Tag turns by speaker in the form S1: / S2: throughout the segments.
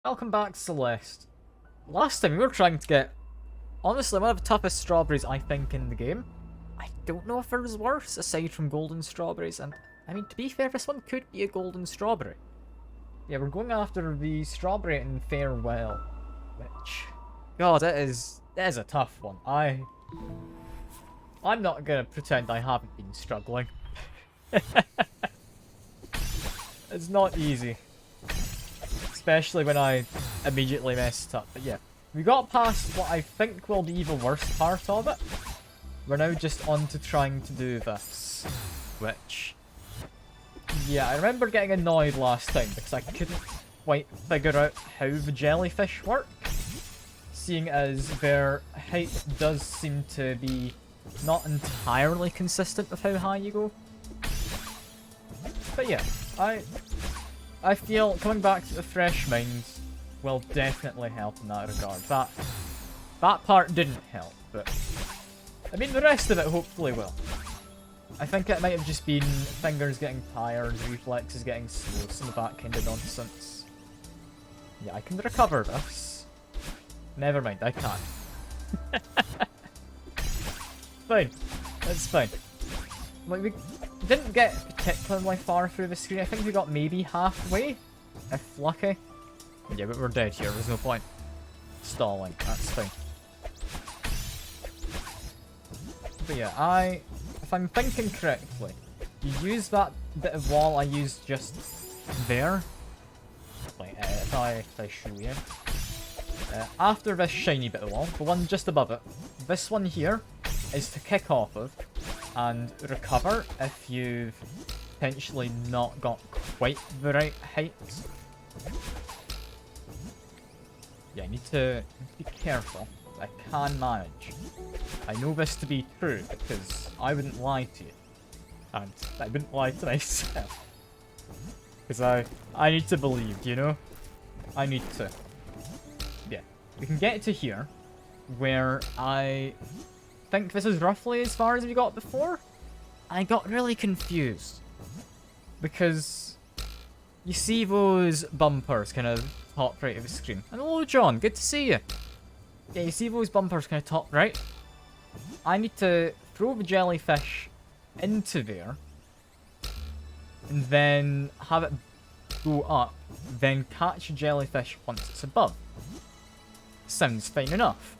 S1: Welcome back, Celeste. Last time we were trying to get, honestly, one of the toughest strawberries I think in the game. I don't know if there's worse aside from golden strawberries, and I mean, to be fair, this one could be a golden strawberry. Yeah, we're going after the strawberry in Farewell, which, God, it is a tough one. I'm not gonna pretend I haven't been struggling. It's not easy. Especially when I immediately messed up. But yeah, we got past what I think will be the worst part of it. We're now just on to trying to do this. Which, yeah, I remember getting annoyed last time because I couldn't quite figure out how the jellyfish work. Seeing as their height does seem to be not entirely consistent with how high you go. But yeah, I feel coming back to the fresh mind will definitely help in that regard. That part didn't help, but I mean the rest of it hopefully will. I think it might have just been fingers getting tired, reflexes getting slow, some of that kind of nonsense. Yeah, I can recover this. Never mind, I can't. Fine, it's fine. Like, we didn't get particularly far through the screen. I think we got maybe halfway, if lucky. Yeah, but we're dead here. There's no point stalling. That's fine. But yeah, if I'm thinking correctly, you use that bit of wall I used just there. Like, if I show you. After this shiny bit of wall, the one just above it, this one here is to kick off of and recover if you've potentially not got quite the right height. Yeah, I need to be careful. I can manage. I know this to be true because I wouldn't lie to you. And I wouldn't lie to myself. Because I need to believe, you know? I need to. Yeah, we can get to here where I think this is roughly as far as we got before. I got really confused because you see those bumpers kind of top right of the screen. And hello John, good to see you. Yeah, you see those bumpers kind of top right? I need to throw the jellyfish into there and then have it go up, then catch a jellyfish once it's above. Sounds fine enough.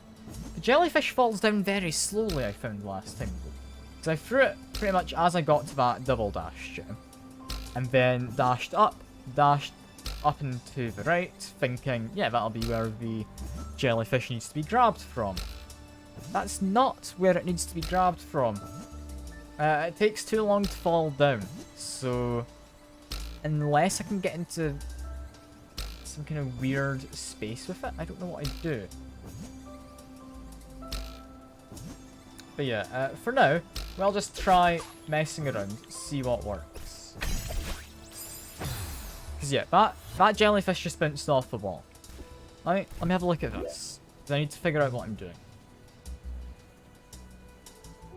S1: The jellyfish falls down very slowly, I found last time. Because I threw it pretty much as I got to that double dash gem. And then dashed up and to the right, thinking, yeah, that'll be where the jellyfish needs to be grabbed from. That's not where it needs to be grabbed from. It takes too long to fall down. So, unless I can get into some kind of weird space with it, I don't know what I'd do. But yeah, for now, we'll just try messing around, see what works. Because yeah, that jellyfish just bounced off the wall. Let me have a look at this. Because I need to figure out what I'm doing.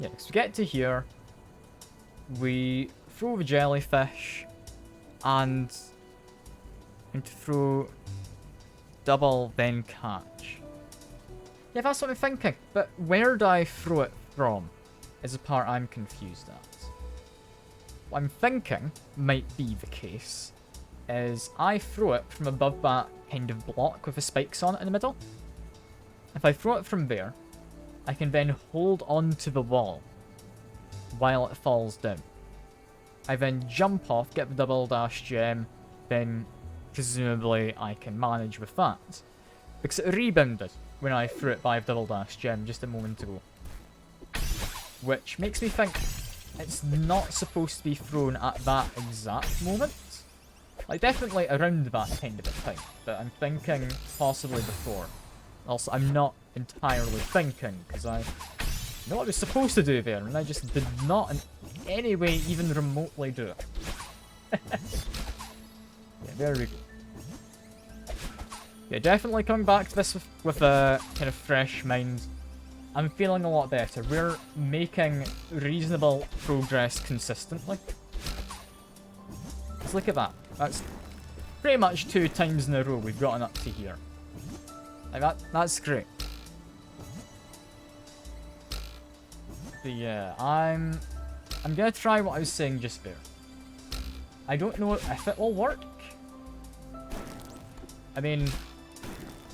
S1: Yeah, because we get to here, we throw the jellyfish, and to throw double, then catch. Yeah, that's what I'm thinking. But where do I throw it from is the part I'm confused at. What I'm thinking might be the case is I throw it from above that kind of block with the spikes on it in the middle. If I throw it from there, I can then hold on to the wall while it falls down. I then jump off, get the double dash gem, then presumably I can manage with that. Because it rebounded when I threw it by a double dash gem just a moment ago. Which makes me think it's not supposed to be thrown at that exact moment. Like, definitely around that kind of a time, but I'm thinking possibly before. Also, I'm not entirely thinking, because I know what I was supposed to do there, and I just did not in any way even remotely do it. Yeah, there we go. Yeah, definitely coming back to this with a kind of fresh mind. I'm feeling a lot better. We're making reasonable progress consistently. Just look at that. That's pretty much 2 times in a row we've gotten up to here. Like that's great. But yeah, I'm gonna try what I was saying just there. I don't know if it will work. I mean,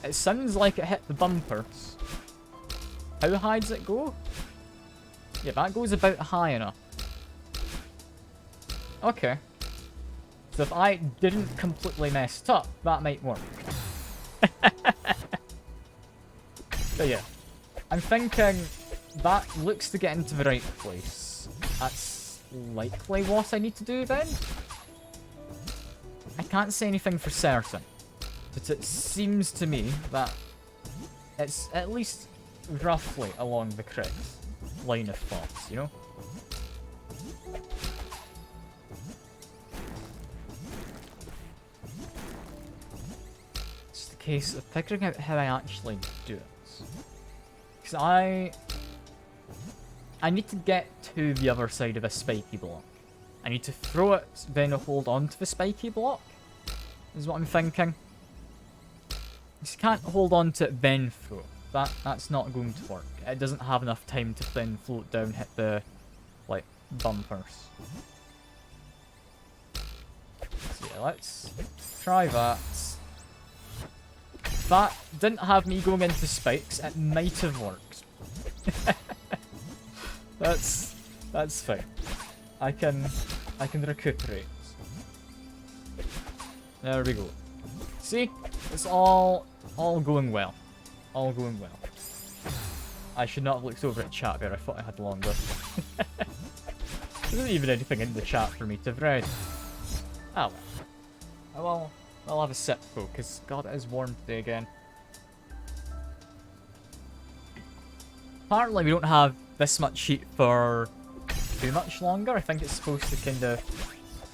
S1: it sounds like it hit the bumpers. How high does it go? Yeah, that goes about high enough. Okay. So if I didn't completely mess up, that might work. But yeah, I'm thinking that looks to get into the right place. That's likely what I need to do then. I can't say anything for certain, but it seems to me that it's at least roughly along the correct line of thoughts, you know? It's the case of figuring out how I actually do it. Because I need to get to the other side of a spiky block. I need to throw it, then hold on to the spiky block, is what I'm thinking. You can't hold on to it, then throw. That's not going to work. It doesn't have enough time to then float down, hit the, like, bumpers. So yeah, let's try that. If that didn't have me going into spikes, it might have worked. That's fine. I can recuperate. There we go. See? It's all going well. All going well. I should not have looked over at chat there. I thought I had longer. There isn't even anything in the chat for me to have read. Ah well. I'll have a sip though, because God, it is warm today again. Apparently we don't have this much heat for too much longer. I think it's supposed to kind of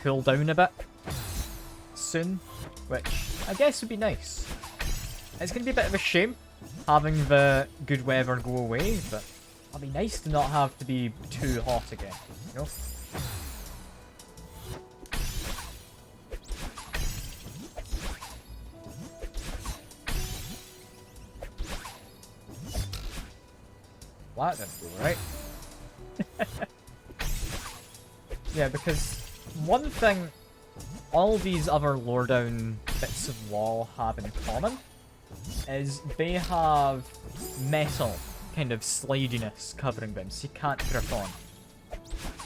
S1: cool down a bit soon, which I guess would be nice. It's going to be a bit of a shame having the good weather go away, but it'll be nice to not have to be too hot again, you know? Well, that didn't go right. Yeah, because one thing all these other lower down bits of wall have in common is they have metal kind of slidiness covering them, so you can't grip on.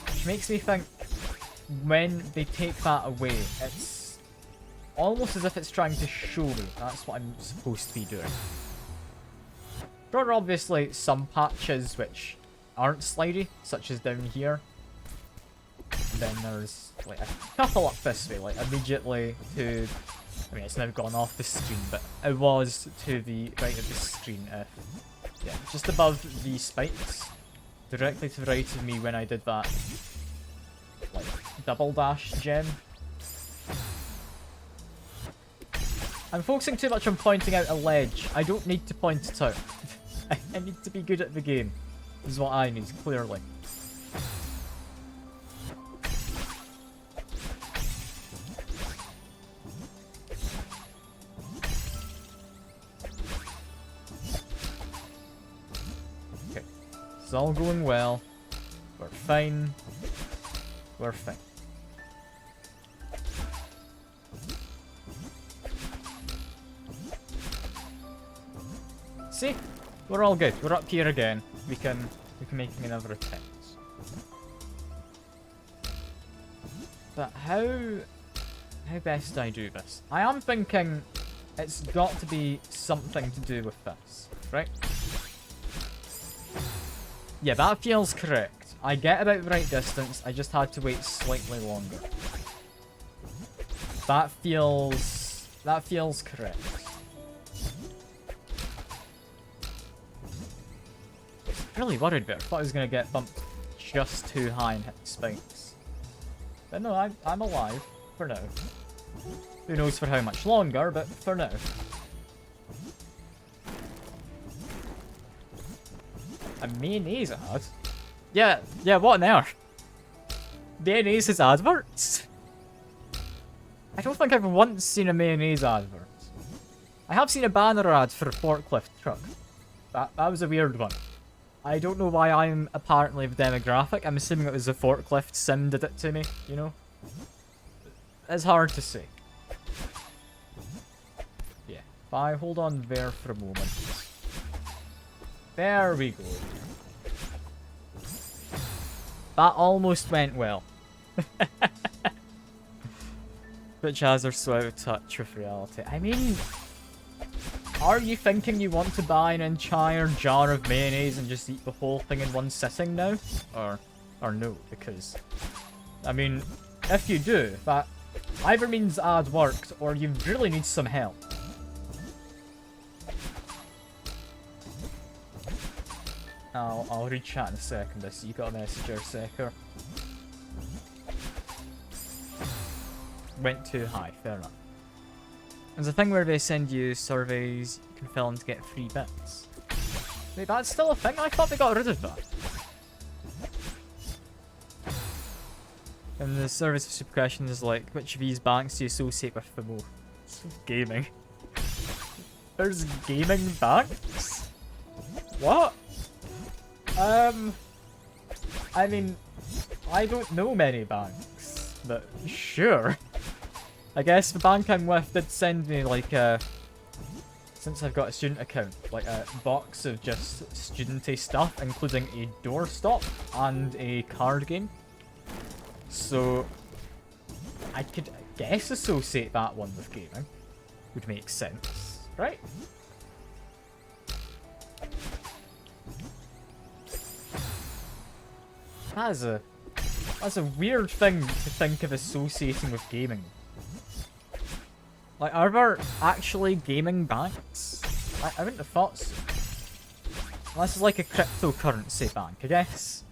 S1: Which makes me think when they take that away, it's almost as if it's trying to show me that's what I'm supposed to be doing. There are obviously some patches which aren't slidey, such as down here. And then there's like a couple up this way, like immediately to... I mean, it's now gone off the screen, but it was to the right of the screen. Yeah, just above the spikes. Directly to the right of me when I did that, like, double dash gem. I'm focusing too much on pointing out a ledge. I don't need to point it out. I need to be good at the game, is what I need, clearly. Okay, it's all going well. We're fine. We're fine. See? We're all good. We're up here again. We can make another attempt. But how best do I do this? I am thinking it's got to be something to do with this, right? Yeah, that feels correct. I get about the right distance. I just had to wait slightly longer. That feels correct. Really worried there. I thought I was going to get bumped just too high and hit the spikes. But no, I'm alive. For now. Who knows for how much longer, but for now. A mayonnaise ad? Yeah, what on earth? Mayonnaise is adverts? I don't think I've once seen a mayonnaise advert. I have seen a banner ad for a forklift truck. That was a weird one. I don't know why I'm apparently the demographic. I'm assuming it was a forklift sim did it to me, you know? It's hard to say. Yeah, if I hold on there for a moment. There we go. That almost went well. But Jazz are so out of touch with reality. I mean, are you thinking you want to buy an entire jar of mayonnaise and just eat the whole thing in one sitting now? Or no, because, I mean, if you do, that either means the ad worked or you really need some help. I'll read chat in a second. I see you got a message there, Secker. Went too high, fair enough. There's a thing where they send you surveys you can fill in to get free bits. Wait, that's still a thing? I thought they got rid of that. And the service of super question is like, which of these banks do you associate with the most? Gaming. There's gaming banks? What? I mean, I don't know many banks, but sure. I guess the bank I'm with did send me like since I've got a student account, like a box of just studenty stuff, including a doorstop and a card game. So I could, I guess, associate that one with gaming. Would make sense, right? That's a weird thing to think of associating with gaming. Like, are there actually gaming banks? I wouldn't have thought so. Unless it's like a cryptocurrency bank, I guess.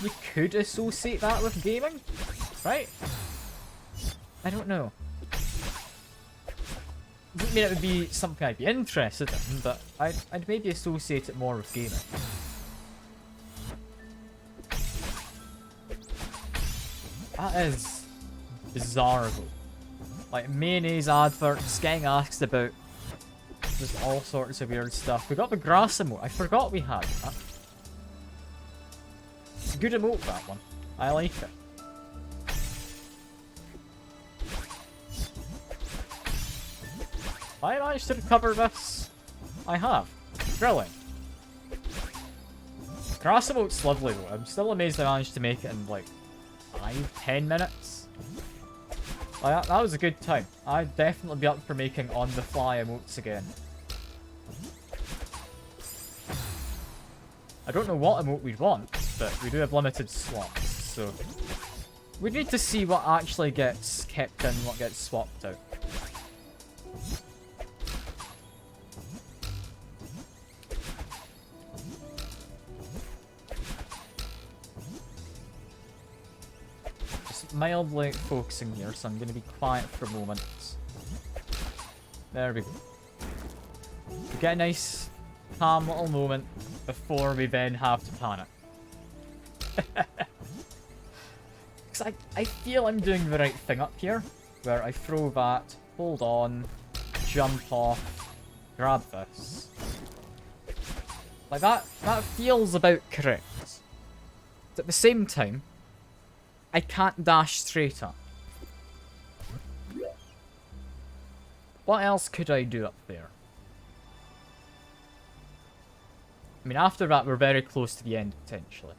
S1: You could associate that with gaming, right? I don't know. Doesn't mean it would be something I'd be interested in, but I'd maybe associate it more with gaming. That is bizarre though. Like mayonnaise adverts, getting asked about just all sorts of weird stuff. We got the grass emote. I forgot we had that. It's a good emote, that one. I like it. Have I managed to recover this? I have. Brilliant. Grass emote's lovely though. I'm still amazed I managed to make it in like 5-10 minutes. Like, that was a good time. I'd definitely be up for making on-the-fly emotes again. I don't know what emote we'd want, but we do have limited slots, so we need to see what actually gets kept in and what gets swapped out. Mildly focusing here, so I'm going to be quiet for a moment. There we go. We get a nice, calm little moment before we then have to panic. Because I feel I'm doing the right thing up here, where I throw that, hold on, jump off, grab this. Like that feels about correct. But at the same time, I can't dash straight up. What else could I do up there? I mean, after that, we're very close to the end, potentially.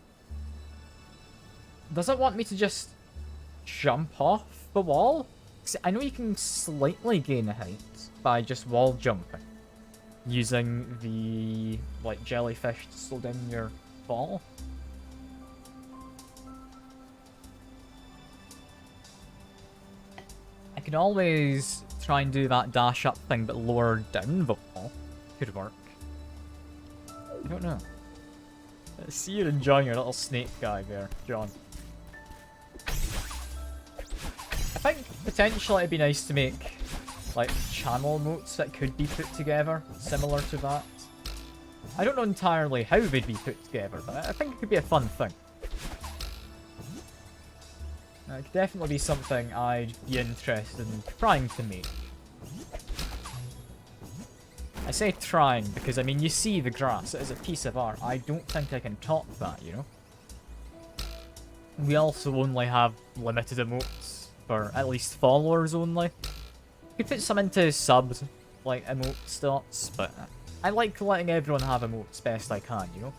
S1: Does it want me to just jump off the wall? 'Cause I know you can slightly gain a height by just wall jumping. Using the, like, jellyfish to slow down your fall. I can always try and do that dash up thing, but lower down the wall. Could work. I don't know. I see you're enjoying your little snake guy there, John. I think potentially it'd be nice to make like channel emotes that could be put together, similar to that. I don't know entirely how they'd be put together, but I think it could be a fun thing. That could definitely be something I'd be interested in trying to make. I say trying because, I mean, you see the grass. It is a piece of art. I don't think I can top that, you know? We also only have limited emotes for at least followers only. You could put some into subs, like emote slots, but I like letting everyone have emotes best I can, you know?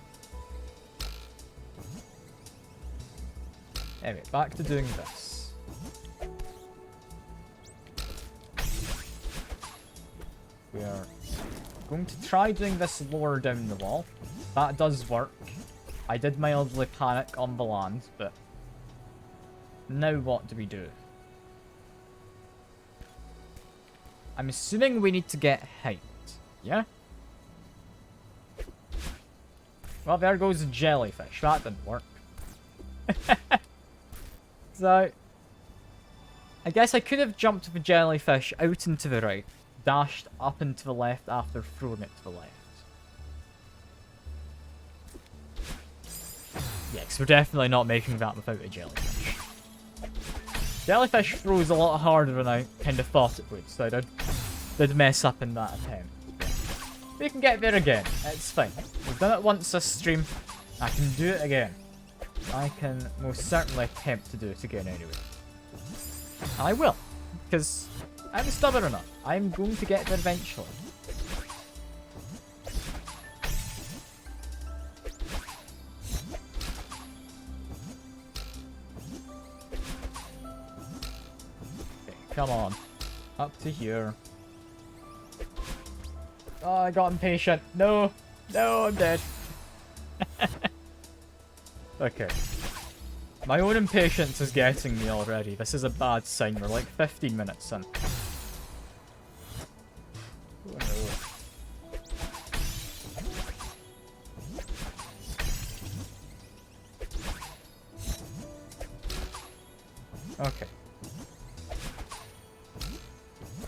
S1: Anyway, back to doing this. We are going to try doing this lower down the wall. That does work. I did mildly panic on the land, but now what do we do? I'm assuming we need to get height, yeah? Well, there goes the jellyfish. That didn't work. So, I guess I could have jumped the jellyfish out into the right, dashed up and to the left after throwing it to the left. Yeah, because we're definitely not making that without a jellyfish. Jellyfish throws a lot harder than I kind of thought it would, so I did mess up in that attempt. We can get there again, it's fine. We've done it once this stream, I can do it again. I can most certainly attempt to do it again anyway. And I will, because I'm stubborn enough. I'm going to get there eventually. Okay, come on. Up to here. Oh, I got impatient. No! No, I'm dead. Okay. My own impatience is getting me already. This is a bad sign. We're like 15 minutes in. Oh no. Okay.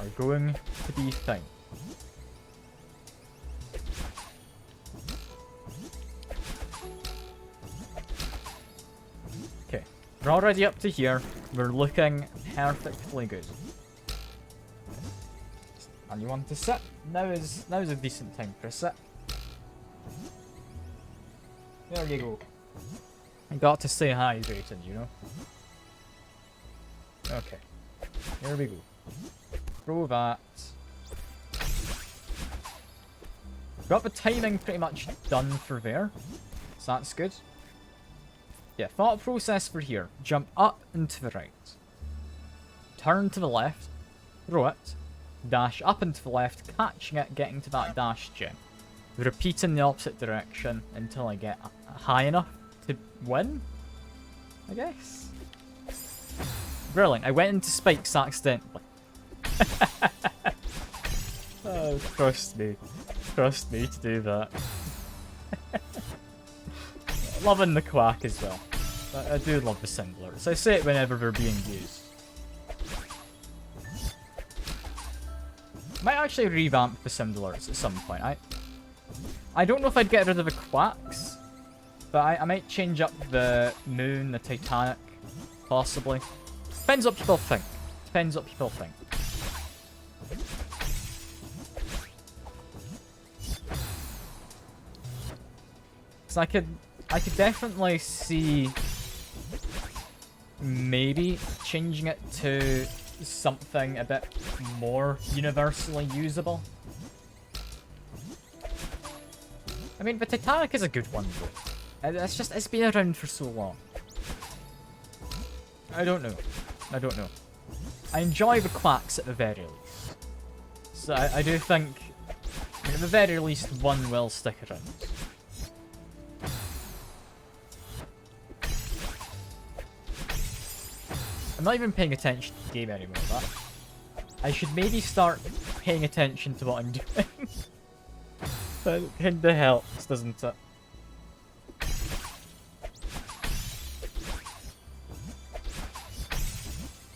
S1: We're going to be fine. We're already up to here. We're looking perfectly good. And you want to sit? Now's a decent time for a sit. There you go. I got to stay hydrated, you know? Okay. Here we go. Throw that. Got the timing pretty much done for there. So that's good. Yeah, thought process for here. Jump up and to the right. Turn to the left. Throw it. Dash up and to the left, catching it, getting to that dash gem. Repeat in the opposite direction until I get high enough to win, I guess. Brilliant. I went into spikes accidentally. Oh, trust me. Trust me to do that. Loving the quack as well. I do love the singlers. I say it whenever they're being used. Might actually revamp the singlers at some point. I don't know if I'd get rid of the quacks, but I might change up the moon, the Titanic, possibly. Depends what people think. Depends what people think. So I could definitely see maybe changing it to something a bit more universally usable. I mean, the Titanic is a good one though. It's been around for so long. I don't know. I enjoy the quacks at the very least. So I do think, I mean, at the very least, one will stick around. I'm not even paying attention to the game anymore, but I should maybe start paying attention to what I'm doing. That kinda helps, doesn't it?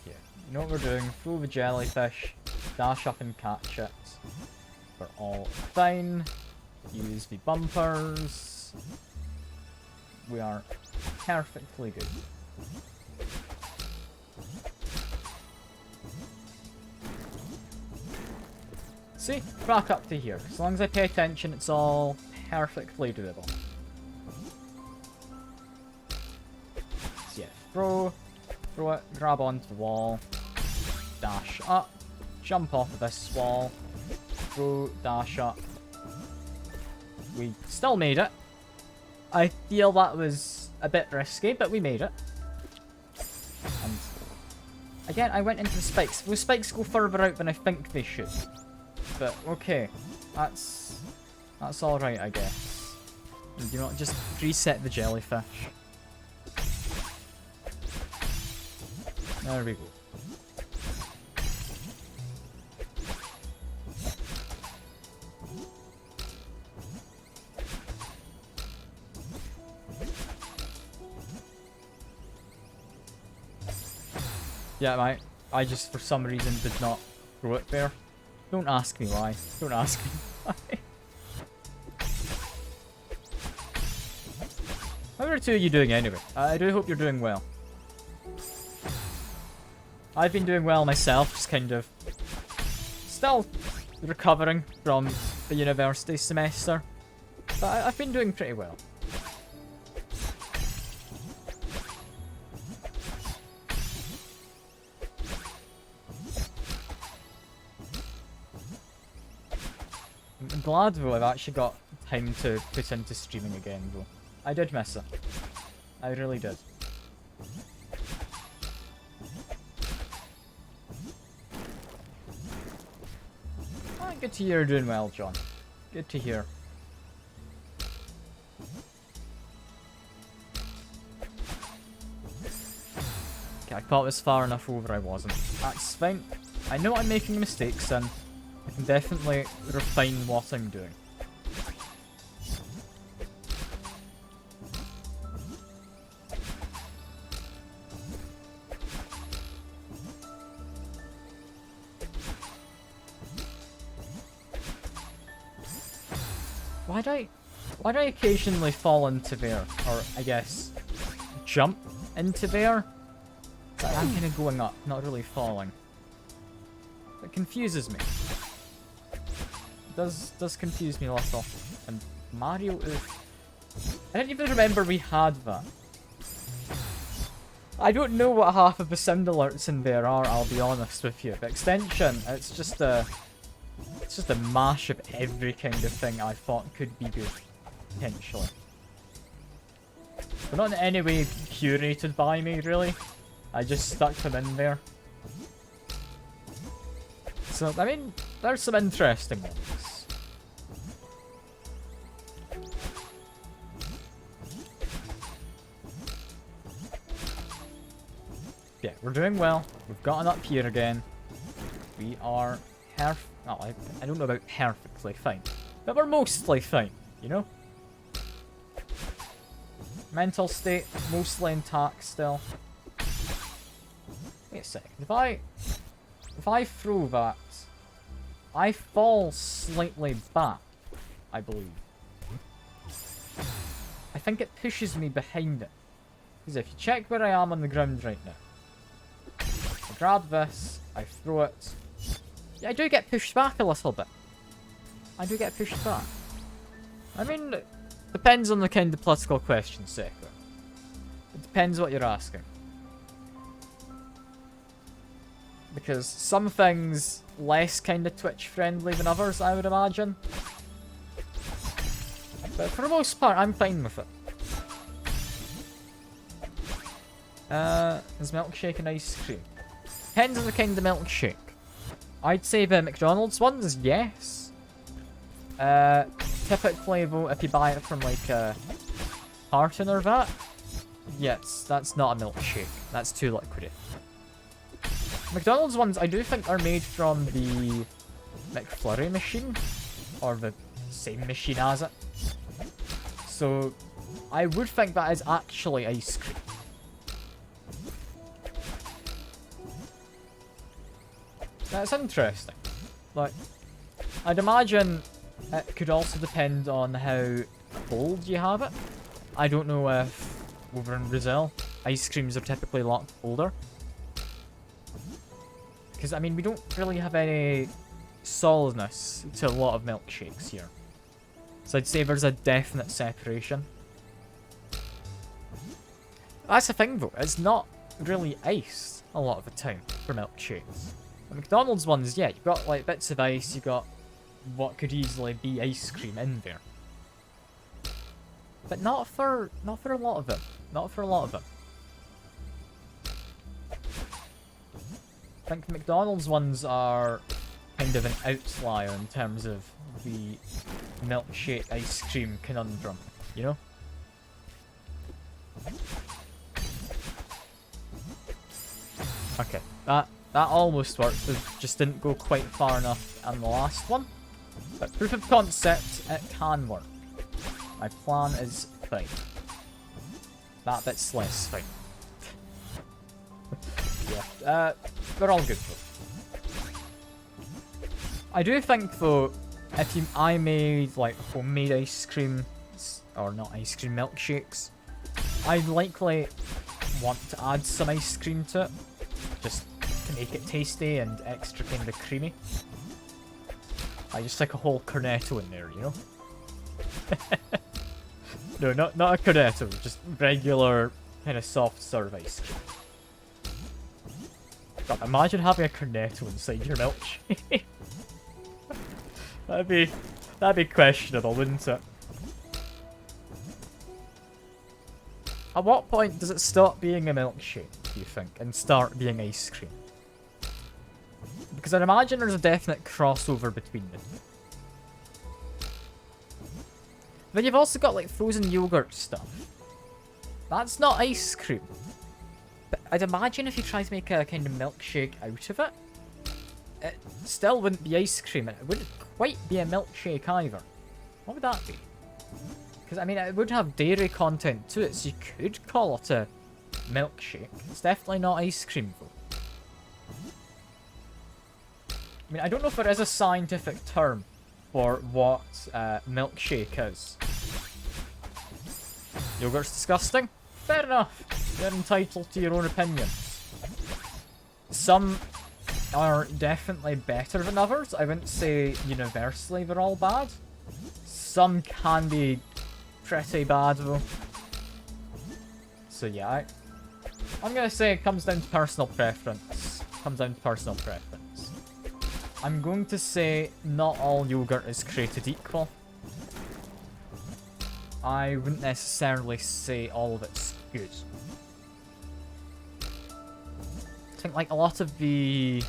S1: Yeah, you know what we're doing? Throw the jellyfish, dash up and catch it. We're all fine. Use the bumpers. We are perfectly good. See? Back up to here. As long as I pay attention, it's all perfectly doable. So yeah, throw it, grab onto the wall, dash up, jump off of this wall, throw, dash up. We still made it. I feel that was a bit risky, but we made it. And again, I went into the spikes. Those spikes go further out than I think they should. But okay, that's alright, I guess. And do not just reset the jellyfish. There we go. Yeah, I just for some reason did not throw it there. Don't ask me why. Don't ask me why. How are the two of you doing anyway? I do hope you're doing well. I've been doing well myself, just kind of still recovering from the university semester. But I've been doing pretty well. I'm glad though I've actually got time to put into streaming again though. I did miss it. I really did. Oh, good to hear you're doing well, John. Good to hear. Okay, I thought it was far enough over, I wasn't. That's fine. I know I'm making mistakes and I can definitely refine what I'm doing. Why do I occasionally fall into there? Or, I guess, jump into there? I'm kind of going up, not really falling. It confuses me. It does confuse me a little. And Mario, I didn't even remember we had that. I don't know what half of the sound alerts in there are, I'll be honest with you. The extension, it's just a mash of every kind of thing I thought could be good, potentially. But not in any way curated by me, really. I just stuck them in there. So, I mean, there's some interesting ones. Yeah, we're doing well. We've gotten up here again. We are well, I don't know about perfectly fine, but we're mostly fine, you know? Mental state, mostly intact still. Wait a second, if I throw that, I fall slightly back, I believe. I think it pushes me behind it. Because if you check where I am on the ground right now, I grab this, I throw it. Yeah, I do get pushed back a little bit. I do get pushed back. I mean, depends on the kind of political question, Sekiro. It depends what you're asking. Because some things less kind of Twitch friendly than others, I would imagine. But for the most part, I'm fine with it. Is milkshake and ice cream? Depends on the kind of milkshake. I'd say the McDonald's ones, yes. Typically, though, if you buy it from like a carton or that, yes, that's not a milkshake. That's too liquidy. McDonald's ones, I do think, are made from the McFlurry machine, or the same machine as it. So, I would think that is actually ice cream. That's interesting. Like, I'd imagine it could also depend on how cold you have it. I don't know if over in Brazil, ice creams are typically a lot colder. Because, I mean, we don't really have any solidness to a lot of milkshakes here. So I'd say there's a definite separation. That's the thing though, it's not really ice a lot of the time for milkshakes. The McDonald's ones, yeah, you've got like bits of ice, you've got what could easily be ice cream in there. But not for a lot of them. Not for a lot of them. I think the McDonald's ones are kind of an outlier in terms of the milkshake ice cream conundrum, you know? Okay, that almost worked. It just didn't go quite far enough in the last one. But proof of concept, it can work. My plan is fine. That bit's less fine. Yeah, we're all good though. I do think though, if I made like homemade ice cream, or not ice cream, milkshakes, I'd likely want to add some ice cream to it, just to make it tasty and extra kind of creamy. I just like a whole cornetto in there, you know? No, not a cornetto, just regular kind of soft serve ice cream. God, imagine having a cornetto inside your milkshake. That'd be questionable, wouldn't it? At what point does it stop being a milkshake, do you think, and start being ice cream? Because I'd imagine there's a definite crossover between them. Then you've also got like frozen yogurt stuff. That's not ice cream. But I'd imagine if you try to make a kind of milkshake out of it, it still wouldn't be ice cream, and it wouldn't quite be a milkshake either. What would that be? Because, I mean, it would have dairy content to it, so you could call it a milkshake. It's definitely not ice cream, though. I mean, I don't know if there is a scientific term for what milkshake is. Yogurt's disgusting? Fair enough. You're entitled to your own opinions. Some are definitely better than others. I wouldn't say universally they're all bad. Some can be pretty bad though. So yeah, I'm gonna say it comes down to personal preference. I'm going to say not all yogurt is created equal. I wouldn't necessarily say all of it's good. I think like a lot of the...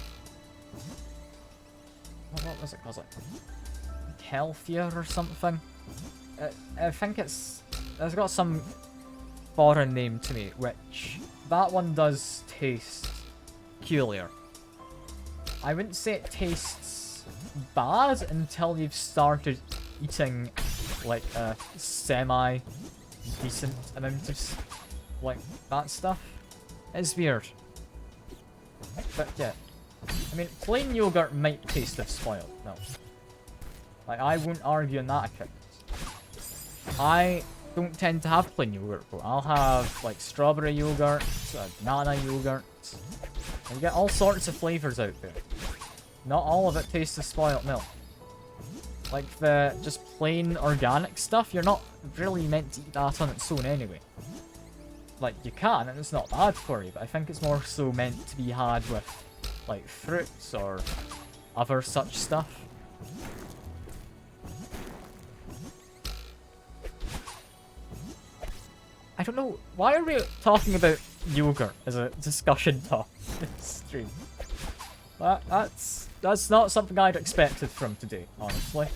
S1: What was it called? Like healthier or something? I think it's got some foreign name to me, which that one does taste peculiar. I wouldn't say it tastes bad until you've started eating like a semi-decent amount of like that stuff. It's weird. But yeah, I mean, plain yogurt might taste of spoiled milk. Like, I won't argue on that account. I don't tend to have plain yogurt, but I'll have like strawberry yogurt, banana yogurt. And you get all sorts of flavors out there. Not all of it tastes of spoiled milk. Like the just plain organic stuff, you're not really meant to eat that on its own anyway. Like, you can, and it's not bad for you, but I think it's more so meant to be had with, like, fruits or other such stuff. I don't know, why are we talking about yogurt as a discussion topic in this stream? That's not something I'd expected from today, honestly.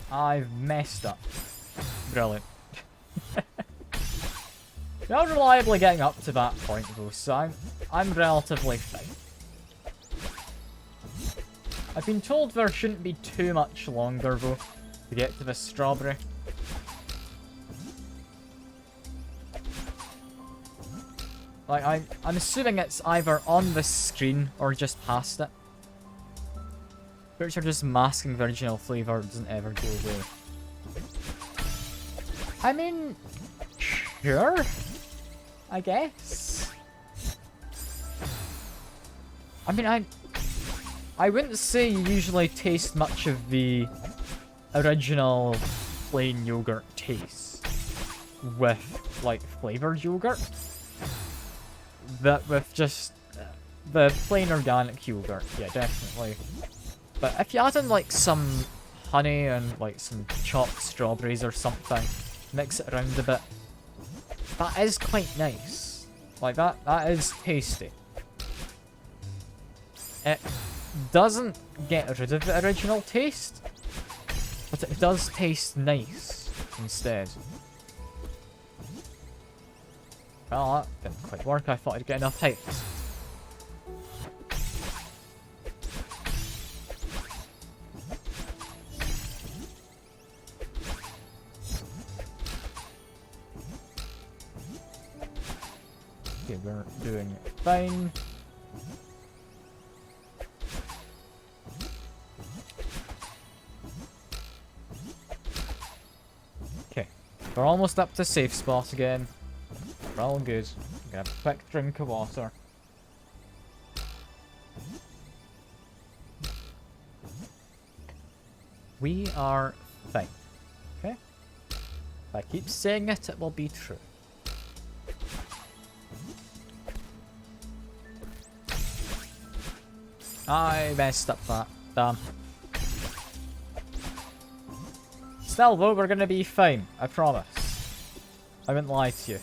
S1: I've messed up. Brilliant. Not reliably getting up to that point though, so I'm relatively fine. I've been told there shouldn't be too much longer though to get to the strawberry. Like, I'm assuming it's either on the screen or just past it. Which are just masking the original flavour, doesn't ever go away. I mean, sure, I guess. I mean, I wouldn't say you usually taste much of the original plain yogurt taste with, like, flavoured yogurt. That with just the plain organic yogurt, yeah, definitely. But if you add in, like, some honey and, like, some chopped strawberries or something, mix it around a bit, that is quite nice. Like, that is tasty. It doesn't get rid of the original taste, but it does taste nice instead. Well, that didn't quite work. I thought I'd get enough height. Okay, we're doing fine. Okay, we're almost up to safe spot again. We're all good. Grab a quick drink of water. We are fine. Okay? If I keep saying it, it will be true. I messed up that. Damn. Still though, we're gonna be fine. I promise. I wouldn't lie to you.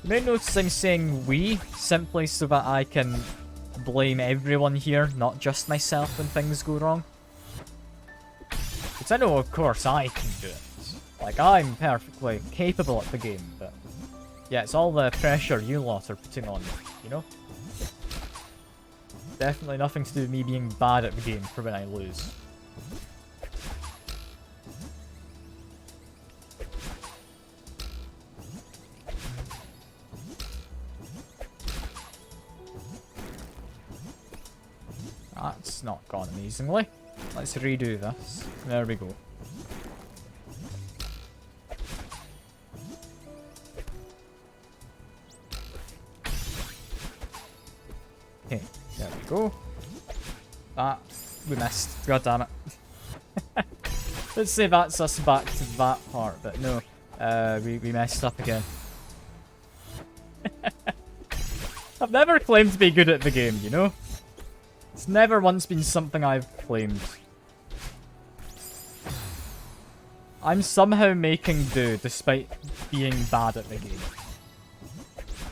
S1: You may notice I'm saying we, simply so that I can blame everyone here, not just myself when things go wrong. Because I know, of course, I can do it. Like, I'm perfectly capable at the game, but... yeah, it's all the pressure you lot are putting on me, you know? Definitely nothing to do with me being bad at the game for when I lose. That's not gone amazingly. Let's redo this. There we go. Okay, there we go. Ah, we missed. God damn it. Let's say that's us back to that part, but no. We messed up again. I've never claimed to be good at the game, you know? It's never once been something I've claimed. I'm somehow making do despite being bad at the game.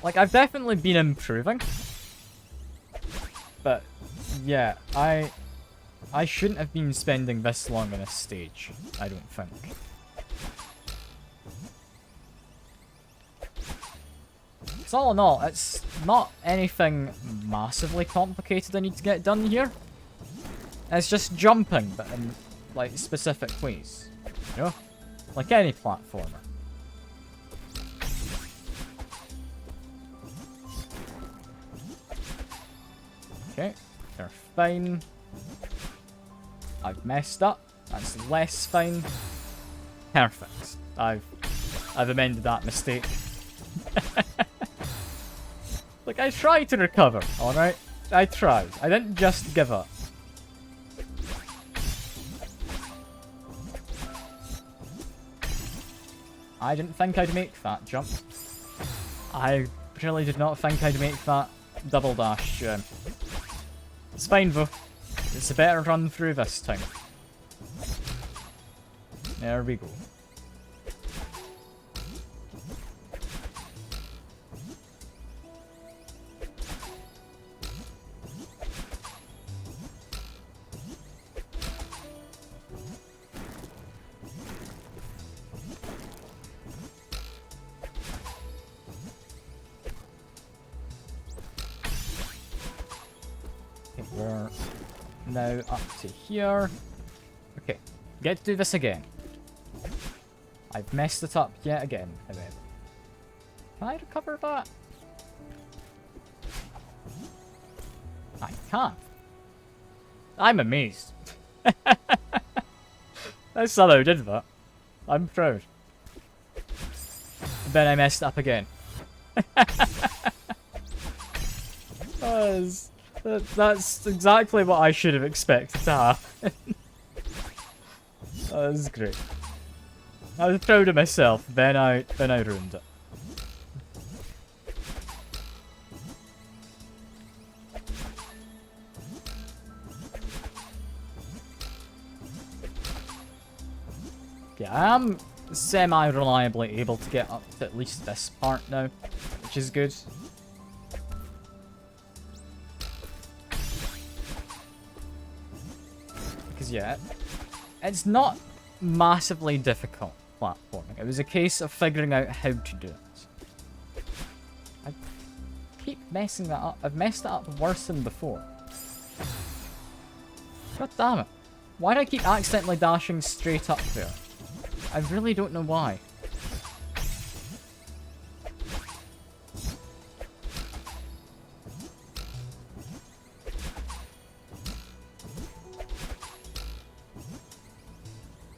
S1: Like, I've definitely been improving. But, yeah, I shouldn't have been spending this long on a stage, I don't think. Because all in all, it's not anything massively complicated I need to get done here. It's just jumping, but in, like, specific ways. You know? Like any platformer. Okay, they're fine. I've messed up. That's less fine. Perfect. I've amended that mistake. Look, I tried to recover, alright? I tried. I didn't just give up. I didn't think I'd make that jump. I really did not think I'd make that double dash jump. It's fine though. It's a better run through this time. There we go. We're now up to here. Okay, get to do this again. I've messed it up yet again, however. Can I recover that? I can't. I'm amazed. I somehow did that. I'm proud. And then I messed up again. That's exactly what I should have expected to happen. That was great. I was proud of myself, then I ruined it. Yeah, I am semi-reliably able to get up to at least this part now, which is good. Because, yeah, it's not massively difficult platforming. It was a case of figuring out how to do it. I keep messing that up. I've messed it up worse than before. God damn it. Why do I keep accidentally dashing straight up there? I really don't know why.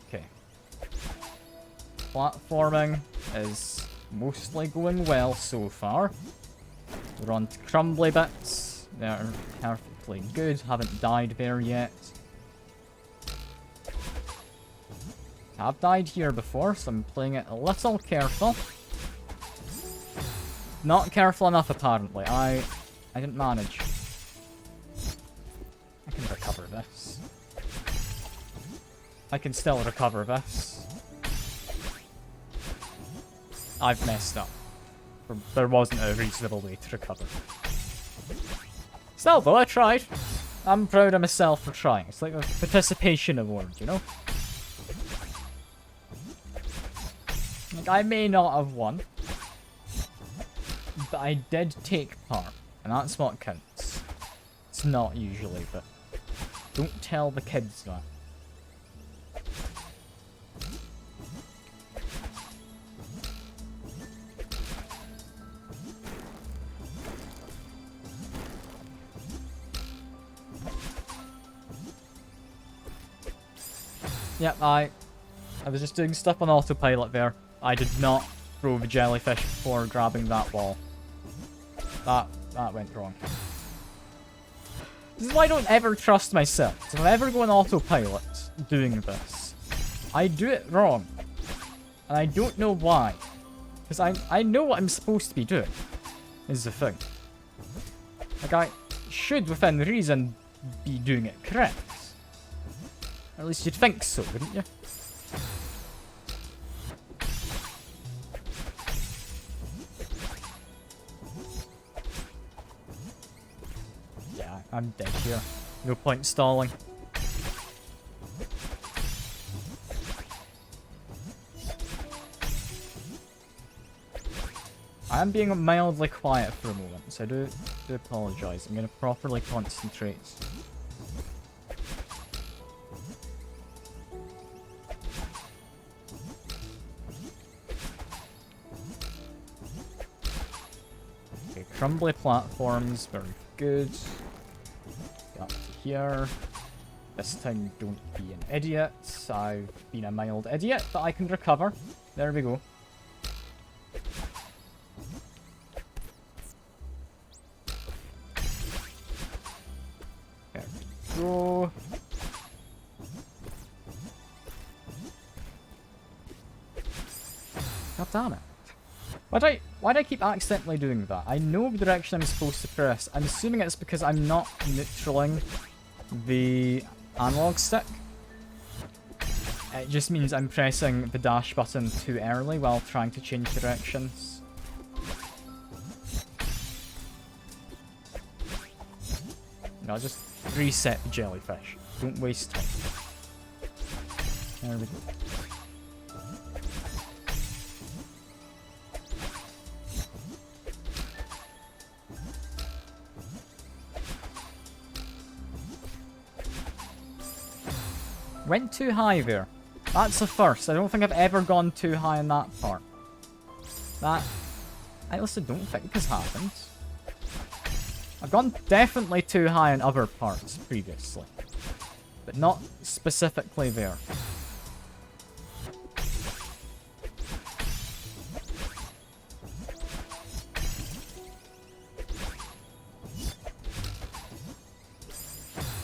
S1: Okay. Platforming is mostly going well so far. We're on to crumbly bits. They're perfectly good. Haven't died there yet. I've died here before, so I'm playing it a little careful. Not careful enough, apparently. I didn't manage. I can recover this. I can still recover this. I've messed up. There wasn't a reasonable way to recover. Still, though, I tried. I'm proud of myself for trying. It's like a participation award, you know? Like, I may not have won, but I did take part, and that's what counts. It's not usually, but don't tell the kids that. Yep, I was just doing stuff on autopilot there. I did not throw the jellyfish before grabbing that wall. That went wrong. This is why I don't ever trust myself. If I ever go on autopilot doing this, I do it wrong. And I don't know why. Because I know what I'm supposed to be doing, is the thing. Like, I should, within reason, be doing it correct. Or at least you'd think so, wouldn't you? I'm dead here. No point stalling. I am being mildly quiet for a moment, so I do apologise. I'm going to properly concentrate. Okay, crumbly platforms, very good. Up to here. This time, don't be an idiot. I've been a mild idiot, but I can recover. There we go. There we go. God damn it. Why do I keep accidentally doing that? I know the direction I'm supposed to press. I'm assuming it's because I'm not neutraling the analog stick. It just means I'm pressing the dash button too early while trying to change directions. No, just reset the jellyfish. Don't waste time. There we go. Went too high there. That's a first. I don't think I've ever gone too high in that part. That, I also don't think has happened. I've gone definitely too high in other parts previously. But not specifically there.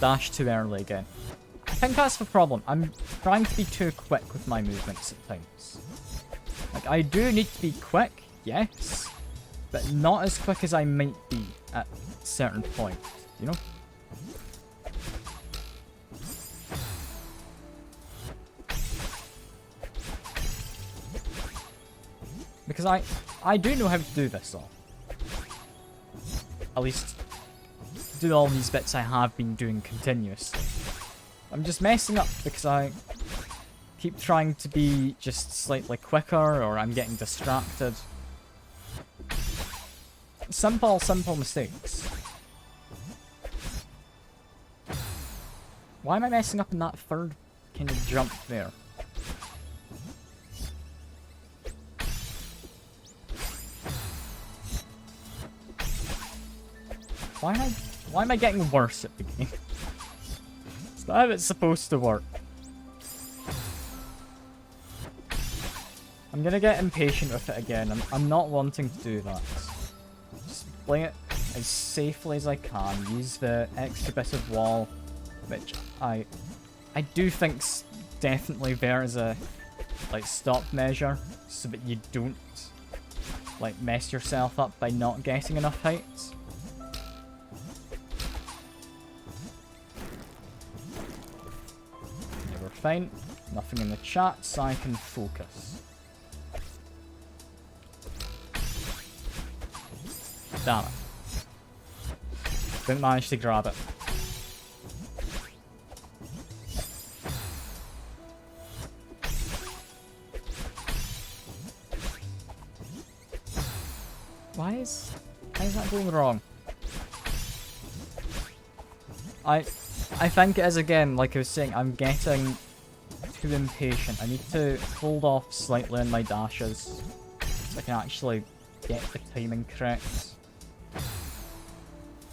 S1: dash too early again. I think that's the problem. I'm trying to be too quick with my movements at times. Like, I do need to be quick, yes, but not as quick as I might be at certain points, you know? Because I do know how to do this all. At least do all these bits I have been doing continuously. I'm just messing up because I keep trying to be just slightly quicker, or I'm getting distracted. Simple mistakes. Why am I messing up in that third kind of jump there? Why am I getting worse at the game? It's not how it's supposed to work. I'm gonna get impatient with it again. I'm not wanting to do that. Just play it as safely as I can. Use the extra bit of wall, which I do think's definitely there as a like stop measure, so that you don't like mess yourself up by not getting enough heights. Yeah, we're fine. Nothing in the chat, so I can focus. Damn it. Didn't manage to grab it. Why is that going wrong? I think it is, again, like I was saying, I'm getting too impatient. I need to hold off slightly on my dashes so I can actually get the timing correct.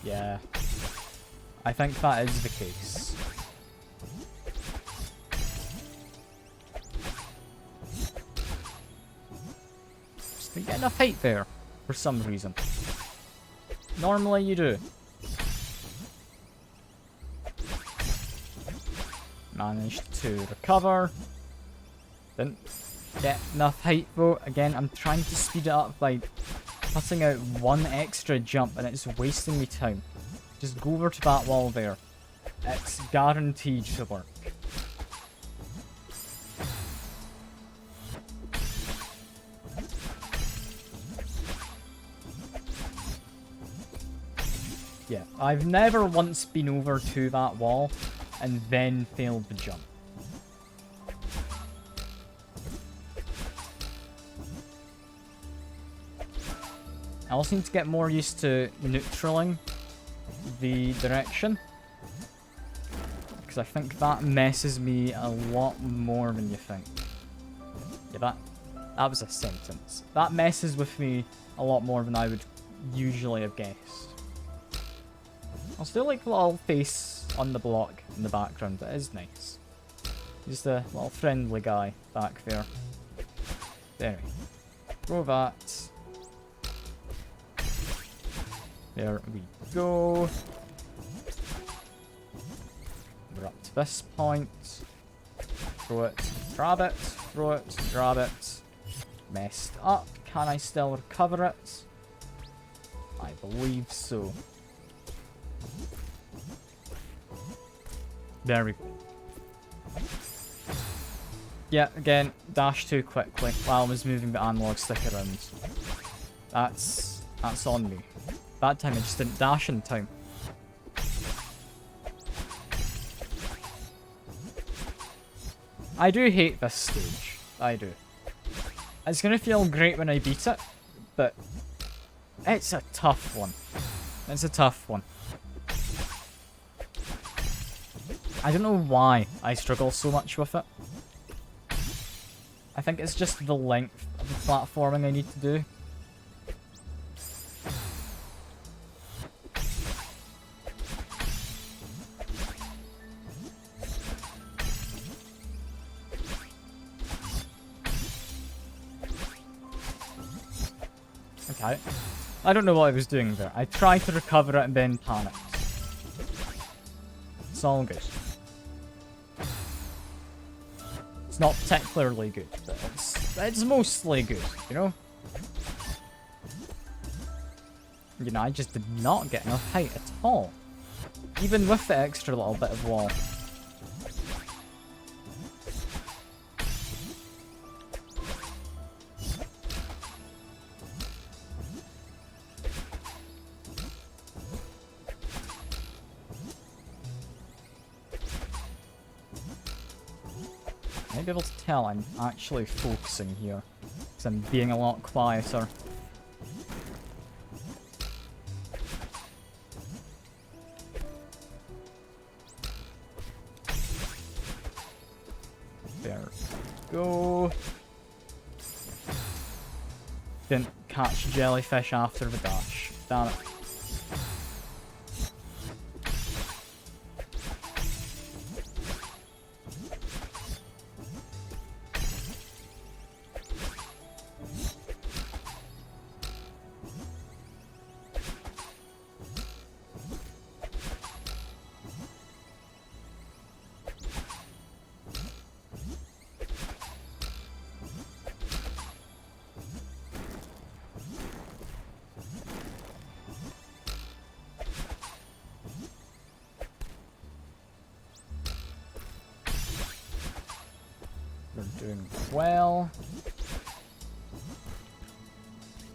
S1: Yeah. I think that is the case. Just didn't get enough height there, for some reason. Normally you do. Managed to recover. Didn't get enough height though. Again, I'm trying to speed it up by cutting out one extra jump and it's wasting me time. Just go over to that wall there. It's guaranteed to work. Yeah, I've never once been over to that wall and then failed the jump. I also need to get more used to neutraling the direction, because I think that messes me a lot more than you think. Yeah, that was a sentence. That messes with me a lot more than I would usually have guessed. I'll still like the little face on the block in the background. It is nice. Just a little friendly guy back there. There we go. Throw that. There we go. We're up to this point. Throw it, grab it, throw it, grab it. Messed up. Can I still recover it? I believe so. There we go. Yeah, again, dash too quickly while I was moving the analog stick around. That's on me. That time I just didn't dash in time. I do hate this stage. I do. It's gonna feel great when I beat it, but it's a tough one. It's a tough one. I don't know why I struggle so much with it. I think it's just the length of the platforming I need to do. Okay. I don't know what I was doing there. I tried to recover it and then panicked. all good. It's not particularly good, but it's mostly good, you know? You know, I just did not get enough height at all. Even with the extra little bit of wall. Might be able to tell I'm actually focusing here, because I'm being a lot quieter. There we go. Didn't catch jellyfish after the dash. Damn it. We're doing well.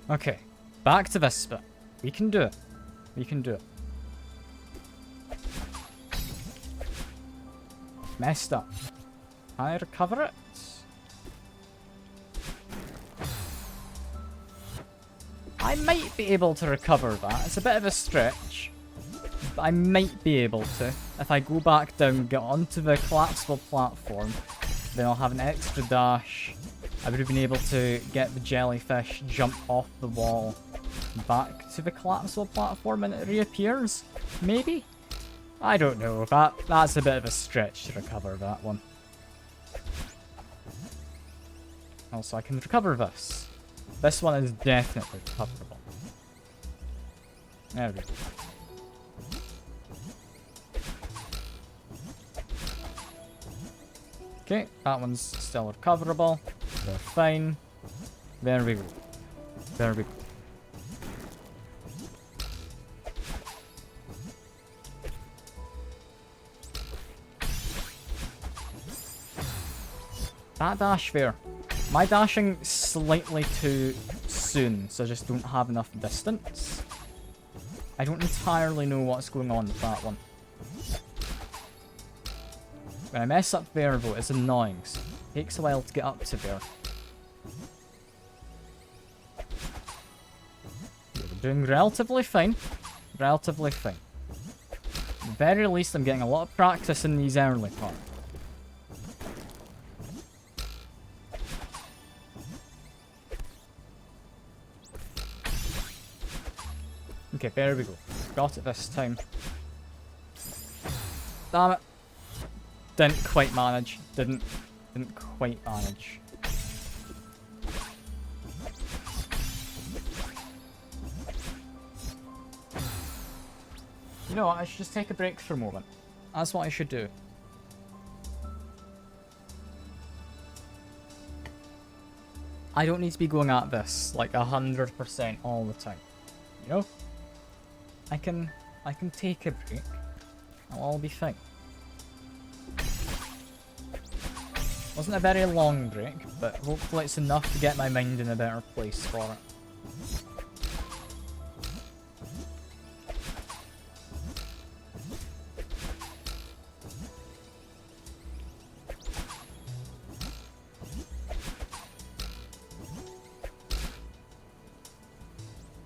S1: Okay, back to this bit. We can do it. We can do it. Messed up. Can I recover it? I might be able to recover that. It's a bit of a stretch. But I might be able to. If I go back down, get onto the collapsible platform, then I'll have an extra dash. I would have been able to get the jellyfish, jump off the wall, back to the collapsible platform and it reappears? Maybe? I don't know. That's a bit of a stretch to recover that one. Also, I can recover this. This one is definitely recoverable. There we go. Okay, that one's still recoverable. They're fine. There we go. There we go. That dash there. My dashing slightly too soon, so I just don't have enough distance. I don't entirely know what's going on with that one. When I mess up there though, it's annoying. So it takes a while to get up to there. Yeah, we're doing relatively fine. Relatively fine. At the very least, I'm getting a lot of practice in these early parts. Okay, there we go. Got it this time. Damn it. Didn't quite manage. Didn't quite manage. You know what? I should just take a break for a moment. That's what I should do. I don't need to be going at this like 100% all the time. You know? I can take a break. I'll all be fine. Wasn't a very long break, but hopefully it's enough to get my mind in a better place for it.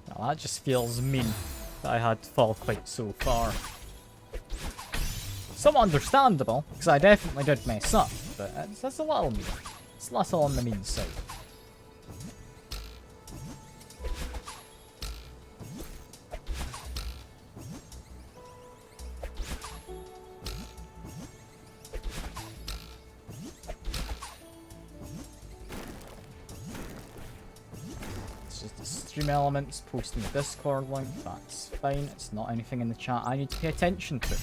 S1: Now that just feels mean that I had to fall quite so far. Somewhat understandable, because I definitely did mess up, but it's a little mean. It's a little on the mean side. It's just the stream elements, posting the Discord link, that's fine. It's not anything in the chat I need to pay attention to.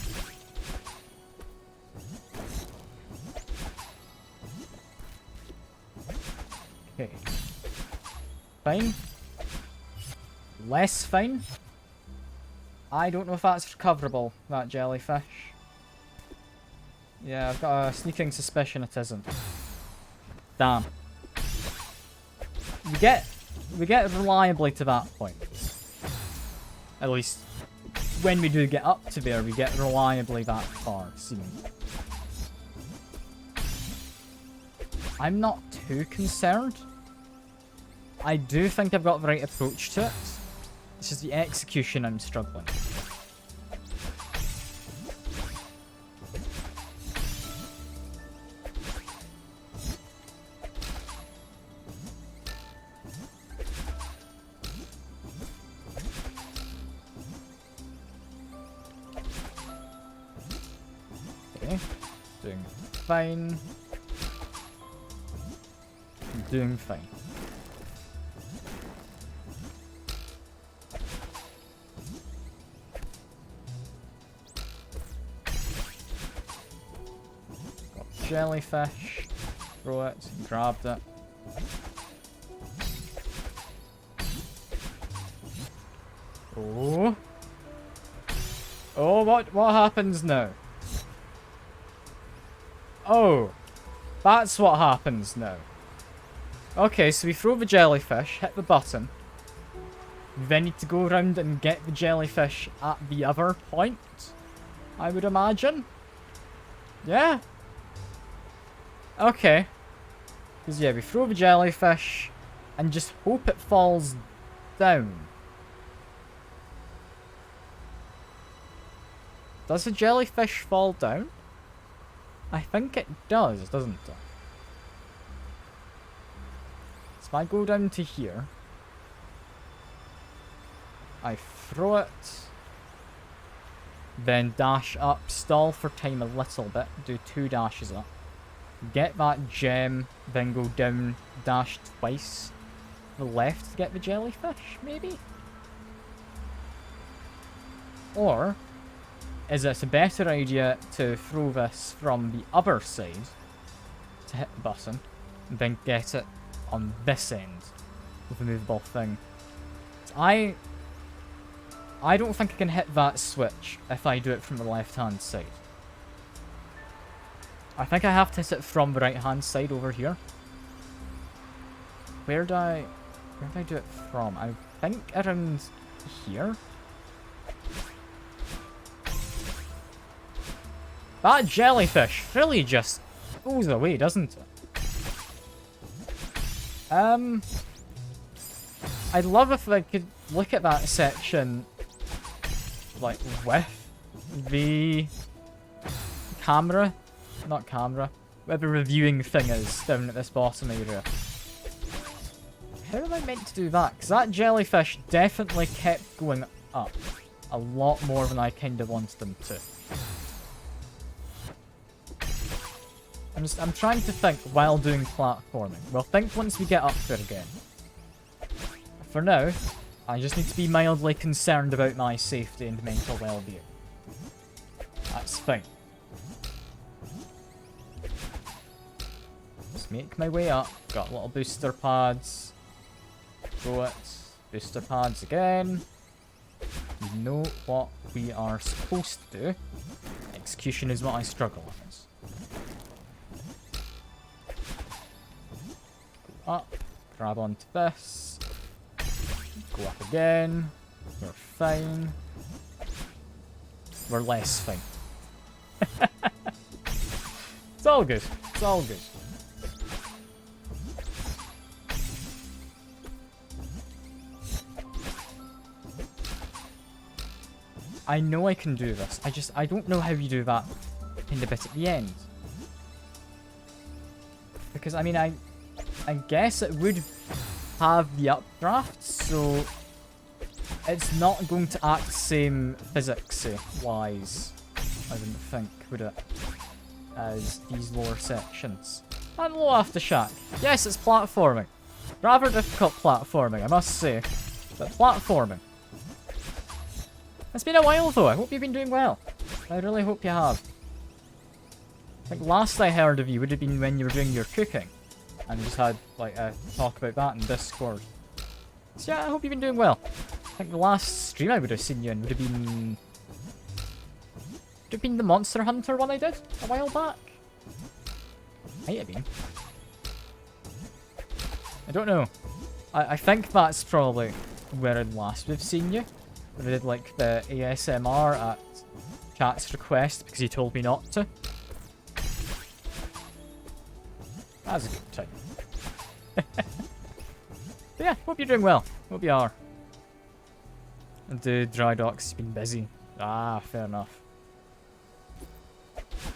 S1: Okay. Fine. Less fine. I don't know if that's recoverable, that jellyfish. Yeah, I've got a sneaking suspicion it isn't. Damn. We get reliably to that point. At least, when we do get up to there, we get reliably that far, seemingly. I'm not too concerned. I do think I've got the right approach to it. It's just the execution I'm struggling. Okay, doing fine. Doing fine. Jellyfish. Throw it. Grabbed it. Oh. Oh, what happens now? Oh. That's what happens now. Okay, so we throw the jellyfish, hit the button. We then need to go around and get the jellyfish at the other point, I would imagine. Yeah. Okay. Because, yeah, we throw the jellyfish and just hope it falls down. Does the jellyfish fall down? I think it does, doesn't it? So if I go down to here, I throw it, then dash up, stall for time a little bit, do 2 dashes up. Get that gem, then go down, dash twice. To the left to get the jellyfish, maybe? Or is it a better idea to throw this from the other side to hit the button, and then get it on this end with the movable thing? So I don't think I can hit that switch if I do it from the left-hand side. I think I have to hit it from the right-hand side over here. Where do I do it from? I think around here. That jellyfish really just goes away, doesn't it? I'd love if I could look at that section, like, with the camera. Not camera. Whatever reviewing thing is down at this bottom area. How am I meant to do that? Because that jellyfish definitely kept going up. A lot more than I kind of wanted them to. I'm trying to think while doing platforming. We'll think once we get up there again. For now, I just need to be mildly concerned about my safety and mental well-being. That's fine. Just make my way up. Got little booster pads. Throw it. Booster pads again. We know what we are supposed to do. Execution is what I struggle with. Go up. Grab onto this. Go up again. We're fine. We're less fine. It's all good. It's all good. I know I can do this. I don't know how you do that in the bit at the end. Because, I mean, I guess it would have the updraft, so it's not going to act same physics-wise, I wouldn't think, would it? As these lower sections. And low aftershock. Yes, it's platforming. Rather difficult platforming, I must say. But platforming. It's been a while though, I hope you've been doing well. I really hope you have. I think last I heard of you would have been when you were doing your cooking. and we just had like a talk about that in Discord. So yeah, I hope you've been doing well. I think the last stream I would have seen you in would have been the Monster Hunter one I did a while back. Might have been. I don't know. I think that's probably where last we've seen you. We did like the ASMR at chat's request because he told me not to. That was a good time. But yeah, hope you're doing well. Hope you are. And the dry dock's been busy. Ah, fair enough.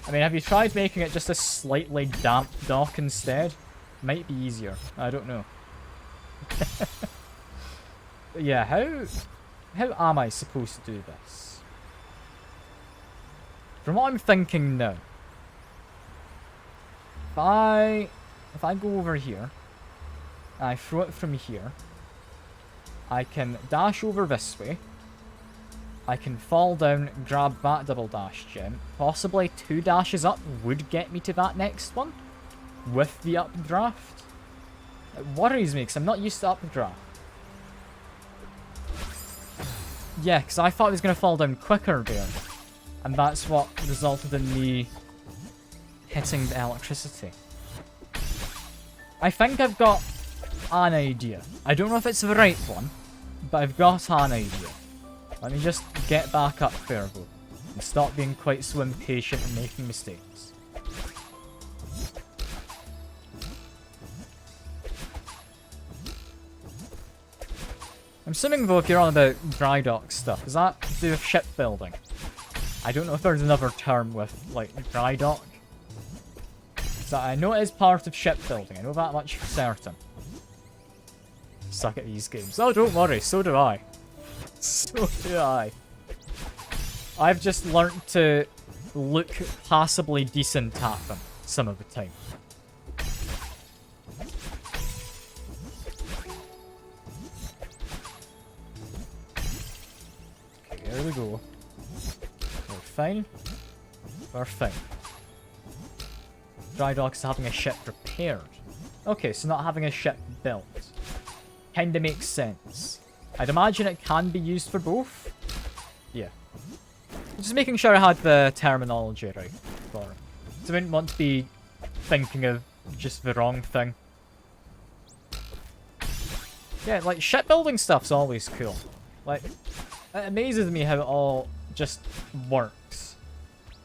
S1: I mean, have you tried making it just a slightly damp dock instead? Might be easier. I don't know. But yeah, how am I supposed to do this? From what I'm thinking now, if I go over here, and I throw it from here, I can dash over this way. I can fall down, grab that double dash gem. Possibly 2 dashes up would get me to that next one with the updraft. It worries me because I'm not used to updraft. Yeah, because I thought I was going to fall down quicker there. And that's what resulted in me hitting the electricity. I think I've got an idea. I don't know if it's the right one, but I've got an idea. Let me just get back up there, though, and stop being quite so impatient and making mistakes. I'm assuming, though, if you're on about dry dock stuff, does that do with shipbuilding? I don't know if there's another term with, like, dry dock. So I know it is part of shipbuilding. I know that much for certain. Suck at these games. Oh, don't worry. So do I. So do I. I've just learnt to look passably decent at them some of the time. Okay, there we go. We're fine. We're fine. Dry dock's having a ship repaired. Okay, so not having a ship built. Kinda makes sense. I'd imagine it can be used for both. Yeah. Just making sure I had the terminology right for it. So I wouldn't want to be thinking of just the wrong thing. Yeah, like, shipbuilding stuff's always cool. Like, it amazes me how it all just works.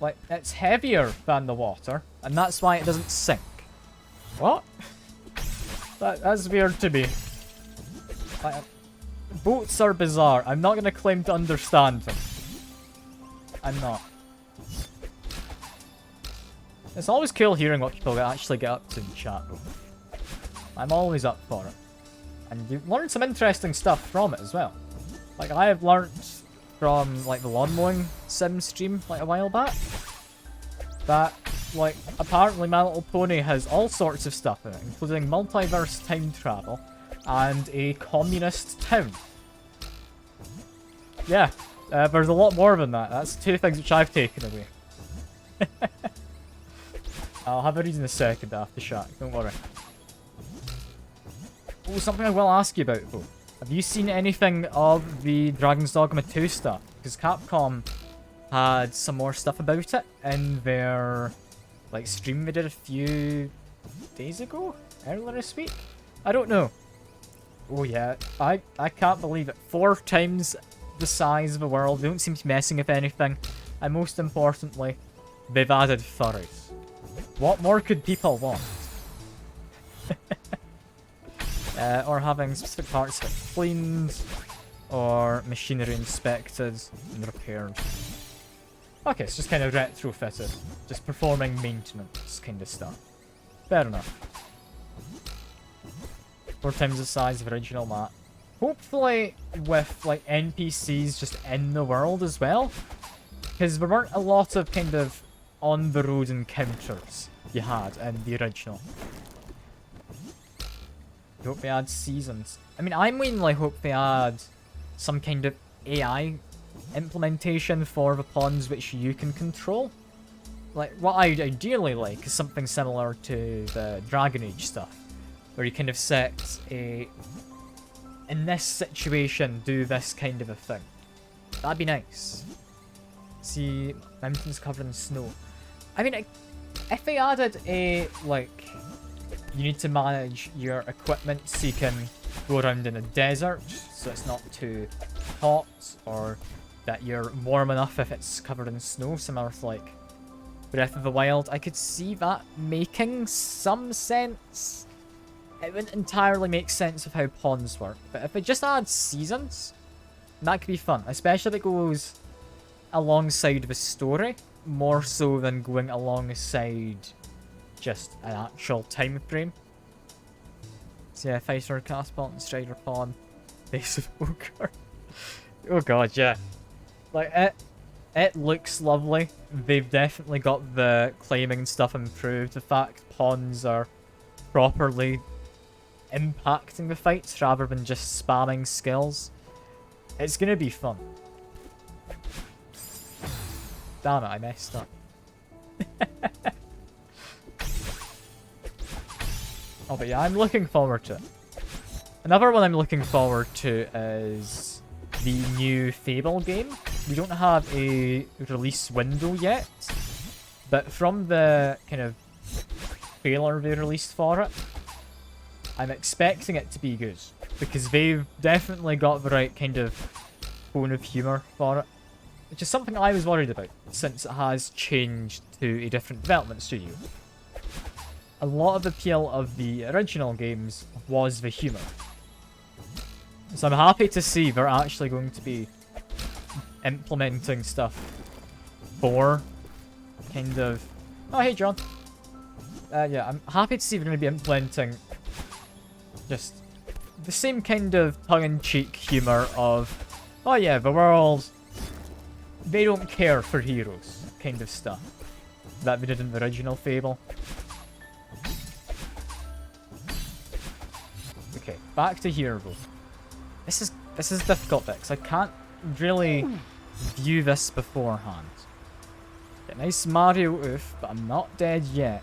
S1: Like, it's heavier than the water, and that's why it doesn't sink. What? That's weird to me. Like, boats are bizarre. I'm not going to claim to understand them. I'm not. It's always cool hearing what people actually get up to in chat, though. I'm always up for it. And you learn some interesting stuff from it as well. Like, I have learnt from, like, the lawn mowing sim stream, like, a while back, that, like, apparently My Little Pony has all sorts of stuff in it, including multiverse time travel and a communist town. Yeah, there's a lot more than that. That's 2 things which I've taken away. I'll have a read in a second after chat, don't worry. Oh, something I will ask you about, though. Have you seen anything of the Dragon's Dogma 2 stuff? Because Capcom had some more stuff about it in their, like, stream they did a few days ago? Earlier this week? I don't know. Oh yeah, I can't believe it. 4 times the size of the world. They don't seem to be messing with anything. And most importantly, they've added furries. What more could people want? Or having specific parts of it cleaned, or machinery inspected and repaired. Okay, it's just kind of retrofitted. Just performing maintenance kind of stuff. Fair enough. 4 times the size of original map. Hopefully with, like, NPCs just in the world as well. Because there weren't a lot of kind of on-the-road encounters you had in the original. Hope they add seasons. I mean, I mainly hope they add some kind of AI implementation for the pawns which you can control. Like, what I'd ideally like is something similar to the Dragon Age stuff, where you kind of set a, in this situation, do this kind of a thing. That'd be nice. See, mountains covered in snow. I mean, if they added a, like, you need to manage your equipment so you can go around in a desert, so it's not too hot, or that you're warm enough if it's covered in snow, similar to, like, Breath of the Wild, I could see that making some sense. It wouldn't entirely make sense of how ponds work, but if it just adds seasons, that could be fun, especially if it goes alongside the story, more so than going alongside just an actual time frame. So yeah, Fighter, Castpot, and Strider Pond, Base of Ogre. Oh god, yeah. Like, it looks lovely. They've definitely got the climbing stuff improved. The fact ponds are properly impacting the fights rather than just spamming skills. It's gonna be fun. Damn it, I messed up. Oh, but yeah, I'm looking forward to it. Another one I'm looking forward to is the new Fable game. We don't have a release window yet, but from the kind of trailer they released for it, I'm expecting it to be good, because they've definitely got the right kind of tone of humour for it, which is something I was worried about, since it has changed to a different development studio. A lot of the appeal of the original games was the humour. So I'm happy to see they're actually going to be implementing stuff for kind of... Oh, hey, John. Yeah, I'm happy to see they're going to be implementing just the same kind of tongue-in-cheek humour of, oh yeah, the world, they don't care for heroes kind of stuff that they did in the original Fable. Okay, back to here though. This is difficult because I can't really view this beforehand. Get nice Mario oof, but I'm not dead yet.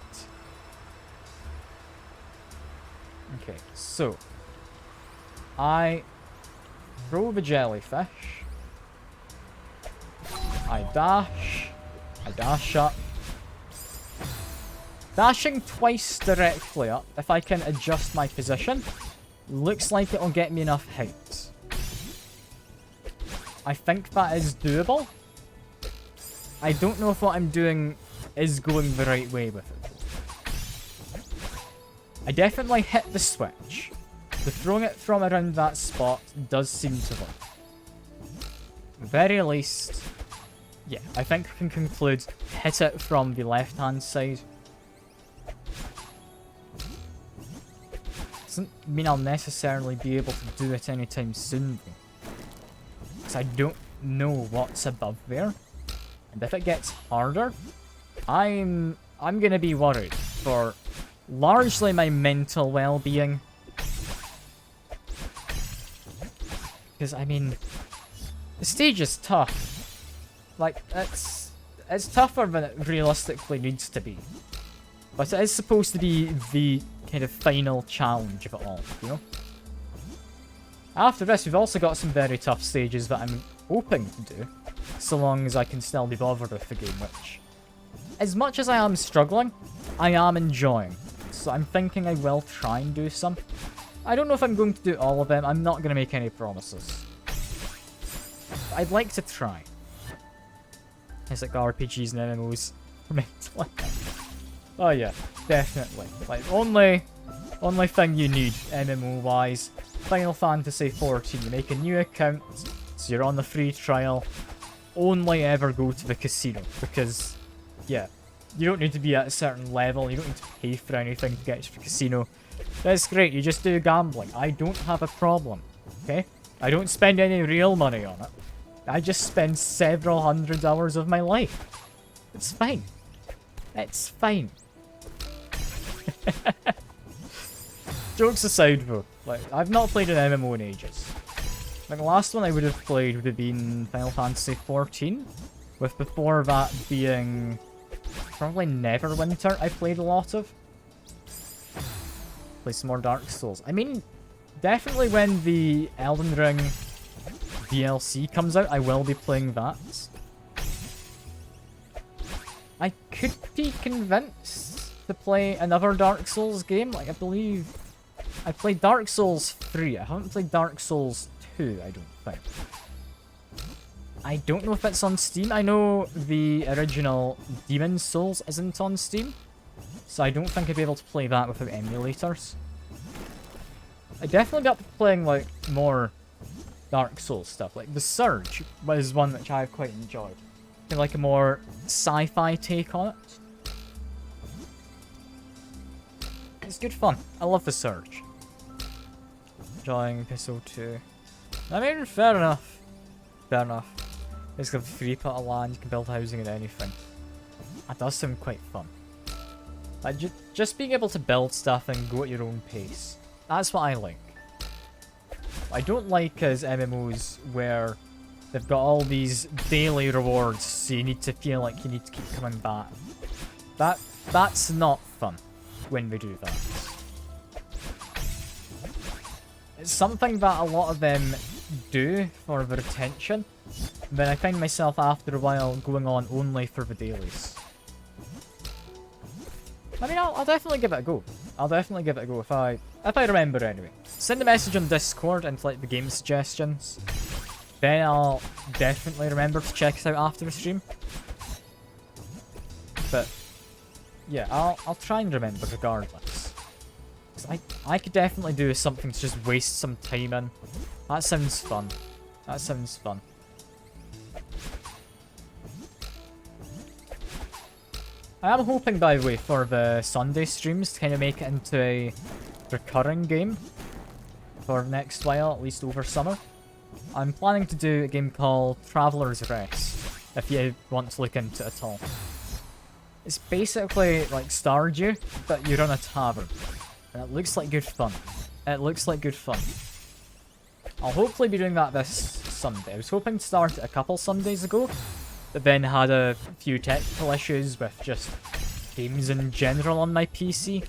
S1: Okay, so I throw the jellyfish. I dash up. Dashing twice directly up, if I can adjust my position, looks like it'll get me enough height. I think that is doable. I don't know if what I'm doing is going the right way with it. I definitely hit the switch. The throwing it from around that spot does seem to work. At the very least, yeah, I think we can conclude hit it from the left-hand side. Doesn't mean I'll necessarily be able to do it anytime soon, though. Because I don't know what's above there. And if it gets harder, I'm gonna be worried for largely my mental well-being. Because, I mean, the stage is tough. Like, it's tougher than it realistically needs to be. But it is supposed to be the kind of final challenge of it all, you know? After this, we've also got some very tough stages that I'm hoping to do, so long as I can still be bothered with the game, which, as much as I am struggling, I am enjoying. So I'm thinking I will try and do some. I don't know if I'm going to do all of them. I'm not going to make any promises. But I'd like to try. It's like RPGs and MMOs. Mentally. Oh yeah, definitely. Like, only thing you need, MMO-wise, Final Fantasy XIV. You make a new account, so you're on the free trial. Only ever go to the casino, because, yeah, you don't need to be at a certain level, you don't need to pay for anything to get to the casino. That's great, you just do gambling. I don't have a problem, okay? I don't spend any real money on it. I just spend several hundred hours of my life. It's fine. It's fine. Jokes aside though, like, I've not played an MMO in ages. Like, the last one I would have played would have been Final Fantasy XIV, with before that being probably Neverwinter I played a lot of. play some more Dark Souls. I mean, definitely when the Elden Ring DLC comes out, I will be playing that. I could be convinced to play another Dark Souls game. Like, I believe I played Dark Souls 3. I haven't played Dark Souls 2, I don't think. I don't know if it's on Steam. I know the original Demon's Souls isn't on Steam, so I don't think I'd be able to play that without emulators. I definitely got to playing, like, more Dark Souls stuff. Like, The Surge was one which I quite enjoyed. Kind of like a more sci-fi take on it. It's good fun. I love The Surge. Enjoying Episode 2. I mean, fair enough. Fair enough. It's got a free plot of land, you can build housing and anything. That does sound quite fun. Like, just being able to build stuff and go at your own pace. That's what I like. What I don't like is MMOs where they've got all these daily rewards, so you need to feel like you need to keep coming back. That's not fun when we do that. It's something that a lot of them do for the retention, but I find myself after a while going on only for the dailies. I mean, I'll definitely give it a go. I'll definitely give it a go if I remember anyway. Send a message on Discord and like the game suggestions. Then I'll definitely remember to check it out after the stream. But yeah, I'll try and remember regardless. 'Cause I could definitely do something to just waste some time in. That sounds fun. That sounds fun. I am hoping, by the way, for the Sunday streams to kind of make it into a recurring game for the next while, at least over summer. I'm planning to do a game called Traveler's Rest, if you want to look into it at all. It's basically like Stardew, but you're in a tavern. And it looks like good fun. It looks like good fun. I'll hopefully be doing that this Sunday. I was hoping to start it a couple Sundays ago, but then had a few technical issues with just games in general on my PC.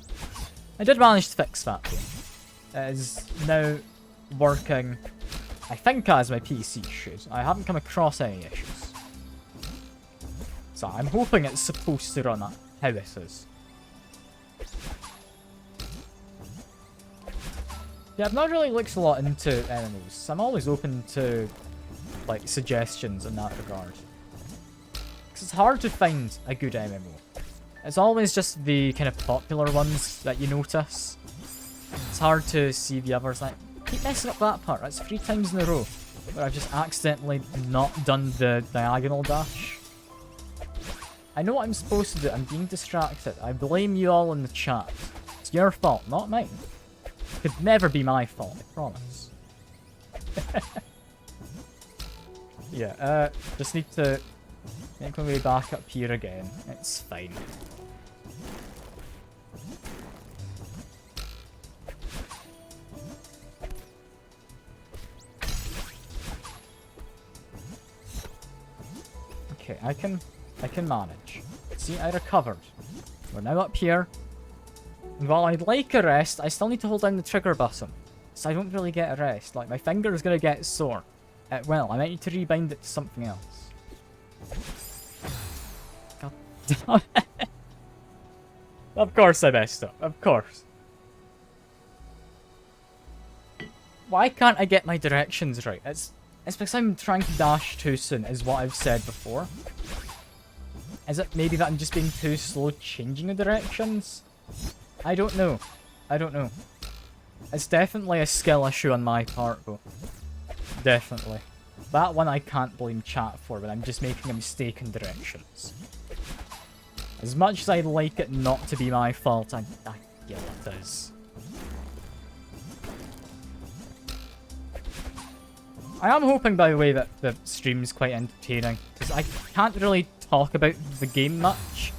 S1: I did manage to fix that though. It is now working, I think, as my PC should. I haven't come across any issues. So I'm hoping it's supposed to run how this is. Yeah, I've not really looked a lot into MMOs, so I'm always open to like suggestions in that regard. Because it's hard to find a good MMO. It's always just the kind of popular ones that you notice. It's hard to see the others. Like, keep messing up that part. That's 3 times in a row where I've just accidentally not done the diagonal dash. I know what I'm supposed to do. I'm being distracted. I blame you all in the chat. It's your fault, not mine. It could never be my fault, I promise. Yeah, just need to make my way back up here again. It's fine. Okay, I can manage. See, I recovered. We're now up here. And while I'd like a rest, I still need to hold down the trigger button. So I don't really get a rest. Like, my finger is gonna get sore. It will. I might need to rebind it to something else. God damn it. Of course I messed up. Of course. Why can't I get my directions right? It's because I'm trying to dash too soon, is what I've said before. Is it maybe that I'm just being too slow changing the directions? I don't know. I don't know. It's definitely a skill issue on my part, though. Definitely. That one I can't blame chat for, but I'm just making a mistake in directions. As much as I'd like it not to be my fault, I feel it is. I am hoping, by the way, that the stream's quite entertaining, because I can't really talk about the game much.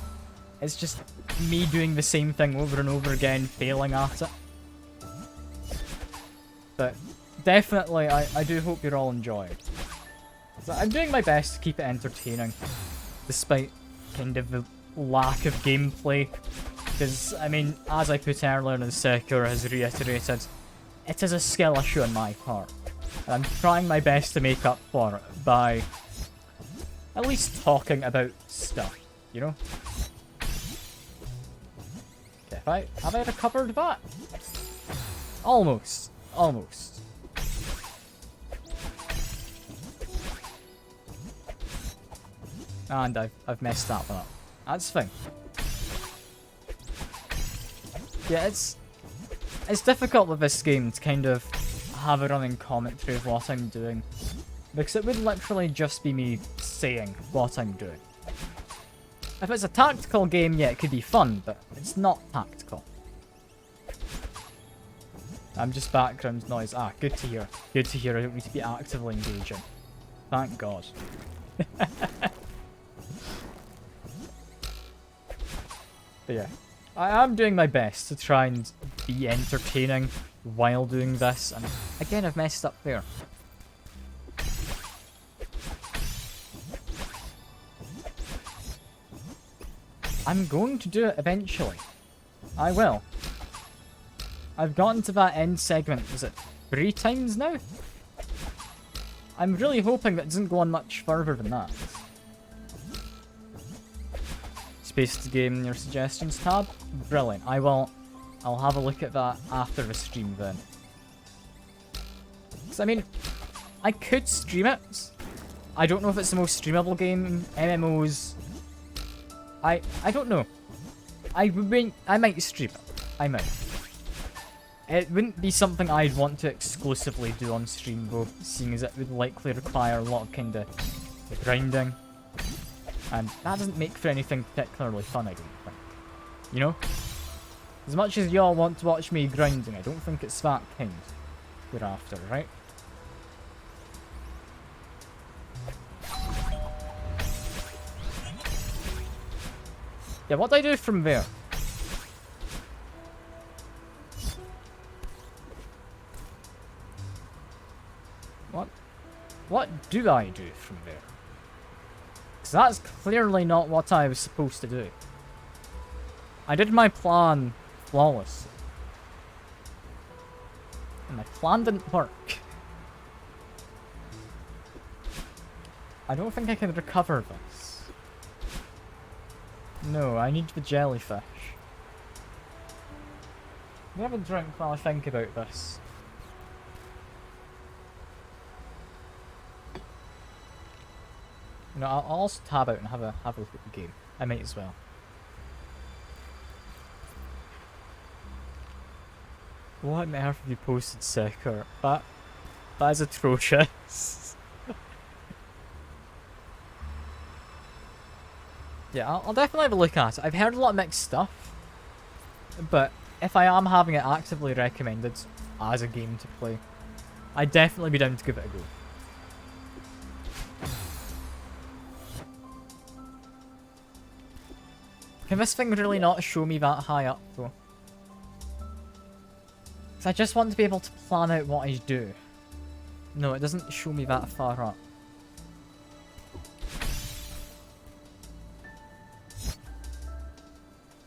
S1: It's just me doing the same thing over and over again, failing at it. But definitely, I do hope you're all enjoying. So I'm doing my best to keep it entertaining, despite kind of the lack of gameplay Because, I mean, as I put earlier, and Sekiro has reiterated, it is a skill issue on my part. And I'm trying my best to make up for it by at least talking about stuff, you know? Okay, have I recovered that? Almost. Almost. And I've messed that one up. That's fine. Yeah, it's difficult with this game to kind of have a running commentary of what I'm doing. Because it would literally just be me saying what I'm doing. If it's a tactical game, yeah, it could be fun, but it's not tactical. I'm just background noise. Ah, good to hear. Good to hear. I don't need to be actively engaging. Thank God. But yeah, I am doing my best to try and be entertaining while doing this, and again, I've messed up there. I'm going to do it eventually. I will. I've gotten to that end segment, is it 3 times now? I'm really hoping that it doesn't go on much further than that. Space to game in your suggestions tab. Brilliant. I'll have a look at that after the stream then. Because, I mean, I could stream it. I don't know if it's the most streamable game. MMOs... I don't know. I might stream it. I might. It wouldn't be something I'd want to exclusively do on stream though, seeing as it would likely require a lot of kind of grinding. And that doesn't make for anything particularly fun, I don't think. You know? As much as y'all want to watch me grinding, I don't think it's that kind we're after, right? Yeah, what do I do from there? What do I do from there? Because that's clearly not what I was supposed to do. I did my plan flawlessly. And my plan didn't work. I don't think I can recover this. No, I need the jellyfish. I'm gonna have a drink while I think about this. No, I'll also tab out and have a look at the game. I might as well. What on earth have you posted, Sekiro? That is atrocious. Yeah, I'll definitely have a look at it. I've heard a lot of mixed stuff, but if I am having it actively recommended as a game to play, I'd definitely be down to give it a go. Can this thing really not show me that high up, though? Because I just want to be able to plan out what I do. No, it doesn't show me that far up.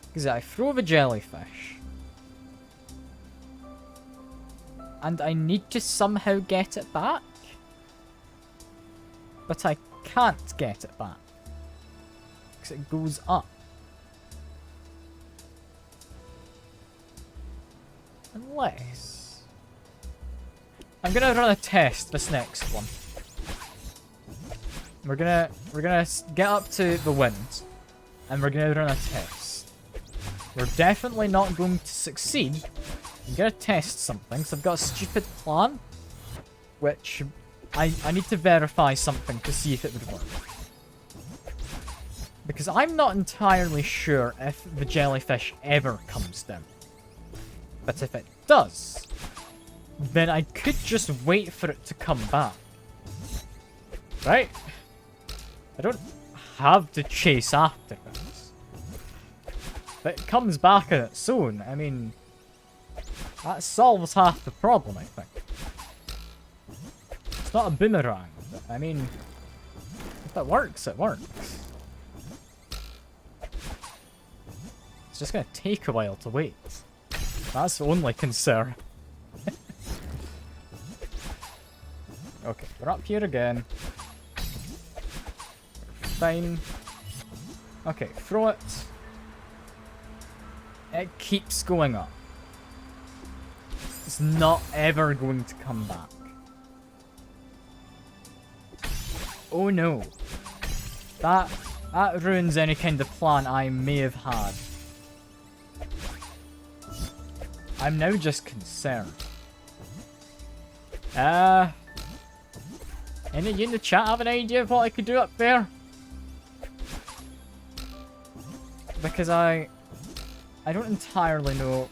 S1: Because I throw the jellyfish. And I need to somehow get it back. But I can't get it back. Because it goes up. Unless... I'm gonna run a test this next one. We're gonna get up to the wind. And we're gonna run a test. We're definitely not going to succeed. I'm gonna test something, so I've got a stupid plan. Which I need to verify something to see if it would work. Because I'm not entirely sure if the jellyfish ever comes down. But if it does, then I could just wait for it to come back. Right? I don't have to chase after this. But it comes back on its own. I mean, that solves half the problem, I think. It's not a boomerang, but I mean, if it works, it works. It's just going to take a while to wait. That's the only concern. Okay, we're up here again. Fine. Okay, throw it. It keeps going up. It's not ever going to come back. Oh no. That ruins any kind of plan I may have had. I'm now just concerned. Any of you in the chat have an idea of what I could do up there? Because I don't entirely know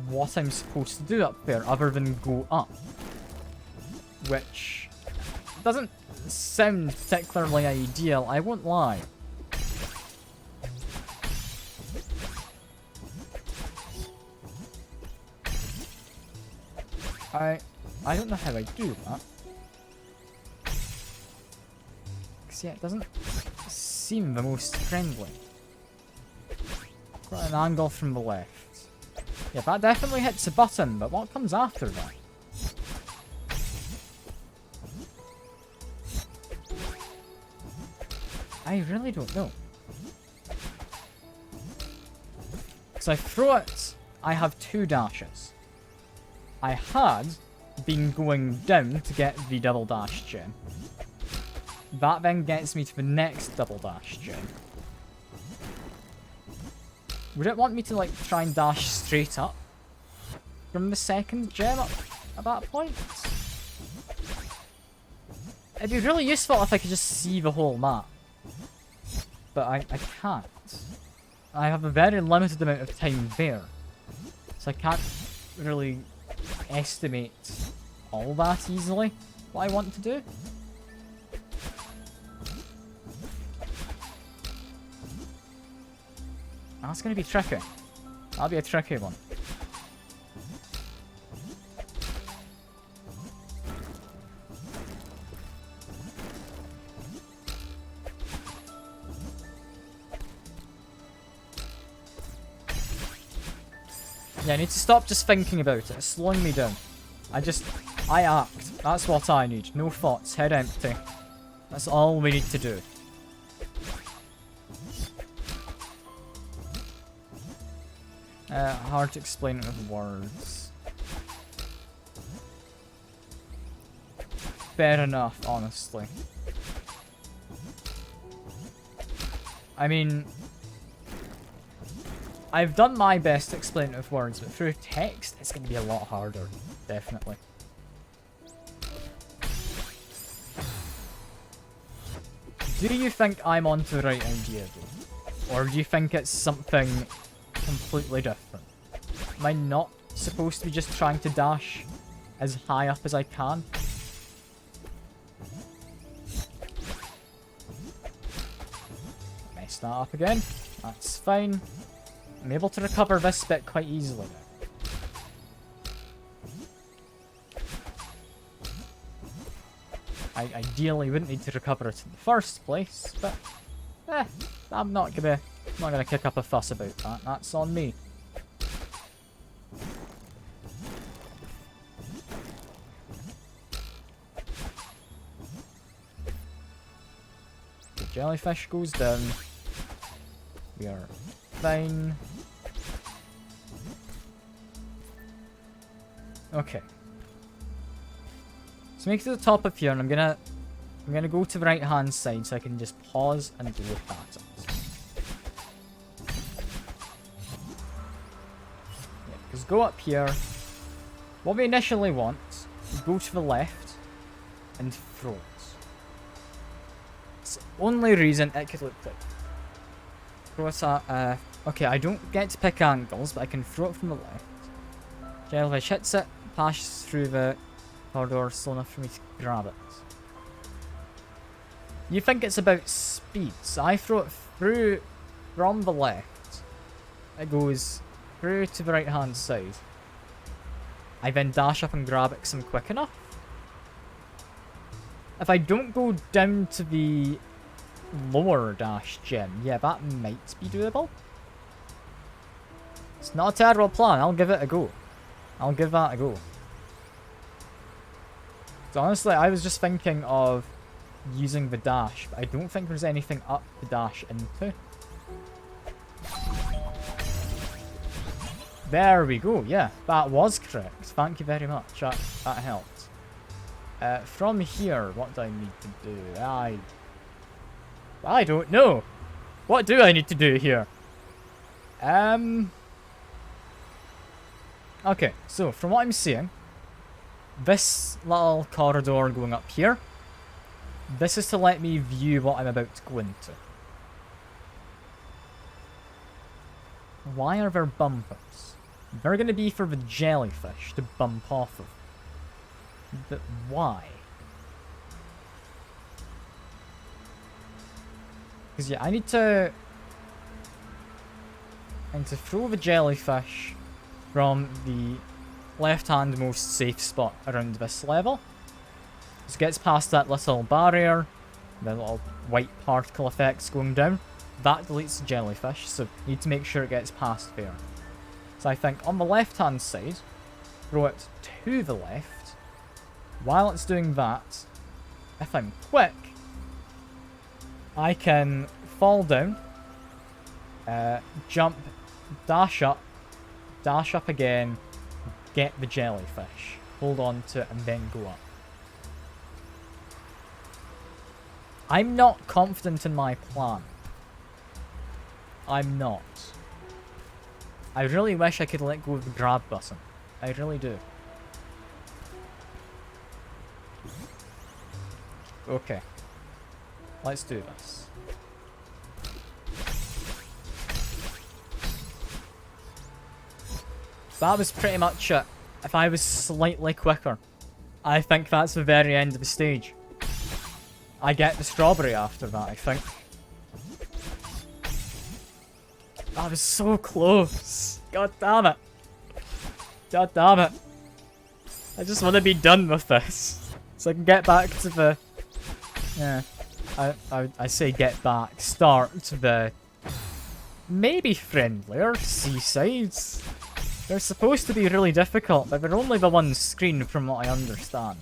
S1: what I'm supposed to do up there other than go up. Which doesn't sound particularly ideal, I won't lie. I don't know how I do that. Because yeah, it doesn't seem the most friendly. Got an angle from the left. Yeah, that definitely hits the button, but what comes after that? I really don't know. Because I throw it, I have 2 dashes. I had been going down to get the double dash gem. That then gets me to the next double dash gem. Would it want me to like try and dash straight up from the second gem up at that point? It'd be really useful if I could just see the whole map. But I can't. I have a very limited amount of time there. So I can't really estimate all that easily what I want to do. That's going to be tricky. That'll be a tricky one. Yeah, I need to stop just thinking about it. It's slowing me down. I act. That's what I need. No thoughts. Head empty. That's all we need to do. Hard to explain it with words. Fair enough, honestly. I mean, I've done my best to explain it with words, but through text, it's going to be a lot harder. Definitely. Do you think I'm onto the right idea, though? Or do you think it's something completely different? Am I not supposed to be just trying to dash as high up as I can? Messed that up again. That's fine. I'm able to recover this bit quite easily now. I ideally wouldn't need to recover it in the first place, but I'm not gonna kick up a fuss about that. That's on me. The jellyfish goes down. We are fine. Okay. Let's make it to the top of here, and I'm gonna go to the right hand side so I can just pause and look at it. Because go up here. What we initially want is go to the left and throw it. It's the only reason it could look like. Throw it at, okay, I don't get to pick angles, but I can throw it from the left. Jellyfish hits it, passes through the corridor slow enough for me to grab it. You think it's about speed, so I throw it through from the left. It goes through to the right hand side. I then dash up and grab it because I'm quick enough. If I don't go down to the lower dash gem, yeah, that might be doable. It's not a terrible plan. I'll give it a go. I'll give that a go. So honestly, I was just thinking of using the dash, but I don't think there's anything up to dash into. There we go. Yeah, that was correct. Thank you very much. That helped. From here, what do I need to do? I don't know. What do I need to do here? Okay, so from what I'm seeing, this little corridor going up here, this is to let me view what I'm about to go into. Why are there bumpers? They're going to be for the jellyfish to bump off of. But why? Because yeah, I need to throw the jellyfish from the left-hand most safe spot around this level. So it gets past that little barrier, the little white particle effects going down. That deletes the jellyfish, so you need to make sure it gets past there. So I think on the left-hand side, throw it to the left. While it's doing that, if I'm quick, I can fall down, jump, dash up again, get the jellyfish, hold on to it, and then go up. I'm not confident in my plan. I'm not. I really wish I could let go of the grab button. I really do. Okay. Let's do this. That was pretty much it. If I was slightly quicker, I think that's the very end of the stage. I get the strawberry after that, I think. That was so close. God damn it. God damn it. I just want to be done with this. So I can get back to the... Yeah. I say get back. Start the... maybe friendlier seasides. They're supposed to be really difficult, but they're only the one screen from what I understand.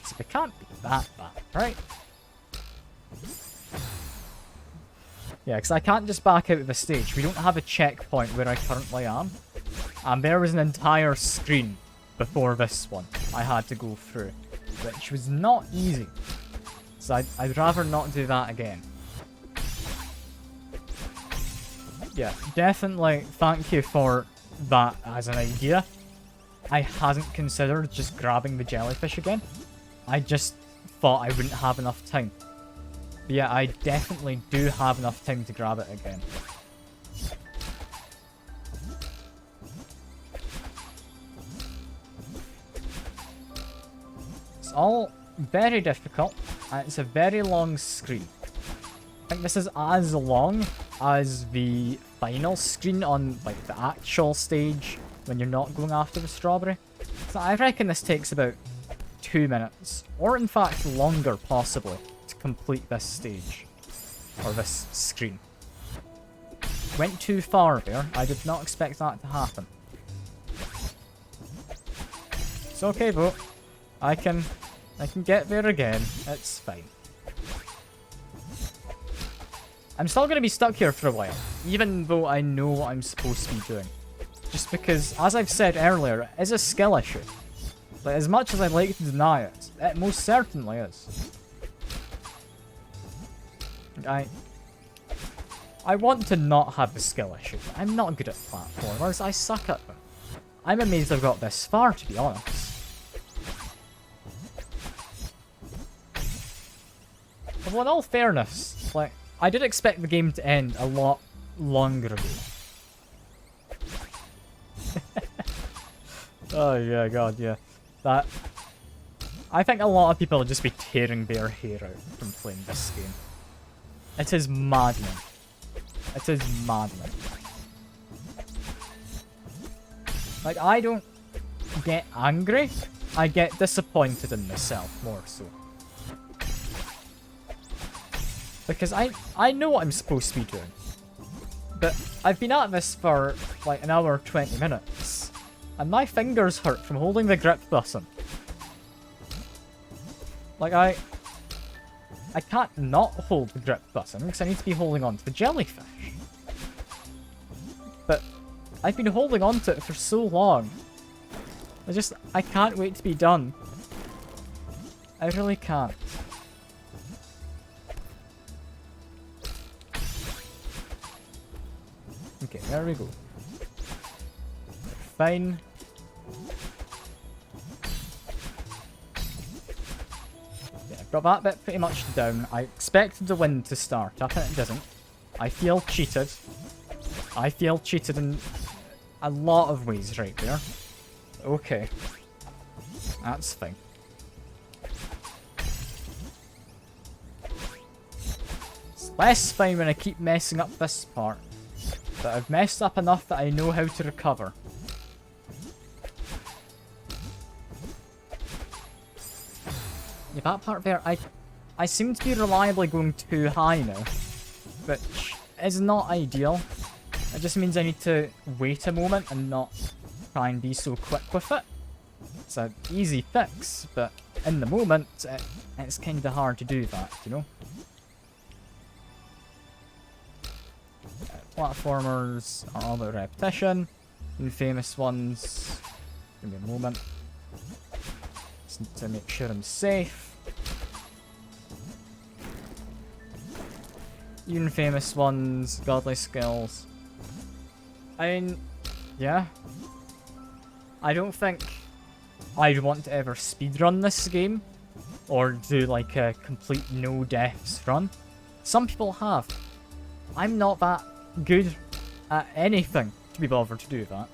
S1: So they can't be that bad, right? Yeah, because I can't just back out of the stage. We don't have a checkpoint where I currently am. And there was an entire screen before this one I had to go through, which was not easy. So I'd rather not do that again. Yeah, definitely thank you for that as an idea. I hadn't considered just grabbing the jellyfish again. I just thought I wouldn't have enough time. But yeah, I definitely do have enough time to grab it again. It's all very difficult, and it's a very long screen. I think this is as long as the final screen on like the actual stage when you're not going after the strawberry. So I reckon this takes about 2 minutes, or in fact longer possibly, to complete this stage, or this screen. Went too far there. I did not expect that to happen. It's okay though. I can get there again. It's fine. I'm still going to be stuck here for a while, even though I know what I'm supposed to be doing. Just because, as I've said earlier, it is a skill issue. Like, as much as I'd like to deny it, it most certainly is. I want to not have the skill issue. I'm not good at platformers. I suck at them. I'm amazed I've got this far, to be honest. Well, in all fairness, like, I did expect the game to end a lot longer ago. Oh yeah, god, yeah. That... I think a lot of people would just be tearing their hair out from playing this game. It is maddening. It is maddening. Like, I don't get angry. I get disappointed in myself, more so. Because I know what I'm supposed to be doing. But I've been at this for like an hour 20 minutes. And my fingers hurt from holding the grip button. Like I can't not hold the grip button because I need to be holding on to the jellyfish. But I've been holding on to it for so long. I can't wait to be done. I really can't. Okay, there we go. Fine. Yeah, I've got that bit pretty much down. I expected the wind to start up and it doesn't. I feel cheated. I feel cheated in a lot of ways right there. Okay. That's fine. It's less fine when I keep messing up this part. But I've messed up enough that I know how to recover. Yeah, that part there, I seem to be reliably going too high now. Which is not ideal. It just means I need to wait a moment and not try and be so quick with it. It's an easy fix, but in the moment, it's kind of hard to do that, you know? Platformers are all about repetition. Infamous ones. Give me a moment. Just need to make sure I'm safe. Infamous ones, godly skills. I mean, yeah. I don't think I'd want to ever speedrun this game. Or do like a complete no deaths run. Some people have. I'm not that good at anything to be bothered to do that.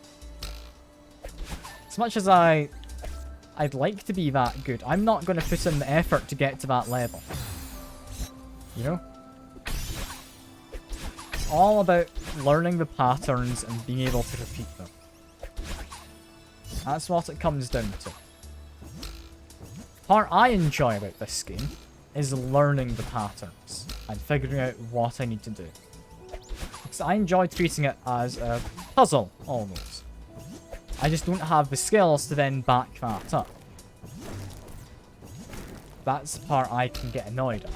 S1: As much as I'd like to be that good, I'm not going to put in the effort to get to that level. You know? It's all about learning the patterns and being able to repeat them. That's what it comes down to. The part I enjoy about this game is learning the patterns and figuring out what I need to do. Because I enjoy treating it as a puzzle, almost. I just don't have the skills to then back that up. That's the part I can get annoyed at.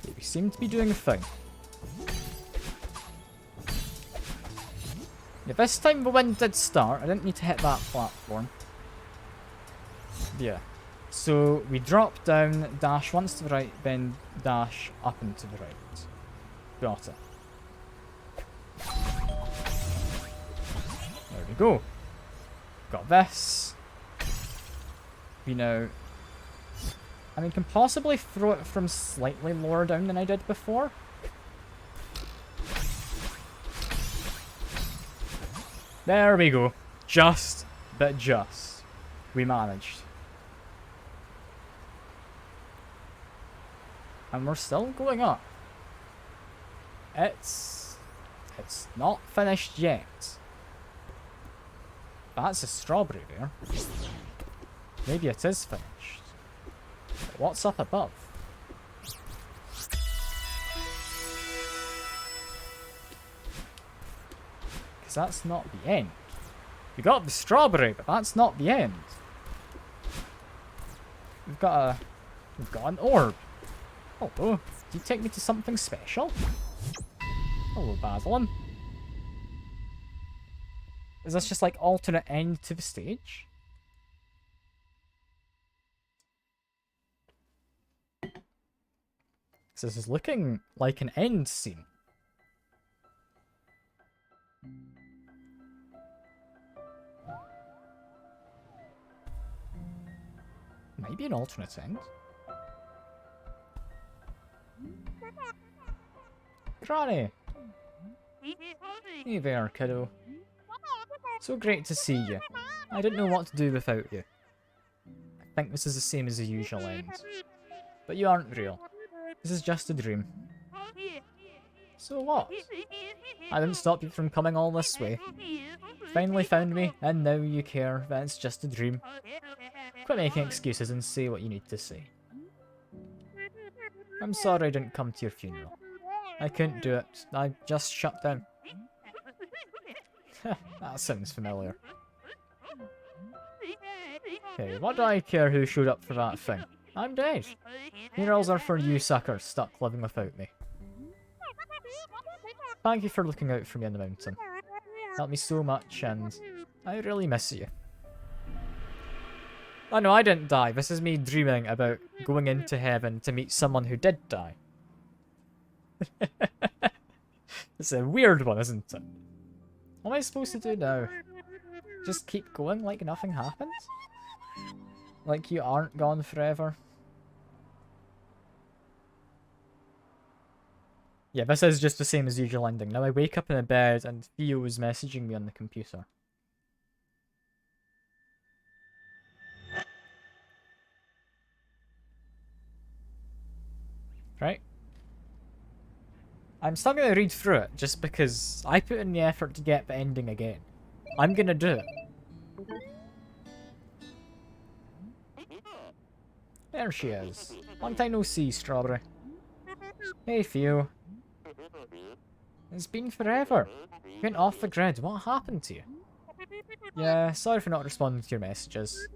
S1: Okay, we seem to be doing a thing. Yeah, this time the wind did start. I didn't need to hit that platform. Yeah. So we drop down, dash once to the right, then dash up and to the right. Got it. There we go. Got this. We now... I mean, can possibly throw it from slightly lower down than I did before. There we go. Just, but just. We managed. And we're still going up. It's not finished yet. That's a strawberry there. Maybe it is finished. But what's up above? Because that's not the end. We got the strawberry, but that's not the end. We've got an orb. Hello, do you take me to something special? Hello, Basilin. Is this just like alternate end to the stage? So this is looking like an end scene. Maybe an alternate end. Granny! Hey there, kiddo. So great to see you. I didn't know what to do without you. I think this is the same as the usual end. But you aren't real. This is just a dream. So what? I didn't stop you from coming all this way. Finally found me, and now you care that it's just a dream. Quit making excuses and say what you need to say. I'm sorry I didn't come to your funeral. I couldn't do it. I just shut down. That sounds familiar. Hey, what do I care who showed up for that thing? I'm dead. Funerals are for you suckers stuck living without me. Thank you for looking out for me on the mountain. Helped me so much, and I really miss you. Oh no, I didn't die. This is me dreaming about going into heaven to meet someone who did die. It's a weird one, isn't it? What am I supposed to do now? Just keep going like nothing happens? Like you aren't gone forever? Yeah, this is just the same as usual ending. Now I wake up in a bed and Theo is messaging me on the computer. Right? I'm still going to read through it, just because I put in the effort to get the ending again. I'm going to do it. There she is. Long time no see, Strawberry. Hey, Theo. It's been forever. You went off the grid. What happened to you? Yeah, sorry for not responding to your messages.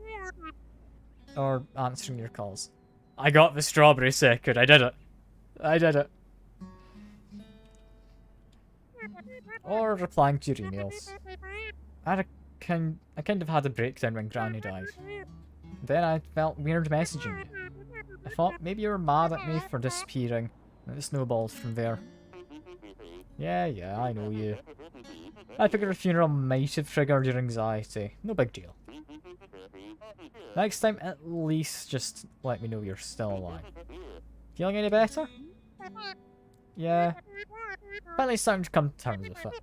S1: Or answering your calls. I got the strawberry secret. I did it. I did it. Or replying to your emails. I kind of had a breakdown when Granny died. Then I felt weird messaging you. I thought maybe you were mad at me for disappearing, and it snowballed from there. Yeah, I know you. I figured a funeral might have triggered your anxiety. No big deal. Next time, at least just let me know you're still alive. Feeling any better? Yeah. Finally starting to come to terms with it.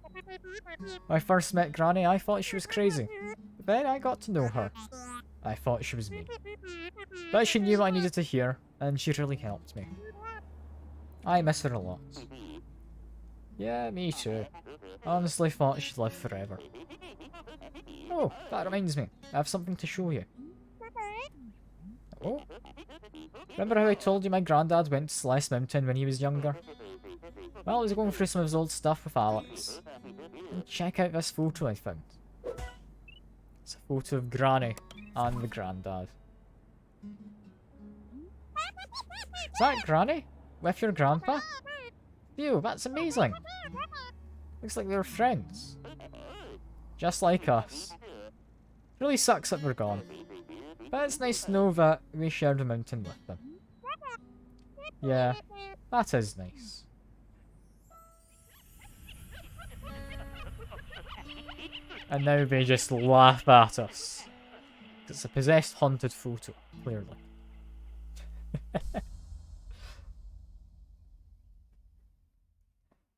S1: When I first met Granny, I thought she was crazy. But then I got to know her. I thought she was mean. But she knew what I needed to hear, and she really helped me. I miss her a lot. Yeah, me too. I honestly thought she'd live forever. Oh, that reminds me. I have something to show you. Oh? Remember how I told you my granddad went to Celesete Mountain when he was younger? Well, I was going through some of his old stuff with Alex. And check out this photo I found. It's a photo of Granny and the granddad. Is that Granny? With your grandpa? Phew, that's amazing. Looks like they were friends. Just like us. Really sucks that we're gone. But it's nice to know that we shared a mountain with them. Yeah, that is nice. And now they just laugh at us. It's a possessed haunted photo, clearly.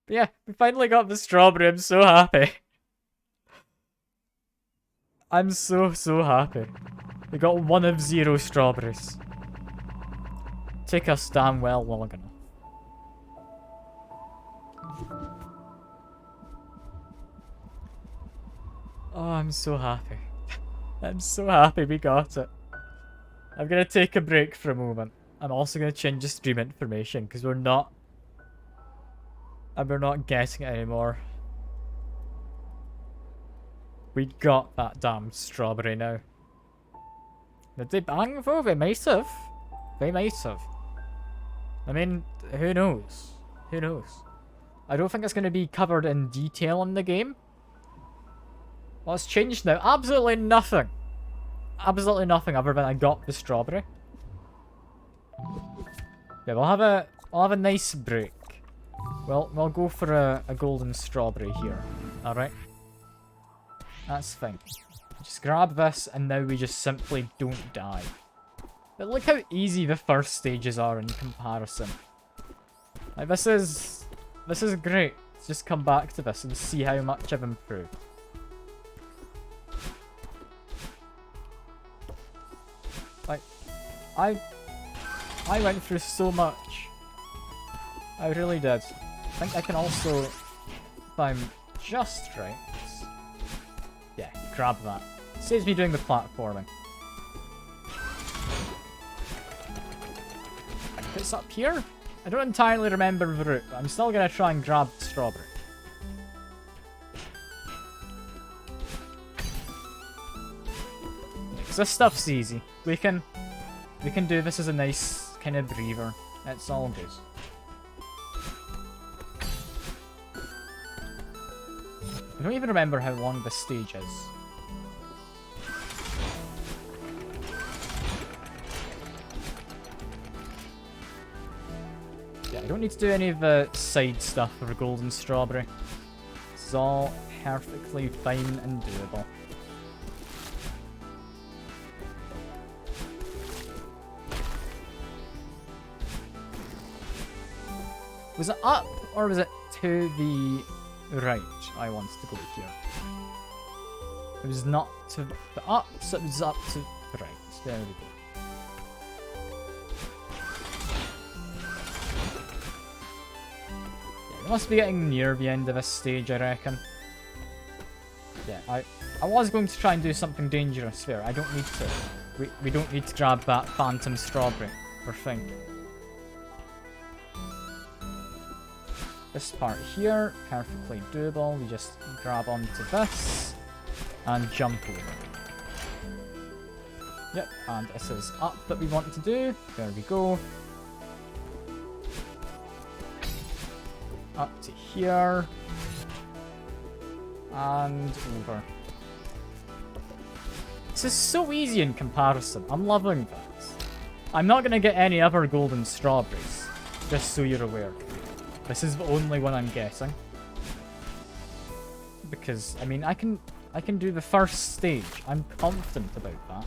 S1: But yeah, we finally got the strawberry. I'm so happy. I'm so happy. We got 1 of 0 strawberries. Took us damn well long enough. Oh, I'm so happy. I'm so happy we got it. I'm gonna take a break for a moment. I'm also gonna change the stream information because we're not getting it anymore. We got that damn strawberry now. Did they bang though? They might have. They might have. I mean, who knows? Who knows? I don't think it's going to be covered in detail in the game. What's changed now? Absolutely nothing. Absolutely nothing other than I got the strawberry. Yeah, we'll have a nice break. We'll go for a golden strawberry here. Alright. That's fine. Just grab this and now we just simply don't die. But look how easy the first stages are in comparison. Like this is great. Let's just come back to this and see how much I've improved. Like I went through so much. I really did. I think I can also, if I'm just right. Yeah, grab that. Saves me doing the platforming. it's up here? I don't entirely remember the route, but I'm still gonna try and grab the strawberry. Because this stuff's easy. We can do this as a nice kind of breather. It's all good. I don't even remember how long this stage is. Yeah, I don't need to do any of the side stuff for the golden strawberry. This is all perfectly fine and doable. Was it up or was it to the right? I wanted to go here. It was not to the up, so it was up to the right. There we go. Yeah, we must be getting near the end of this stage, I reckon. Yeah, I was going to try and do something dangerous there. I don't need to. We don't need to grab that phantom strawberry. We're fine. This part here, perfectly doable. We just grab onto this and jump over. Yep, and this is up that we want to do. There we go. Up to here. And over. This is so easy in comparison. I'm loving this. I'm not going to get any other golden strawberries, just so you're aware. This is the only one I'm guessing. Because, I mean, I can do the first stage. I'm confident about that.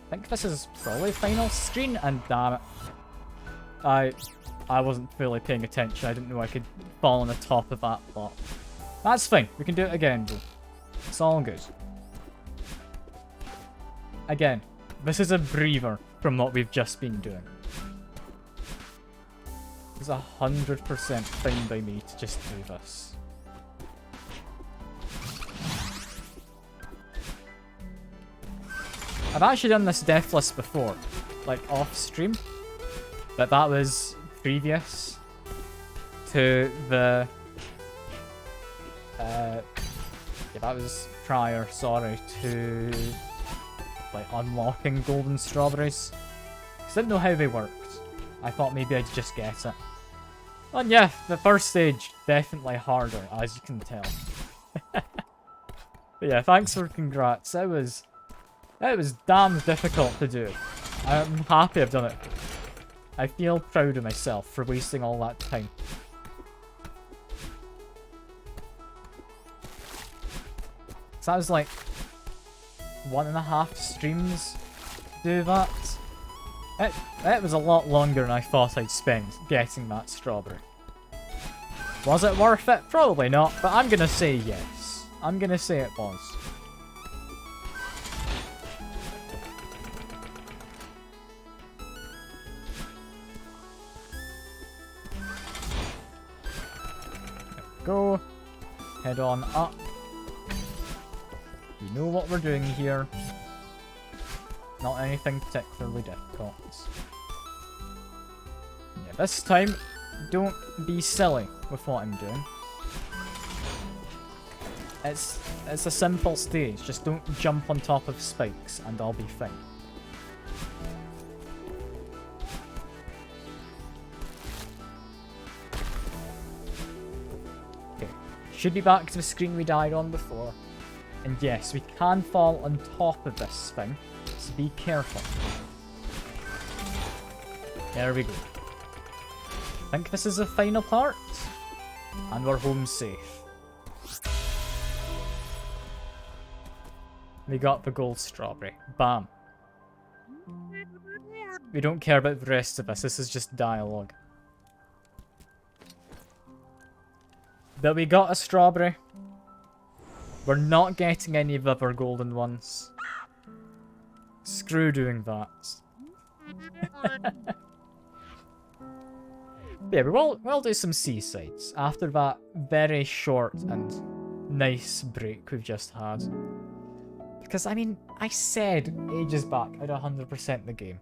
S1: I think this is probably final screen, and damn it. I wasn't fully paying attention. I didn't know I could fall on the top of that block. That's fine. We can do it again, though. It's all good. Again, this is a breather from what we've just been doing. It's 100% fine by me to just do this. I've actually done this deathless before, like off stream, but that was previous to the yeah, that was prior, sorry, to like unlocking golden strawberries. Because I didn't know how they worked. I thought maybe I'd just get it. And yeah, the first stage, definitely harder, as you can tell. But yeah, thanks for congrats. It was damn difficult to do. I'm happy I've done it. I feel proud of myself for wasting all that time. So that was like 1.5 streams to do that. It was a lot longer than I thought I'd spend getting that strawberry. Was it worth it? Probably not, but I'm gonna say yes. I'm gonna say it was. Go. Head on up. We know what we're doing here. Not anything particularly difficult. Yeah, this time, don't be silly with what I'm doing. It's a simple stage. Just don't jump on top of spikes and I'll be fine. Okay, should be back to the screen we died on before. And yes, we can fall on top of this thing, so be careful. There we go. I think this is the final part, and we're home safe. We got the gold strawberry. Bam. We don't care about the rest of this is just dialogue. But we got a strawberry. We're not getting any of the other golden ones. Screw doing that. Yeah, we'll do some seasides after that very short and nice break we've just had. Because, I mean, I said ages back I'd 100% the game.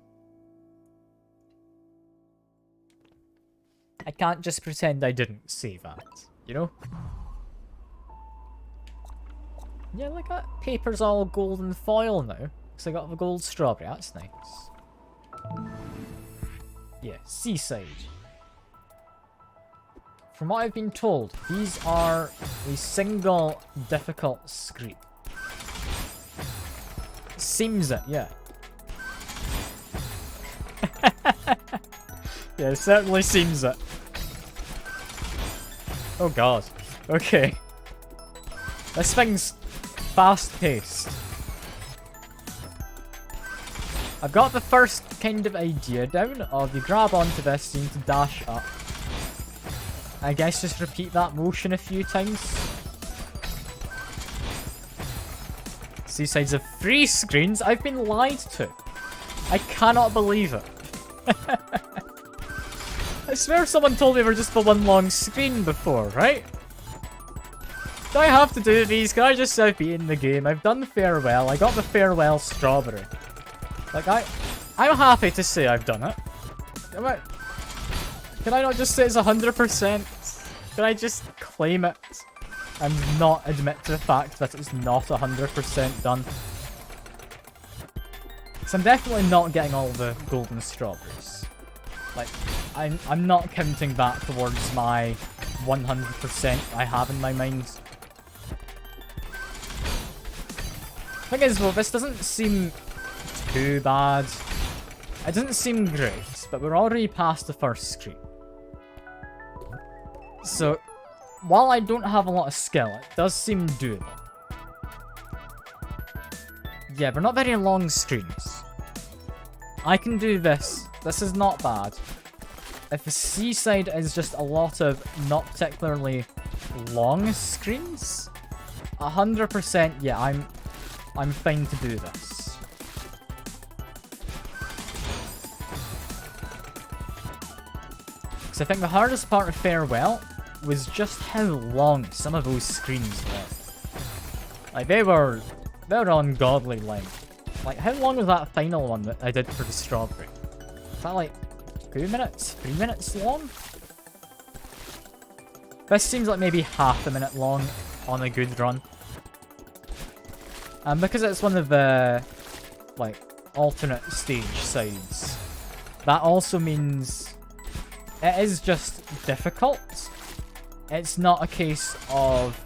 S1: I can't just pretend I didn't say that, you know? Yeah, look at that. Paper's all golden foil now. Because I got the gold strawberry. That's nice. Yeah, seaside. From what I've been told, these are a single difficult screen. Seems it, yeah. Yeah, it certainly seems it. Oh god. Okay. This thing's fast-paced. I've got the first kind of idea down of you grab onto this, you need to dash up. I guess just repeat that motion a few times. Seasides of 3 screens? I've been lied to. I cannot believe it. I swear someone told me we were just for one long screen before, right? Do I have to do these? Can I just say beaten the game? I've done farewell. I got the farewell strawberry. Like, I'm happy to say I've done it. Can I not just say it's 100%? Can I just claim it and not admit to the fact that it's not 100% done? Because I'm definitely not getting all the golden strawberries. Like, I'm not counting that towards my 100% I have in my mind. Thing is, though, this doesn't seem too bad. It doesn't seem great, but we're already past the first screen. So, while I don't have a lot of skill, it does seem doable. Yeah, we're not very long screens. I can do this. This is not bad. If the seaside is just a lot of not particularly long screens, 100%, yeah, I'm fine to do this. Because I think the hardest part of Farewell was just how long some of those screens were. Like, they were ungodly length. Like, how long was that final one that I did for the strawberry? Was that like 2 minutes? 3 minutes long? This seems like maybe half a minute long on a good run. And because it's one of the, like, alternate stage sides, that also means it is just difficult. It's not a case of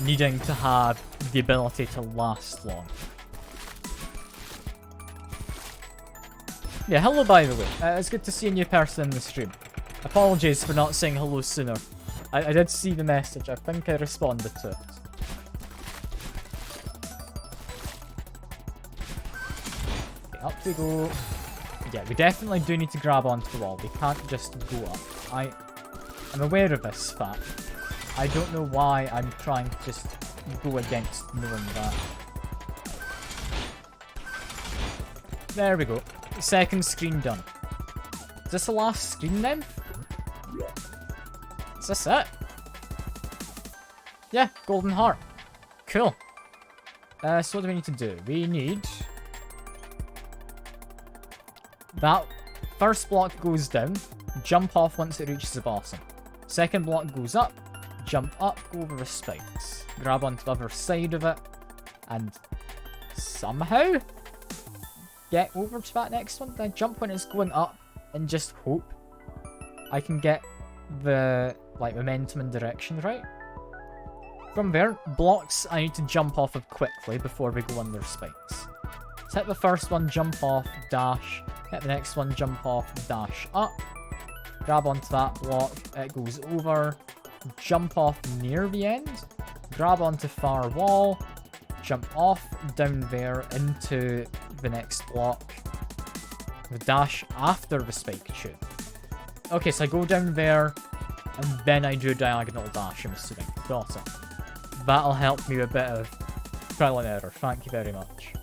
S1: needing to have the ability to last long. Yeah, hello by the way. It's good to see a new person in the stream. Apologies for not saying hello sooner. I did see the message. I think I responded to it. Okay, up we go. Yeah, we definitely do need to grab onto the wall. We can't just go up. I'm aware of this fact. I don't know why I'm trying to just go against knowing that. There we go. Second screen done. Is this the last screen then? Is this it? Yeah, golden heart. Cool. So what do we need to do? We need... that first block goes down, jump off once it reaches the bottom. Second block goes up, jump up, go over the spikes. Grab onto the other side of it, and somehow get over to that next one. Then jump when it's going up, and just hope I can get the, like, momentum and direction right. From there, blocks I need to jump off of quickly before we go under spikes. So hit the first one, jump off, dash. Hit the next one, jump off, dash up. Grab onto that block, it goes over. Jump off near the end. Grab onto far wall. Jump off, down there, into the next block. The dash after the spike tube. Okay, so I go down there, and then I do a diagonal dash, I'm assuming. Got it. That'll help me with a bit of trial and error. Thank you very much.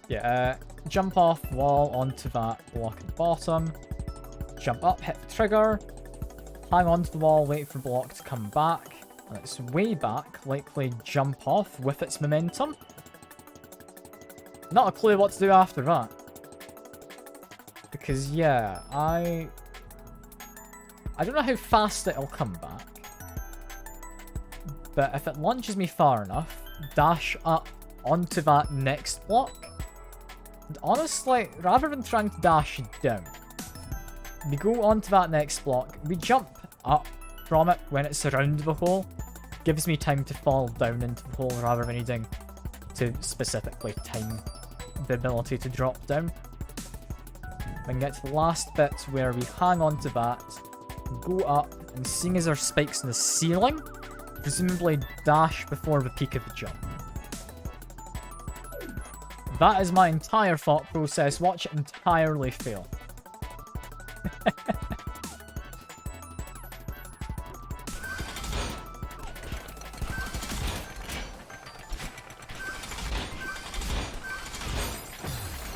S1: Yeah, jump off wall onto that block at the bottom. Jump up, hit the trigger. Hang onto the wall, wait for block to come back. And it's way back, likely jump off with its momentum. Not a clue what to do after that. Because, yeah, I don't know how fast it'll come back. But if it launches me far enough, dash up onto that next block. And honestly, rather than trying to dash down, we go onto that next block, we jump up from it when it's around the hole. Gives me time to fall down into the hole rather than needing to specifically time the ability to drop down. We can get to the last bit where we hang on to that, go up, and seeing as our spike's in the ceiling, presumably dash before the peak of the jump. That is my entire thought process. Watch it entirely fail.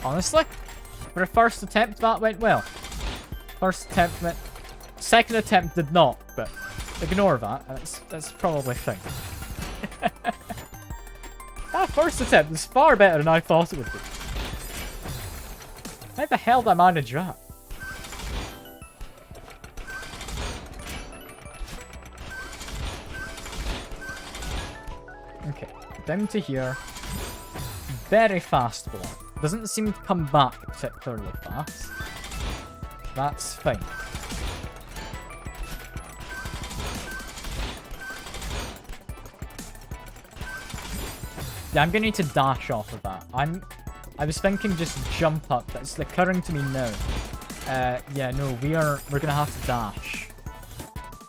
S1: Honestly, for a first attempt, that went well. First attempt went... Second attempt did not, but ignore that. That's probably fine. That first attempt was far better than I thought it would be. How the hell did I manage that? Okay, down to here. Very fast block. Doesn't seem to come back particularly fast. That's fine. Yeah, I'm gonna need to dash off of that. I was thinking just jump up. That's occurring to me now. Yeah, no, we're gonna have to dash.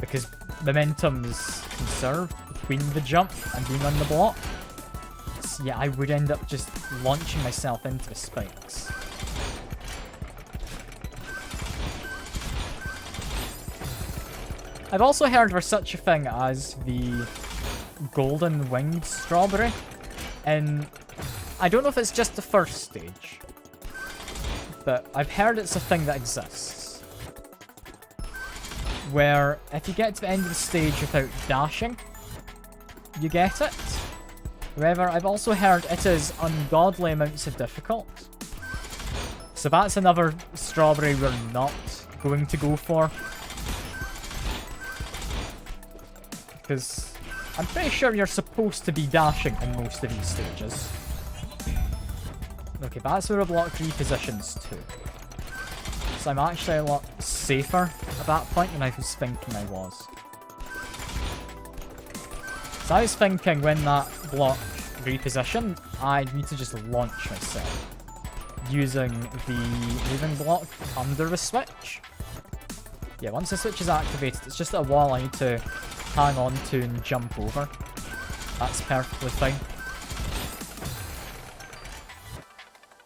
S1: Because momentum is conserved between the jump and being on the block. So yeah, I would end up just launching myself into the spikes. I've also heard there's such a thing as the golden winged strawberry. And I don't know if it's just the first stage, but I've heard it's a thing that exists. Where if you get to the end of the stage without dashing, you get it. However, I've also heard it is ungodly amounts of difficult. So that's another strawberry we're not going to go for. Because I'm pretty sure you're supposed to be dashing in most of these stages. Okay, that's where a block repositions to. So I'm actually a lot safer at that point than I was thinking I was. So I was thinking when that block repositioned, I need to just launch myself using the moving block under the switch. Yeah, once the switch is activated, it's just a wall I need to hang on to and jump over. That's perfectly fine.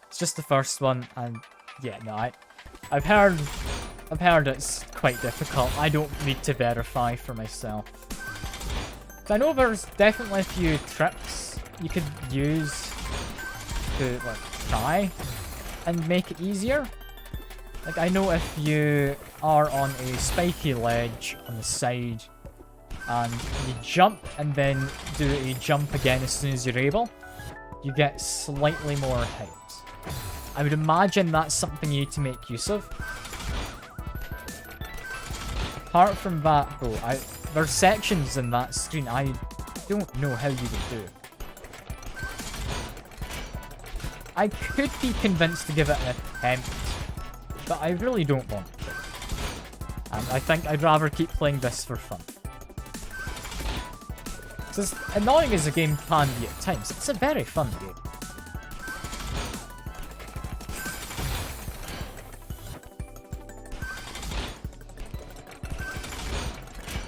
S1: It's just the first one, and yeah, no, I've heard it's quite difficult. I don't need to verify for myself. I know there's definitely a few tricks you could use to like try and make it easier. Like I know if you are on a spiky ledge on the side and you jump and then do a jump again as soon as you're able, you get slightly more height. I would imagine that's something you need to make use of. Apart from that though, there's sections in that screen I don't know how you would do. I could be convinced to give it an attempt, but I really don't want to. And I think I'd rather keep playing this for fun. As annoying as the game can be at times, it's a very fun game.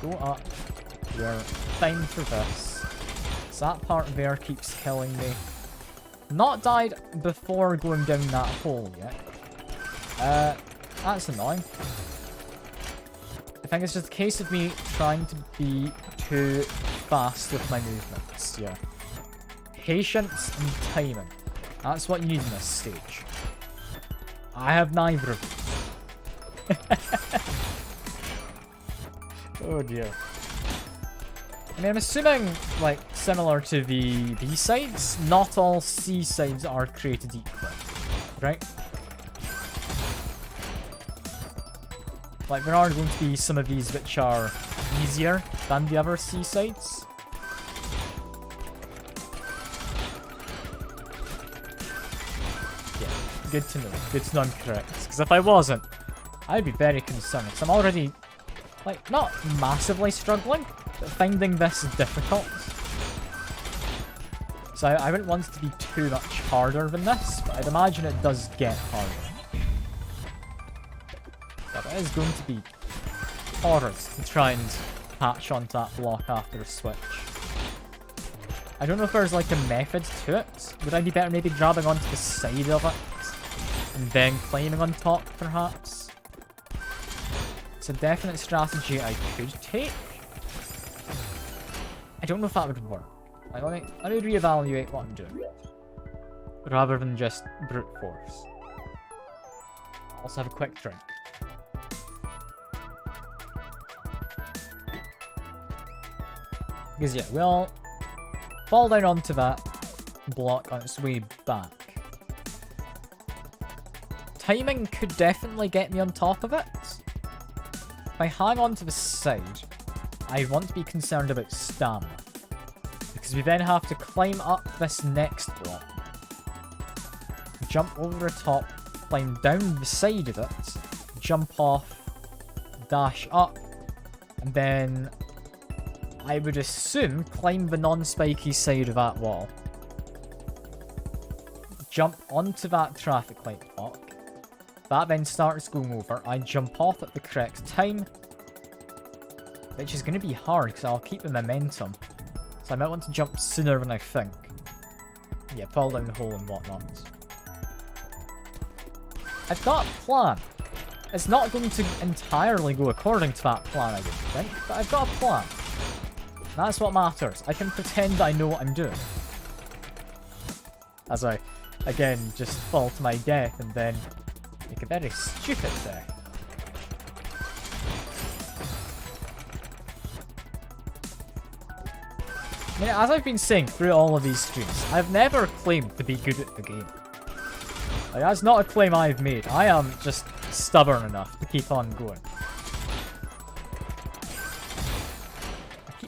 S1: Go up. We're fine for this. So that part there keeps killing me. Not died before going down that hole yet. That's annoying. I think it's just a case of me trying to be too fast with my movements, yeah. Patience and timing. That's what you need in this stage. I have neither of these. Oh dear. I mean, I'm assuming, like, similar to the B-sides, not all C-sides are created equal, right? Like, there are going to be some of these which are easier than the other C-sides. Yeah, good to know. Good to know I'm correct. Because if I wasn't, I'd be very concerned. Because I'm already, like, not massively struggling, but finding this difficult. So I wouldn't want it to be too much harder than this, but I'd imagine it does get harder. Yeah, but it is going to be hard to try and patch onto that block after a switch. I don't know if there's like a method to it. Would I be better maybe grabbing onto the side of it and then climbing on top, perhaps? It's a definite strategy I could take. I don't know if that would work. Like, let me reevaluate what I'm doing, rather than just brute force. I'll also have a quick drink. Because yeah, we'll fall down onto that block on its way back. Timing could definitely get me on top of it. If I hang on to the side, I want to be concerned about stamina. Because we then have to climb up this next block. Jump over the top, climb down the side of it, jump off, dash up, and then I would assume climb the non-spiky side of that wall. Jump onto that traffic light block. That then starts going over. I jump off at the correct time. Which is going to be hard because I'll keep the momentum. So I might want to jump sooner than I think. Yeah, fall down the hole and whatnot. I've got a plan. It's not going to entirely go according to that plan, I don't think. But I've got a plan. That's what matters. I can pretend I know what I'm doing. As I, again, just fall to my death and then make a very stupid death. I mean, as I've been saying through all of these streams, I've never claimed to be good at the game. Like, that's not a claim I've made. I am just stubborn enough to keep on going.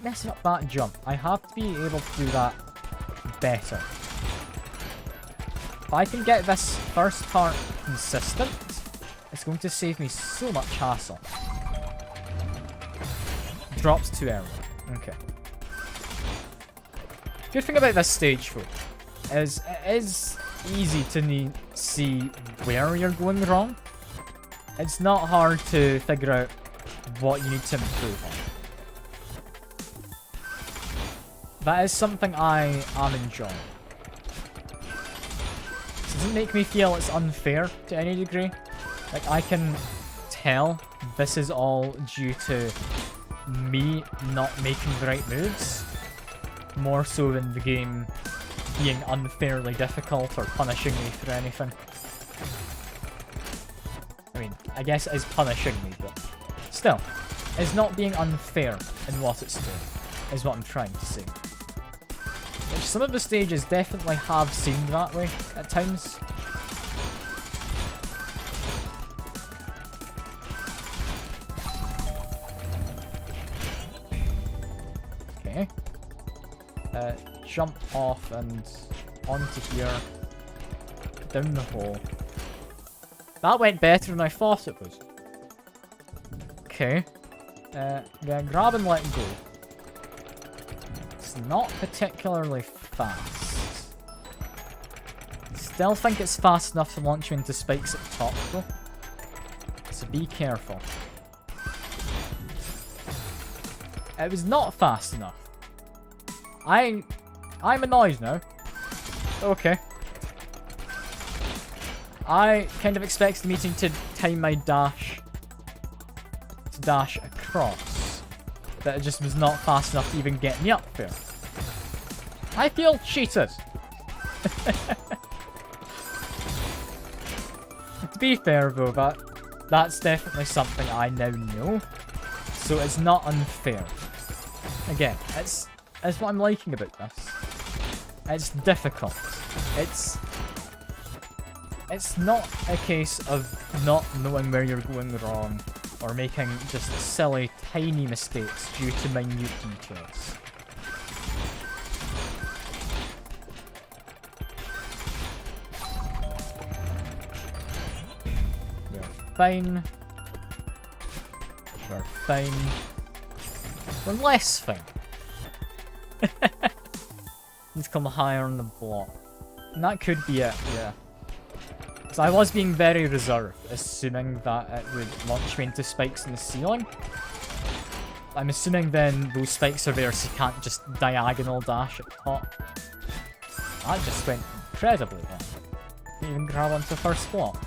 S1: Messing up that jump. I have to be able to do that better. If I can get this first part consistent, it's going to save me so much hassle. Drops too early. Okay. Good thing about this stage though is it is easy to see where you're going wrong. It's not hard to figure out what you need to improve on. That is something I am enjoying. It doesn't make me feel it's unfair to any degree. Like, I can tell this is all due to me not making the right moves, more so than the game being unfairly difficult or punishing me for anything. I mean, I guess it is punishing me, but still, it's not being unfair in what it's doing, is what I'm trying to say. Which some of the stages definitely have seemed that way at times. Okay. Jump off and onto here. Down the hole. That went better than I thought it would. Okay. Then grab and let go. It's not particularly fast. Still think it's fast enough to launch you into spikes at the top though. So be careful. It was not fast enough. I'm annoyed now. Okay. I kind of expected the meeting to time my dash to dash across, but it just was not fast enough to even get me up there. I feel cheated. To be fair though, that's definitely something I now know, so it's not unfair. Again, it's is what I'm liking about this. It's difficult. It's not a case of not knowing where you're going wrong, or making just silly, tiny mistakes due to minute details. We're fine. We're fine. We're less fine. Need to come higher on the block. And that could be it, yeah. So I was being very reserved, assuming that it would launch me into spikes in the ceiling. I'm assuming then those spikes are there so you can't just diagonal dash at the top. That just went incredibly well. Didn't even grab onto the first block.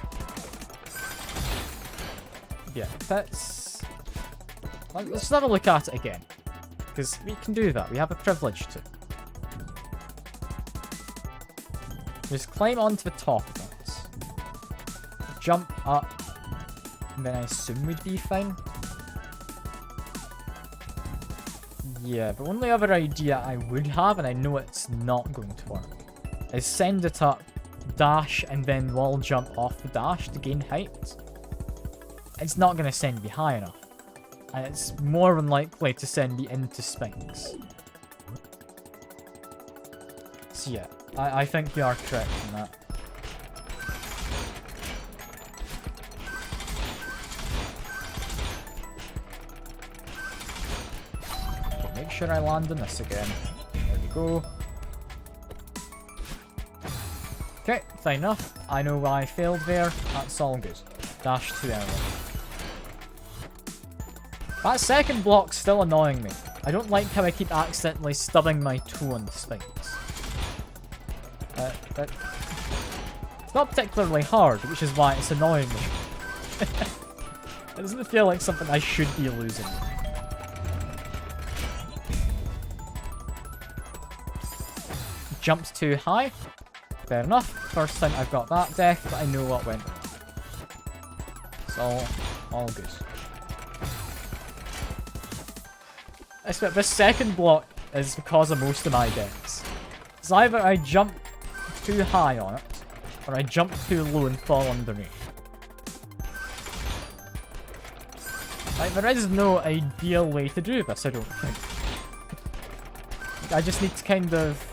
S1: Yeah, that's... Let's just have a look at it again. Because we can do that, we have a privilege to. Just climb onto the top of this. Jump up, and then I assume we'd be fine. Yeah, the only other idea I would have, and I know it's not going to work, is send it up, dash, and then wall jump off the dash to gain height. It's not going to send me high enough. And it's more than likely to send me into spikes. So yeah, I think you are correct in that. Make sure I land on this again. There we go. Okay, fine enough. I know why I failed there. That's all good. Dash too early. That second block's still annoying me. I don't like how I keep accidentally stubbing my toe on the spikes. It's not particularly hard, which is why it's annoying me. It doesn't feel like something I should be losing. Jumped too high. Fair enough. First time I've got that death, but I know what went wrong. It's all good. This second block is the cause of most of my deaths. It's either I jump too high on it, or I jump too low and fall underneath. Like, there is no ideal way to do this, I don't think. I just need to kind of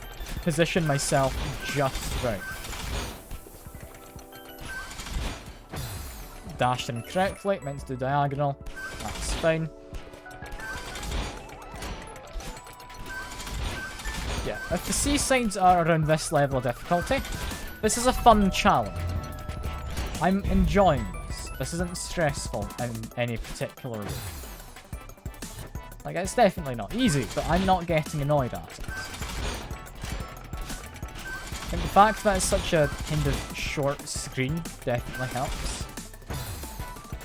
S1: position myself just right. Dashed incorrectly, meant to do diagonal. That's fine. Yeah, if the seasides are around this level of difficulty, this is a fun challenge. I'm enjoying this. This isn't stressful in any particular way. Like, it's definitely not easy, but I'm not getting annoyed at it. I think the fact that it's such a kind of short screen definitely helps.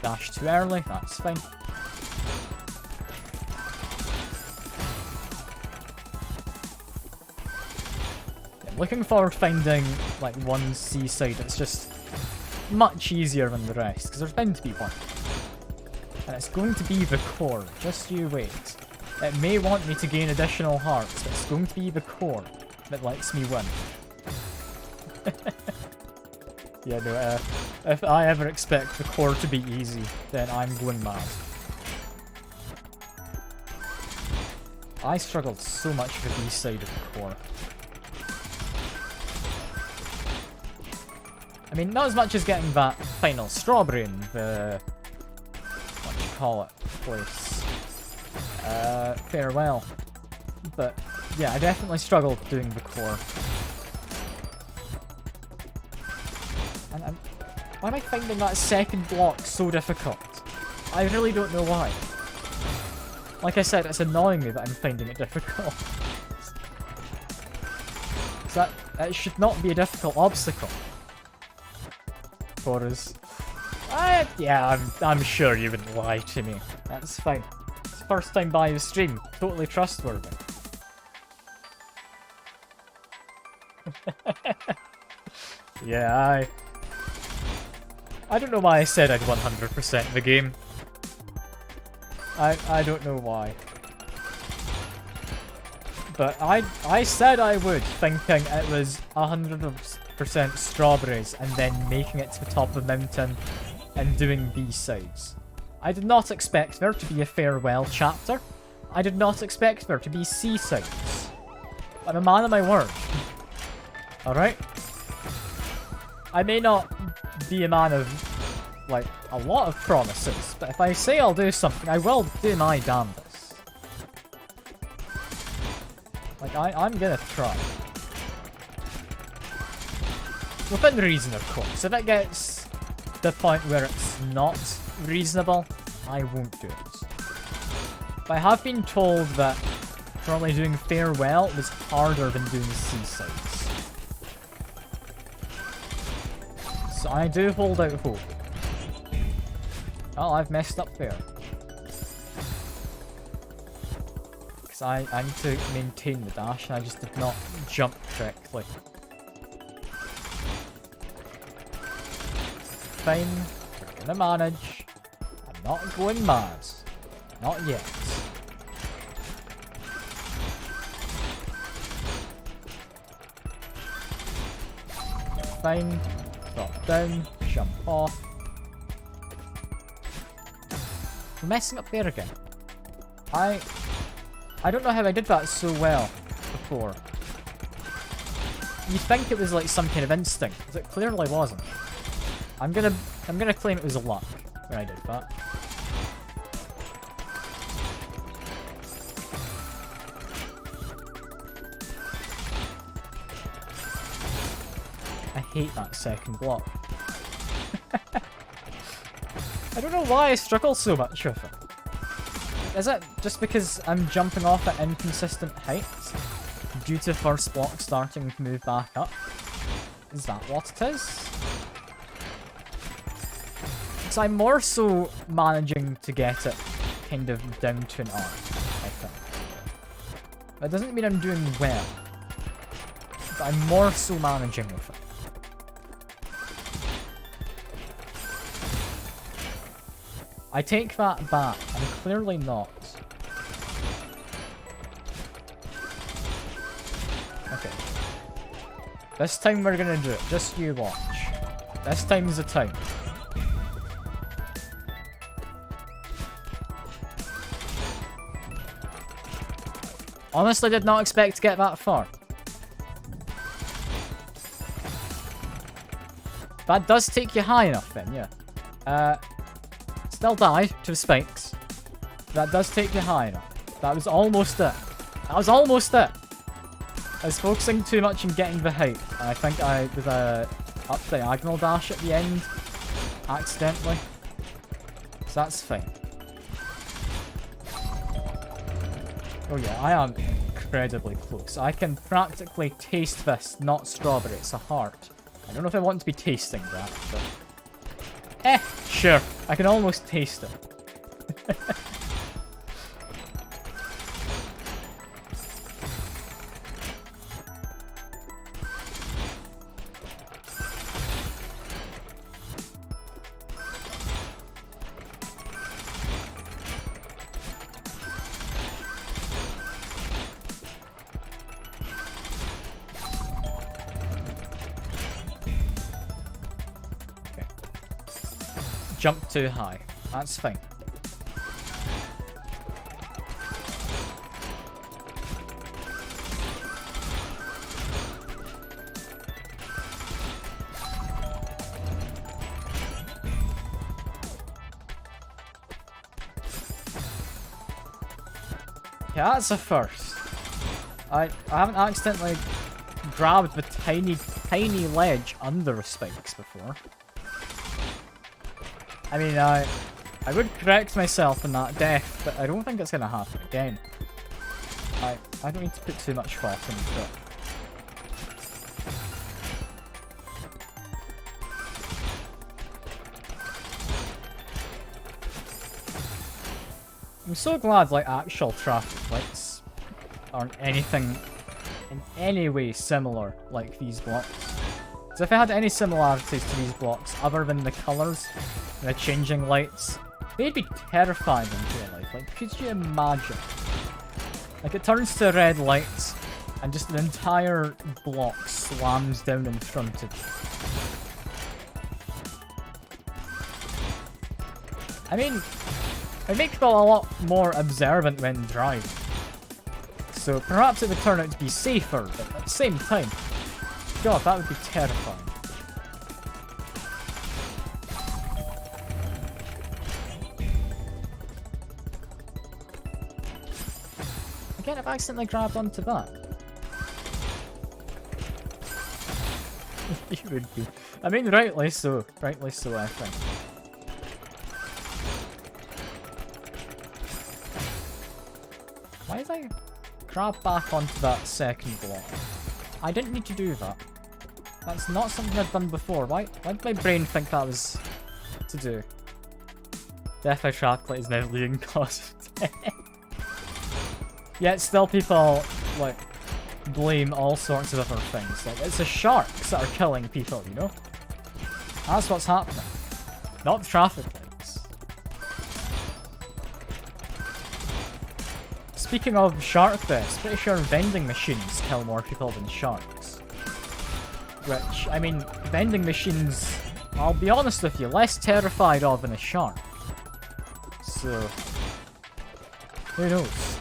S1: Dash too early, that's fine. Looking forward to finding, like, one seaside that's just much easier than the rest, because there's bound to be one. And it's going to be the core, just you wait. It may want me to gain additional hearts, but it's going to be the core that lets me win. Yeah, no, if I ever expect the core to be easy, then I'm going mad. I struggled so much with the side of the core. I mean, not as much as getting that final strawberry in the... what do you call it? Place. Farewell. But, yeah, I definitely struggled doing the core. And why am I finding that second block so difficult? I really don't know why. Like I said, it's annoying me that I'm finding it difficult. So that should not be a difficult obstacle. For us. Yeah, I'm sure you wouldn't lie to me. That's fine. It's the first time by the stream. Totally trustworthy. Yeah, I don't know why I said I'd 100% the game. I don't know why. But I said I would, thinking it was 100% strawberries and then making it to the top of the mountain and doing B-sides. I did not expect there to be a farewell chapter. I did not expect there to be C-sides. I'm a man of my word. Alright? I may not be a man of, like, a lot of promises, but if I say I'll do something, I will do my damnedest. Like, I'm gonna try. Within reason, of course. If it gets to the point where it's not reasonable, I won't do it. But I have been told that probably doing farewell was harder than doing seasides. So I do hold out hope. Oh, I've messed up there. Because I need to maintain the dash and I just did not jump correctly. Fine, we're gonna manage. I'm not going mad. Not yet. Fine. Drop down. Jump off. I'm messing up there again. I don't know how I did that so well before. You'd think it was like some kind of instinct, but it clearly wasn't. I'm gonna claim it was a luck when I did that. I hate that second block. I don't know why I struggle so much with it. Is it just because I'm jumping off at inconsistent heights due to first block starting to move back up? Is that what it is? Because I'm more so managing to get it kind of down to an art, I think. That doesn't mean I'm doing well, but I'm more so managing with it. I take that back. I'm clearly not. Okay. This time we're gonna do it. Just you watch. This time's the time. Honestly, did not expect to get that far. That does take you high enough then, yeah. Still die to the spikes. That does take you high enough. That was almost it. That was almost it. I was focusing too much on getting the height. And I think I did a up diagonal dash at the end. Accidentally. So that's fine. Oh yeah, I am incredibly close. I can practically taste this, not strawberry. It's a heart. I don't know if I want to be tasting that, but... sure. I can almost taste it. Jump too high. That's fine. Yeah, that's a first. I haven't accidentally grabbed the tiny ledge under the spikes before. I mean, I would correct myself in that death, but I don't think it's gonna happen again. I don't need to put too much thought into it. I'm so glad, like, actual traffic lights aren't anything in any way similar like these blocks. Because if I had any similarities to these blocks other than the colours and the changing lights, they'd be terrifying in real life. Like, could you imagine Like, it turns to red lights, and just an entire block slams down in front of you. I mean, it makes people a lot more observant when driving. So perhaps it would turn out to be safer, but at the same time, God, that would be terrifying. Again, I've accidentally grabbed onto that. You would be. I mean, rightly so. Rightly so, I think. Why did I grab back onto that second block? I didn't need to do that. That's not something I've done before. Why did my brain think that was to do? Death by chocolate is now leading cause of death. Yet still people, like, blame all sorts of other things. Like, it's the sharks that are killing people, you know? That's what's happening. Not the traffic lights. Speaking of shark deaths, pretty sure vending machines kill more people than sharks. Which, I mean, vending machines, I'll be honest with you, less terrified of than a shark. So, who knows?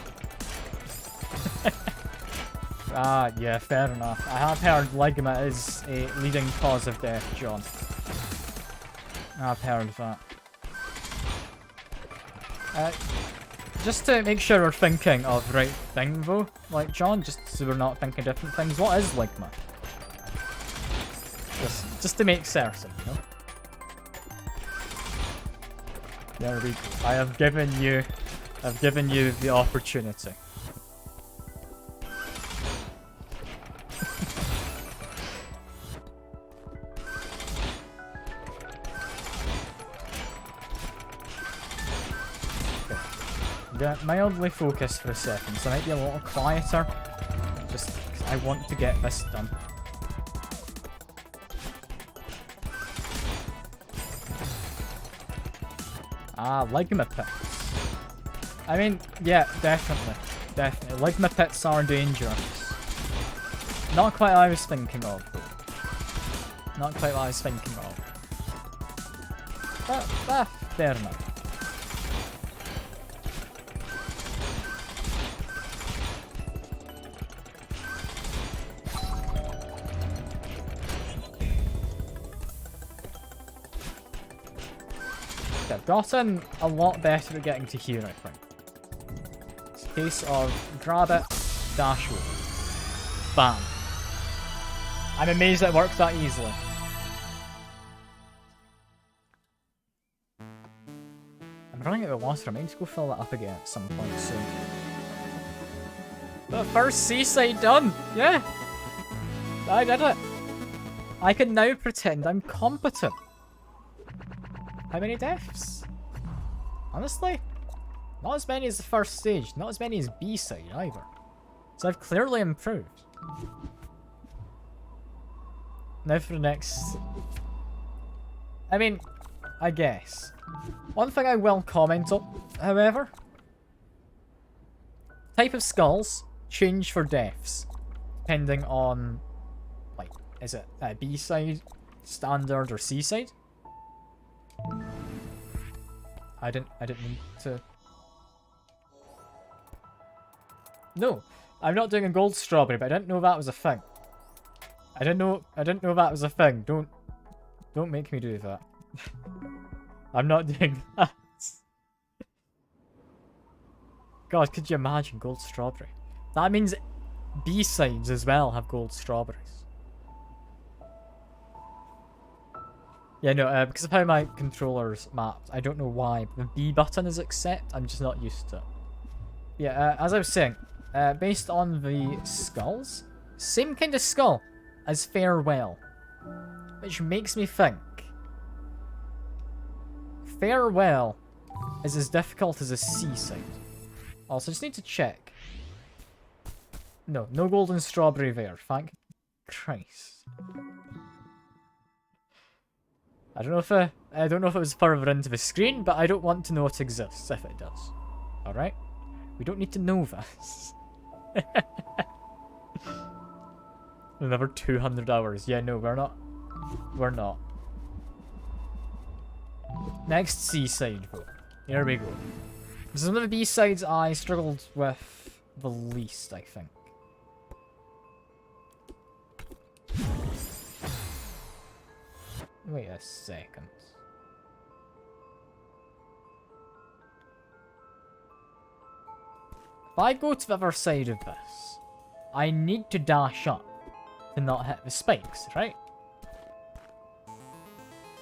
S1: Ah, yeah, fair enough. I have heard ligma is a leading cause of death, John. I've heard that. Just to make sure we're thinking of the right thing, though, like, John, just so we're not thinking different things, what is ligma? Just to make certain, you know? There we go. I have given you the opportunity. Get mildly focused for a second, so I might be a little quieter. Just because I want to get this done. Ah, ligma pits. I mean, yeah, definitely. Definitely. Ligma pits are dangerous. Not quite what I was thinking of, though. Not quite what I was thinking of. But, fair enough. I've gotten a lot better at getting to here, I think. It's a case of grab it, dash over. Bam. I'm amazed it works that easily. I'm running out of water. I might need to go fill that up again at some point soon. The first seaside done! Yeah! I did it! I can now pretend I'm competent. How many deaths? Honestly, not as many as the first stage, not as many as B-side either. So I've clearly improved. Now for the next... I mean, I guess. One thing I will comment on, however. Type of skulls change for deaths. Depending on, like, is it B-side, standard, or C-side? I didn't need to... No, I'm not doing a gold strawberry, but I didn't know that was a thing. I didn't know that was a thing. Don't make me do that. I'm not doing that. God, could you imagine gold strawberry? That means B-sides as well have gold strawberries. Yeah, no, because of how my controller's mapped, I don't know why, but the B button is accept. I'm just not used to it. Yeah, as I was saying, based on the skulls, same kind of skull as Farewell, which makes me think Farewell is as difficult as a seaside. Also, just need to check. No golden strawberry there, thank Christ. I don't know if it was further into the screen, but I don't want to know it exists if it does. Alright? We don't need to know this. Another 200 hours. Yeah, no, we're not. We're not. Next seaside vote. Here we go. This is one of the B-sides I struggled with the least, I think. Wait a second. If I go to the other side of this, I need to dash up to not hit the spikes, right?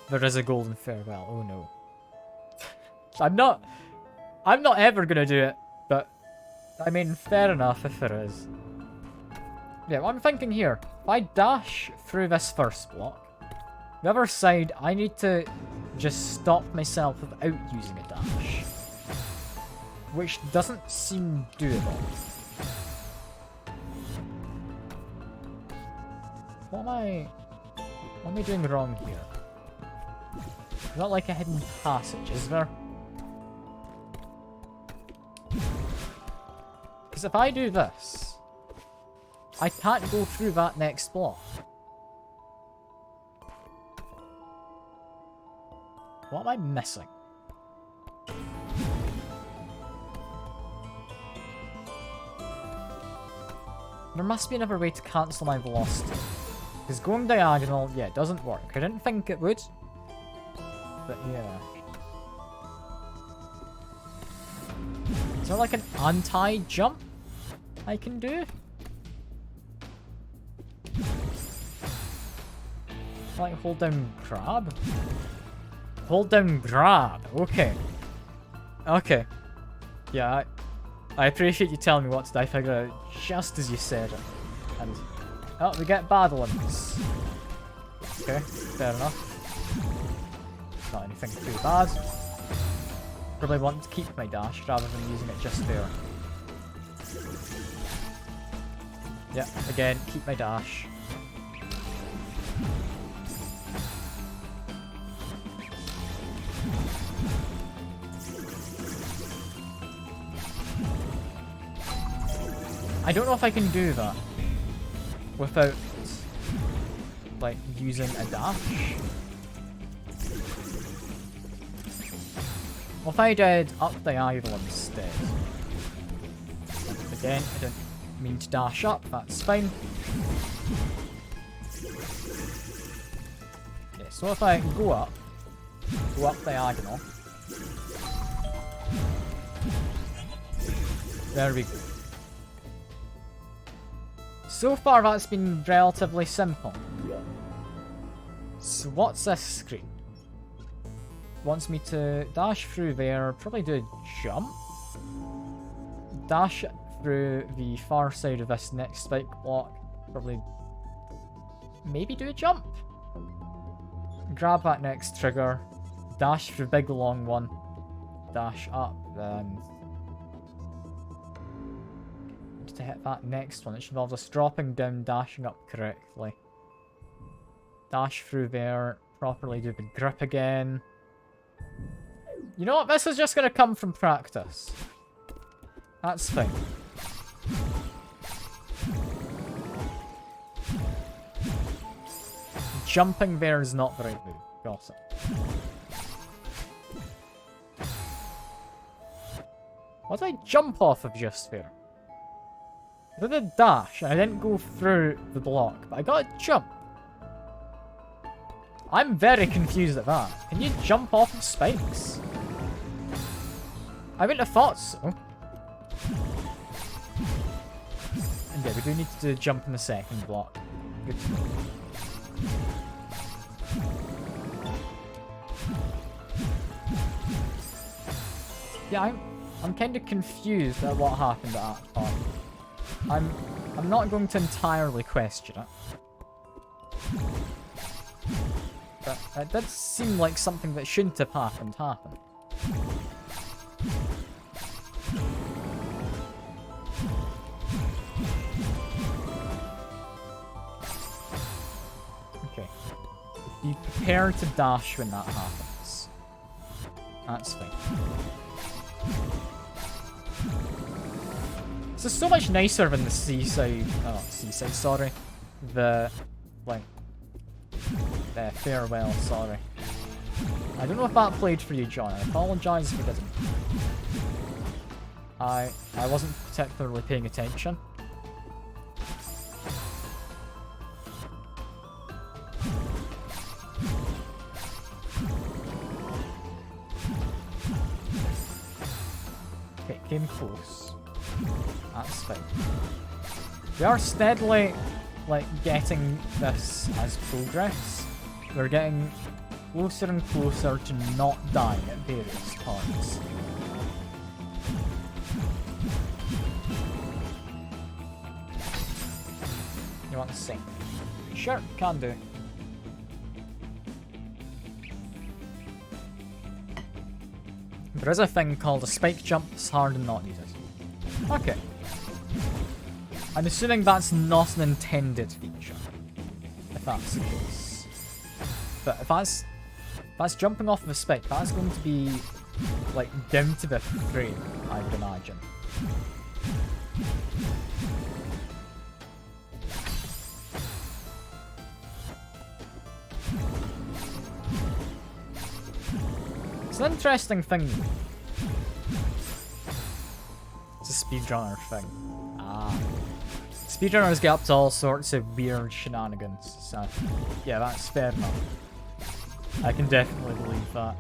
S1: There is a golden farewell. Oh no. I'm not ever gonna do it, but I mean, fair enough if there is. Yeah, what I'm thinking here, if I dash through this first block, the other side, I need to just stop myself without using a dash. Which doesn't seem doable. What am I doing wrong here? Not like a hidden passage, is there? Because if I do this, I can't go through that next block. What am I missing? There must be another way to cancel my velocity. Because going diagonal, yeah, it doesn't work. I didn't think it would. But yeah. Is there like an anti-jump I can do? Like hold down grab? Hold down grab, okay. Okay. Yeah, I appreciate you telling me what to do. I figured it out just as you said it. And oh, we get bad ones. Okay, fair enough. Not anything too bad. Probably want to keep my dash rather than using it just there. Yeah, again, keep my dash. I don't know if I can do that without, like, using a dash. What if I did up diagonal instead? Again, I didn't mean to dash up, that's fine. Okay, so if I go up diagonal. There we go. So far that's been relatively simple. So what's this screen? Wants me to dash through there, probably do a jump. Dash through the far side of this next spike block, probably maybe do a jump. Grab that next trigger, dash through big long one, dash up, then to hit that next one, which involves us dropping down, dashing up correctly. Dash through there, properly do the grip again. You know what? This is just going to come from practice. That's fine. Jumping there is not the right move. Got it. What did I jump off of just there? I did a dash, and I didn't go through the block, but I got a jump. I'm very confused at that. Can you jump off of spikes? I wouldn't have thought so. And yeah, we do need to do a jump in the second block. Good to know. Yeah, I'm kind of confused at what happened at that part. I'm not going to entirely question it. But it did seem like something that shouldn't have happened. Okay. Be prepared to dash when that happens. That's fine. This is so much nicer than the seaside. Oh, not seaside, sorry. The, like, the farewell, sorry. I don't know if that played for you, John. I apologise if it didn't. I wasn't particularly paying attention. Okay, came close. That's fine. We are steadily, like, getting this as progress. We're getting closer and closer to not dying at various parts. You want to sing? Sure, can do. There is a thing called a spike jump. It's hard and not needed. Okay. I'm assuming that's not an intended feature. If that's the case. But if that's jumping off of a spike, that's going to be, like, down to the frame, I would imagine. It's an interesting thing. It's a speedrunner thing. Ah. Speedrunners get up to all sorts of weird shenanigans, so yeah, that's fair enough. I can definitely believe that.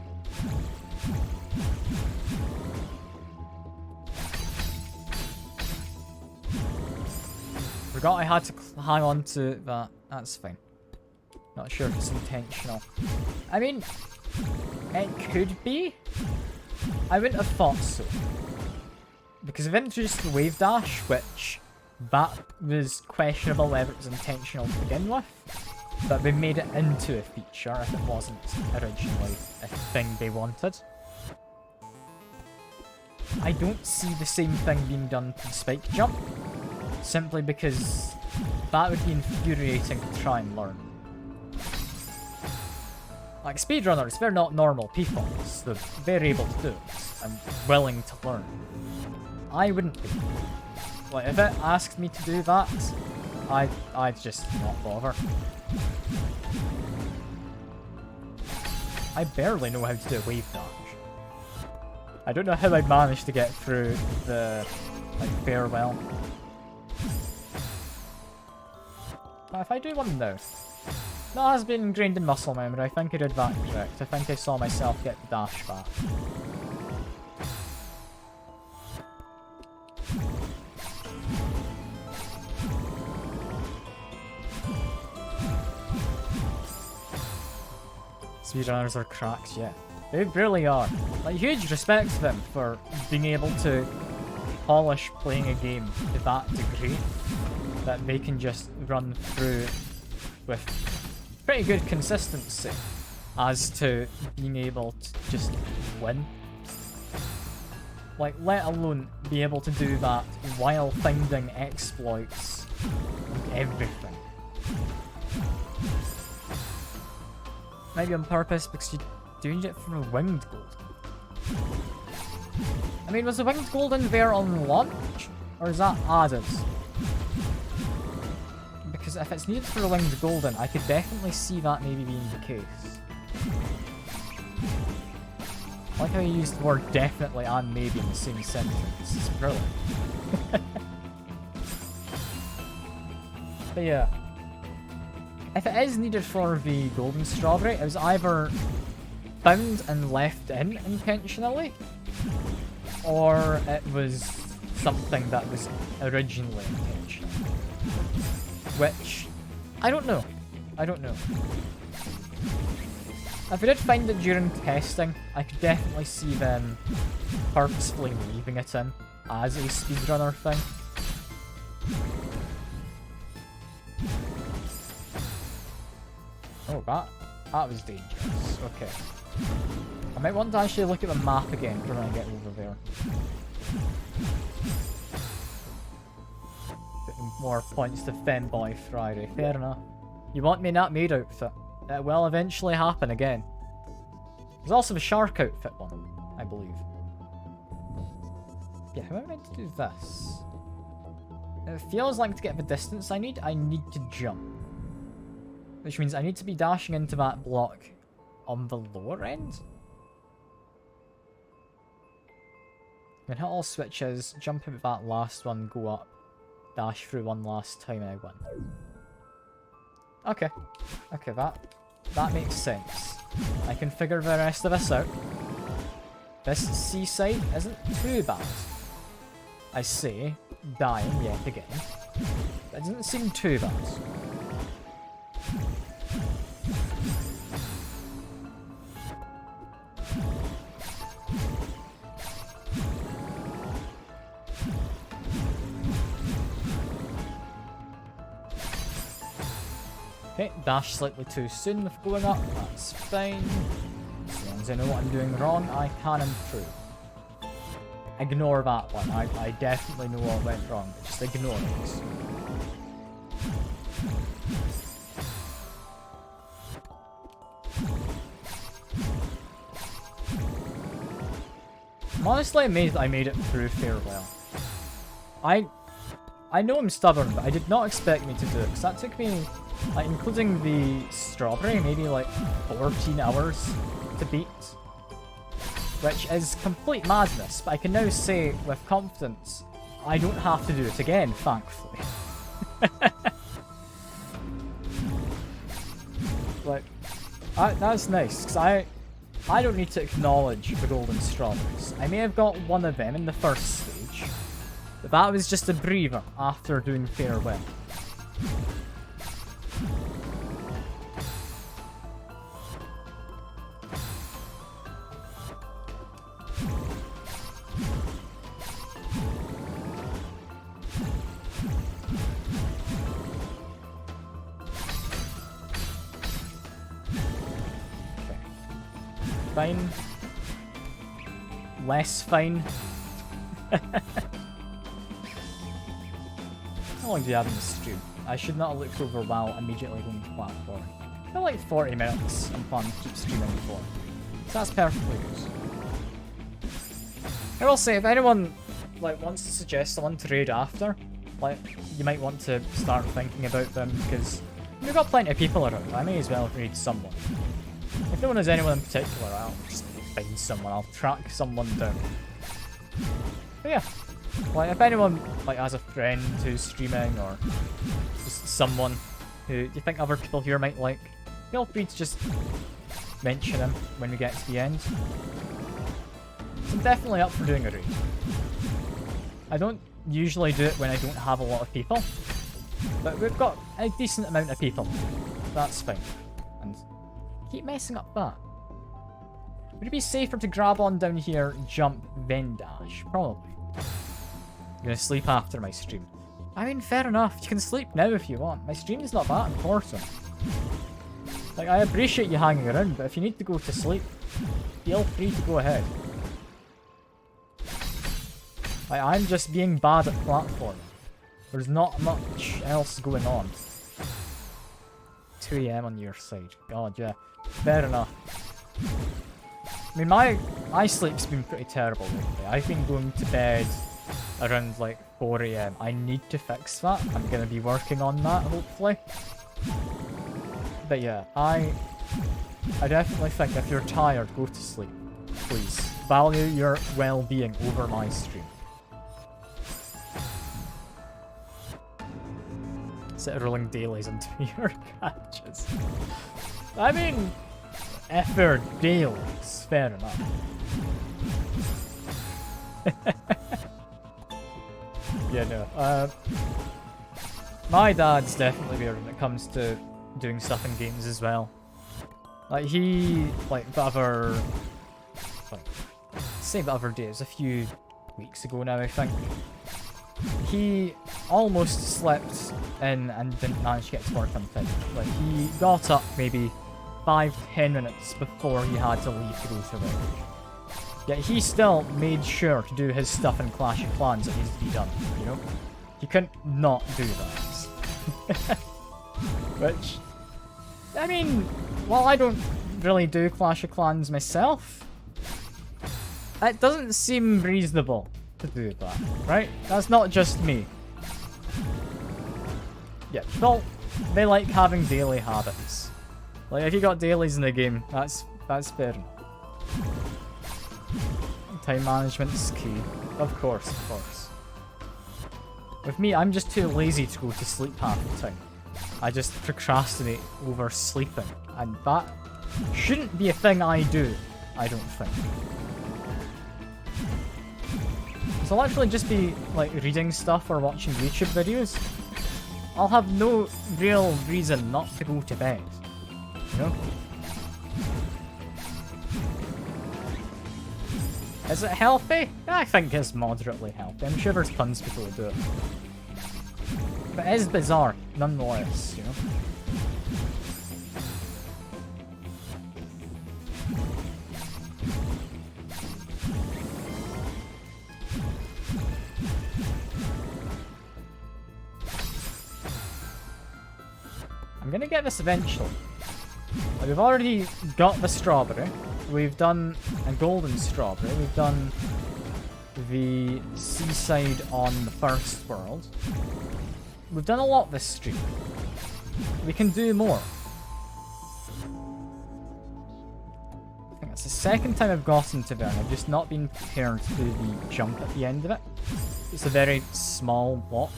S1: Forgot I had to hang on to that. That's fine. Not sure if it's intentional. I mean, it could be. I wouldn't have thought so. Because they've introduced the wave dash, which that was questionable whether it was intentional to begin with. But they made it into a feature if it wasn't originally a thing they wanted. I don't see the same thing being done to the spike jump. Simply because that would be infuriating to try and learn. Like, speedrunners, they're not normal people, so they're able to do it and willing to learn. I wouldn't be. Like, if it asked me to do that, I'd just not bother. I barely know how to do a wave dash. I don't know how I managed to get through the, like, farewell. But if I do one now, that has been ingrained in muscle memory. I think I did that correct. I think I saw myself get the dash back. Speedrunners are cracks, yeah. They really are. Like, huge respect to them for being able to polish playing a game to that degree that they can just run through with pretty good consistency as to being able to just win. Like, let alone be able to do that while finding exploits and everything. Maybe on purpose because you're doing it for a winged gold. I mean, was the winged golden there on launch? Or is that added? Because if it's needed for a winged golden, I could definitely see that maybe being the case. I like how you used the word definitely and maybe in the same sentence. It's brilliant. But yeah. If it is needed for the golden strawberry, it was either found and left in intentionally, or it was something that was originally intentional. Which, I don't know. I don't know. If I did find it during testing, I could definitely see them purposefully leaving it in as a speedrunner thing. Oh, that was dangerous. Okay. I might want to actually look at the map again for when I get over there. Getting more points to Femboy Friday. Fair enough. You want me in that maid outfit? It will eventually happen again. There's also the shark outfit one, I believe. Yeah, how am I meant to do this? It feels like to get the distance I need to jump. Which means I need to be dashing into that block on the lower end. Then hit all switches, jump into that last one, go up, dash through one last time and I win. Okay. Okay, that makes sense. I can figure the rest of this out. This seaside isn't too bad. I say, dying yet again. But it doesn't seem too bad. Okay, dash slightly too soon with going up, that's fine. As long as I know what I'm doing wrong, I can improve. Ignore that one, I definitely know what went wrong, but just ignore it. I'm honestly amazed that I made it through fairly well. I know I'm stubborn, but I did not expect me to do it, because that took me, like, including the strawberry, maybe like 14 hours to beat. Which is complete madness, but I can now say with confidence, I don't have to do it again, thankfully. Like, that's nice, because I don't need to acknowledge the golden strawberries. I may have got one of them in the first stage, but that was just a breather after doing farewell. Fine. Less fine. How long do you have in the stream? I should not have looked over while immediately going to platform. I feel like 40 minutes I'm planning to keep streaming for. So that's perfectly good. I will say, if anyone wants to suggest someone to raid after, you might want to start thinking about them, because we've got plenty of people around. I may as well raid someone. If no one has anyone in particular, I'll just find someone. I'll track someone down. But yeah, if anyone has a friend who's streaming, or just someone who you think other people here might like, feel free to just mention him when we get to the end. So I'm definitely up for doing a raid. I don't usually do it when I don't have a lot of people, but we've got a decent amount of people. That's fine. And keep messing up that. Would it be safer to grab on down here, jump, then dash? Probably. I'm gonna sleep after my stream. I mean, fair enough. You can sleep now if you want. My stream is not that important. I appreciate you hanging around, but if you need to go to sleep, feel free to go ahead. I'm just being bad at platforming. There's not much else going on. 2 AM on your side. God, yeah. Fair enough. I mean, my sleep's been pretty terrible lately. I've been going to bed around 4 AM. I need to fix that. I'm gonna be working on that, hopefully. But yeah, I definitely think if you're tired, go to sleep. Please. Value your well-being over my stream. Instead of rolling dailies into your catches. I mean, if they're dailies, fair enough. Yeah, no. My dad's definitely weird when it comes to doing stuff in games as well. The other day, it was a few weeks ago now, I think. He almost slept in and didn't manage to get to work on time. He got up maybe 5-10 minutes before he had to leave to go to work. Yet he still made sure to do his stuff in Clash of Clans that needs to be done, you know? He couldn't not do that. Which, I mean, while I don't really do Clash of Clans myself, it doesn't seem reasonable to do that, right? That's not just me. Yeah, well, they like having daily habits. Like, if you got dailies in the game, that's fair enough. Time management's key. Of course, of course. With me, I'm just too lazy to go to sleep half the time. I just procrastinate over sleeping. And that shouldn't be a thing I do, I don't think. So I'll actually just be, like, reading stuff or watching YouTube videos. I'll have no real reason not to go to bed. You know? Is it healthy? I think it's moderately healthy. I'm sure there's tons of people who do it. But it is bizarre, nonetheless, you know? I'm gonna get this eventually. Like, we've already got the strawberry. We've done a golden strawberry. We've done the seaside on the first world. We've done a lot this stream. We can do more. I think it's the second time I've gotten to there, and I've just not been prepared to do the jump at the end of it. It's a very small block.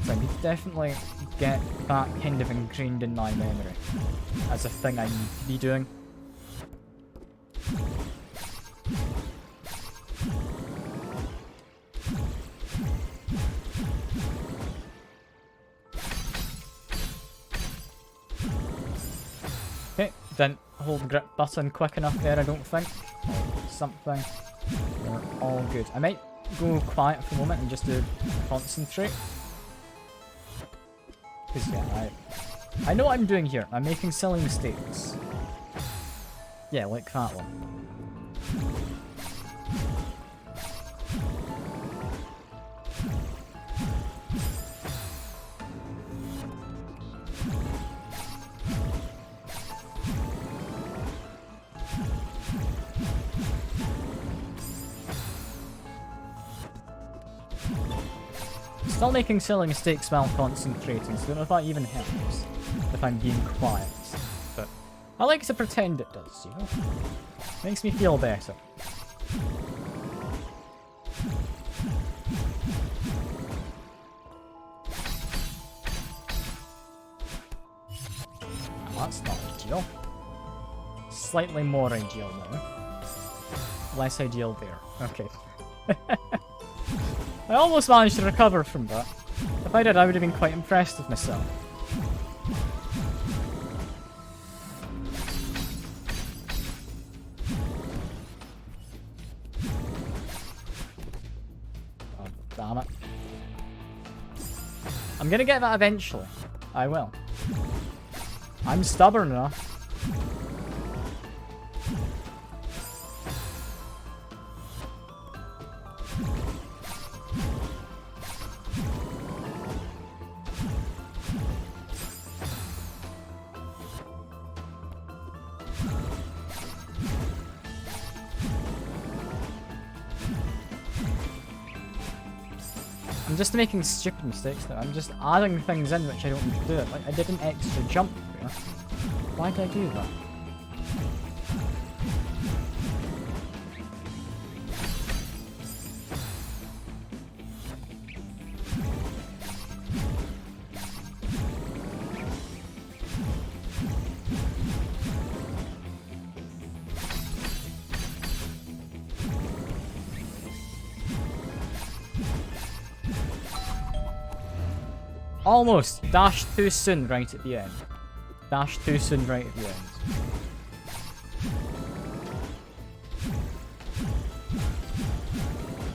S1: So I need to definitely get that kind of ingrained in my memory as a thing I need to be doing. Okay, didn't hold the grip button quick enough there, I don't think. Something. We're all good. I might go quiet for a moment and just do concentrate. Because, yeah, I know what I'm doing here. I'm making silly mistakes. Yeah, like that one. Still making silly mistakes while concentrating, so I don't know if that even helps, if I'm being quiet. But I like to pretend it does, you know? Makes me feel better. That's not ideal. Slightly more ideal now. Less ideal there. Okay. I almost managed to recover from that. If I did, I would have been quite impressed with myself. Oh, damn it. I'm gonna get that eventually. I will. I'm stubborn enough. I'm just making stupid mistakes now. I'm just adding things in which I don't need to do it. Like, I did an extra jump there. Why did I do that? Almost! Dashed too soon right at the end. Dashed too soon right at the end.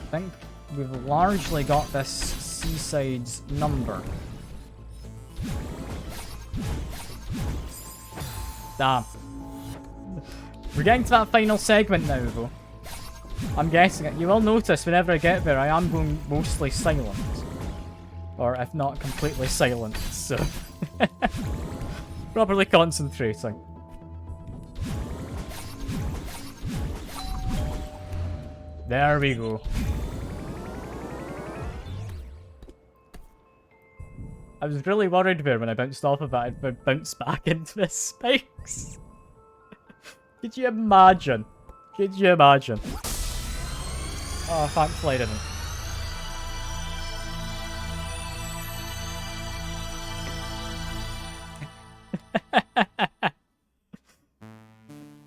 S1: I think we've largely got this seaside's number. Damn. We're getting to that final segment now, though. I'm guessing it. You will notice whenever I get there, I am going mostly silent. Or if not completely silent, so... Properly concentrating. There we go. I was really worried there when I bounced off of that. I'd bounce back into the spikes. Could you imagine? Could you imagine? Oh, thankfully I didn't.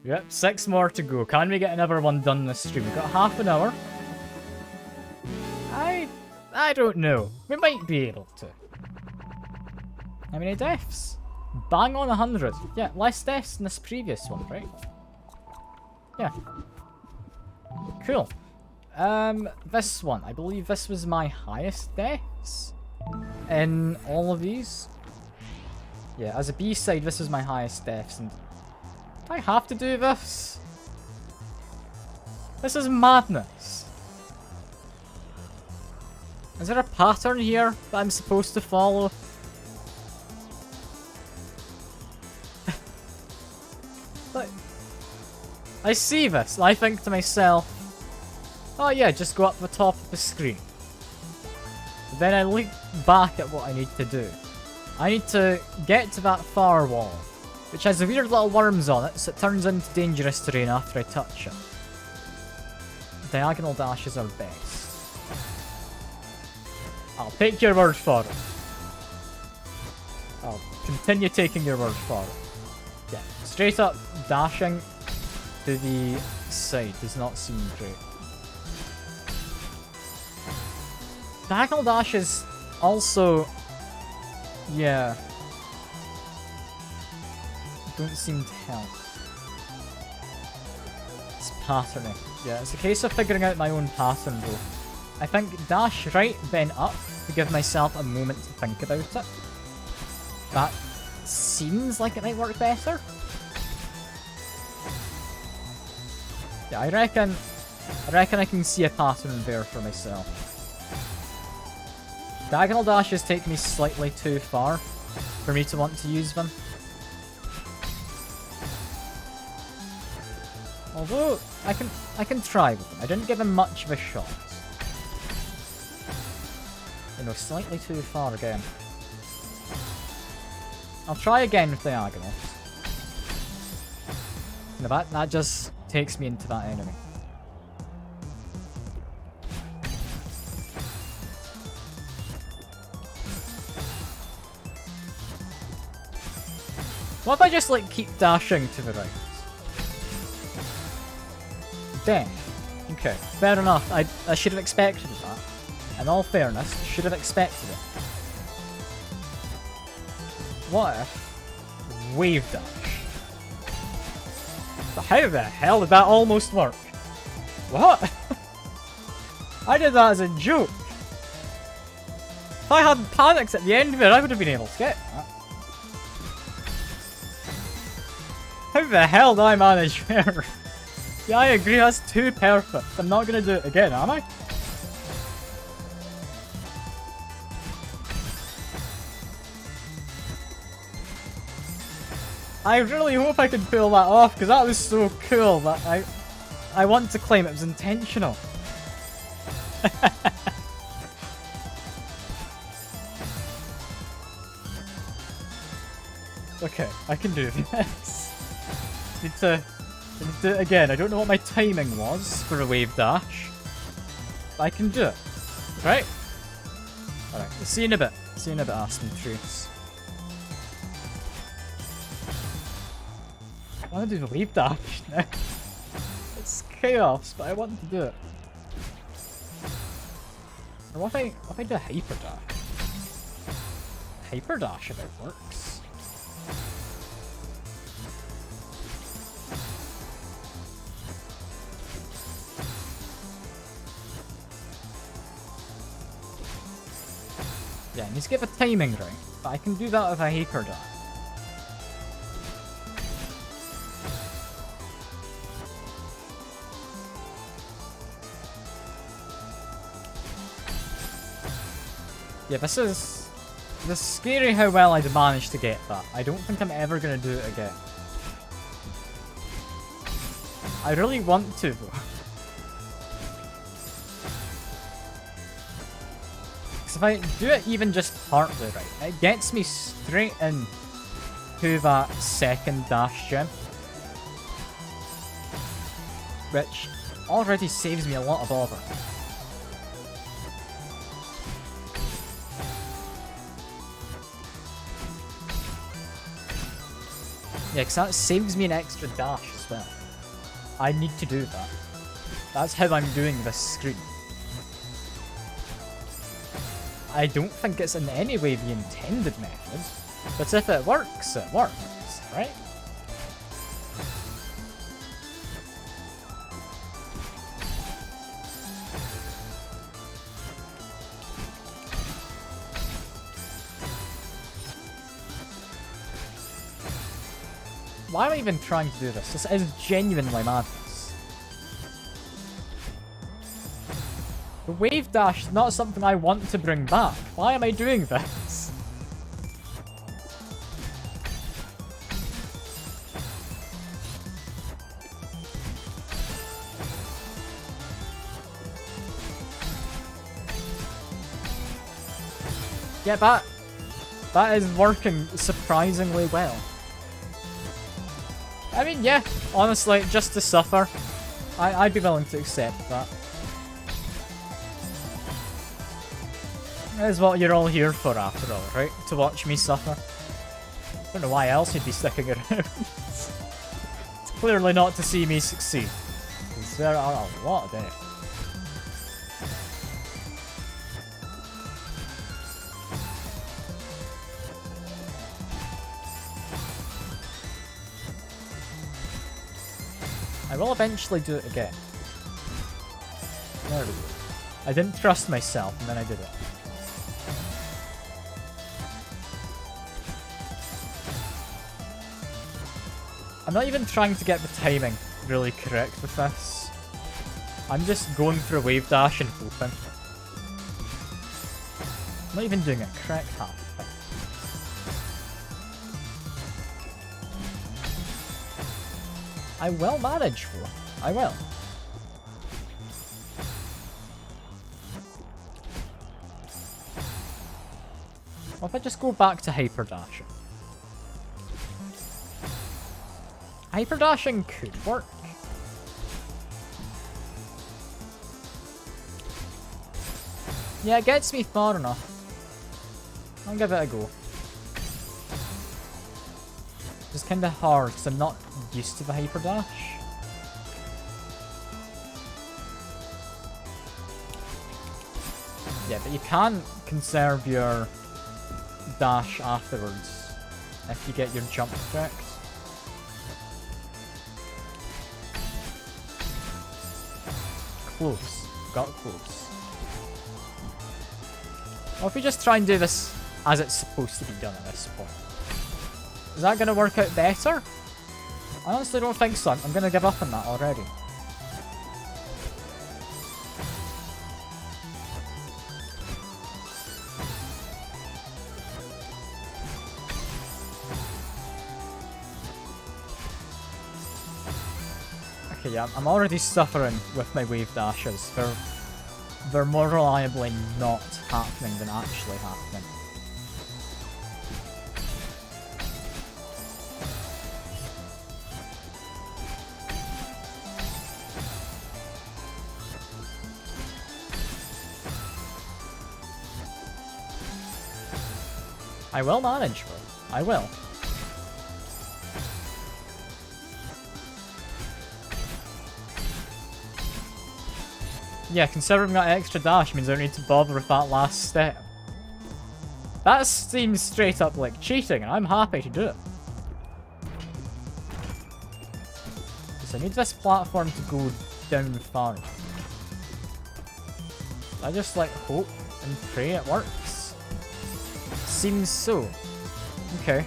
S1: Yep, 6 more to go. Can we get another one done this stream? We've got half an hour. I don't know. We might be able to. How many deaths? Bang on 100. Yeah, less deaths than this previous one, right? Yeah. Cool. This one. I believe this was my highest deaths in all of these. Yeah, as a B-side, this was my highest deaths. And do I have to do this? This is madness. Is there a pattern here that I'm supposed to follow? But I see this and I think to myself, oh yeah, just go up the top of the screen. But then I look back at what I need to do. I need to get to that far wall, which has weird little worms on it, so it turns into dangerous terrain after I touch it. Diagonal dashes are best. I'll take your word for it. I'll continue taking your word for it. Yeah, straight up dashing to the side does not seem great. Diagonal dashes also, yeah, don't seem to help. It's patterning. Yeah, it's a case of figuring out my own pattern though. I think dash right, then up, to give myself a moment to think about it. That seems like it might work better. Yeah, I reckon I can see a pattern there for myself. Diagonal dashes take me slightly too far for me to want to use them. Although, I can try with them. I didn't give them much of a shot. You know, slightly too far again. I'll try again with diagonals. No, that just takes me into that enemy. What if I just, like, keep dashing to the right? Then. Okay, fair enough. I should have expected that. In all fairness, should have expected it. What if wave dash? But how the hell did that almost work? What? I did that as a joke. If I hadn't panicked at the end of it, I would have been able to get that. How the hell did I manage there? Yeah, I agree, that's too perfect. I'm not gonna do it again, am I? I really hope I can pull that off, because that was so cool that I want to claim it was intentional. Okay, I can do this. Need to do it again. I don't know what my timing was for a wave dash, but I can do it. Right? Alright, see you in a bit. See you in a bit, Aspen Truths. I want to do the wave dash now. It's chaos, but I want to do it. Or what if I do a hyper dash? Hyper dash if it works. Yeah, I need to get the timing right, but I can do that with a hyper dash. Yeah, this is scary how well I'd managed to get that. I don't think I'm ever going to do it again. I really want to, though. Because if I do it even just partly right, it gets me straight in to that second dash gem. Which already saves me a lot of bother. Yeah, because that saves me an extra dash as well. I need to do that. That's how I'm doing this screen. I don't think it's in any way the intended method, but if it works, right? Why am I even trying to do this? This is genuinely madness. The wave dash is not something I want to bring back. Why am I doing this? Yeah, that is working surprisingly well. I mean, yeah, honestly, just to suffer, I'd be willing to accept that. That is what you're all here for, after all, right? To watch me suffer. I don't know why else you'd be sticking around. It's clearly not to see me succeed. Because there are a lot of it. I will eventually do it again. There we go. I didn't trust myself, and then I did it. I'm not even trying to get the timing really correct with this. I'm just going for a wave dash and hoping. I'm not even doing it correct half. I will manage for. I will. What if I just go back to hyperdashing? Hyperdashing could work. Yeah, it gets me far enough. I'll give it a go. It's kind of hard because I'm not used to the hyperdash. Yeah, but you can conserve your dash afterwards if you get your jump correct. Close. Got close. Well, if we just try and do this as it's supposed to be done at this point. Is that going to work out better? I honestly don't think so. I'm going to give up on that already. Okay, yeah, I'm already suffering with my wave dashes. They're more reliably not happening than actually happening. I will manage, bro. I will. Yeah, considering that extra dash means I don't need to bother with that last step. That seems straight up like cheating, and I'm happy to do it. Because I need this platform to go down far enough. I just like hope and pray it works. Seems so. Okay.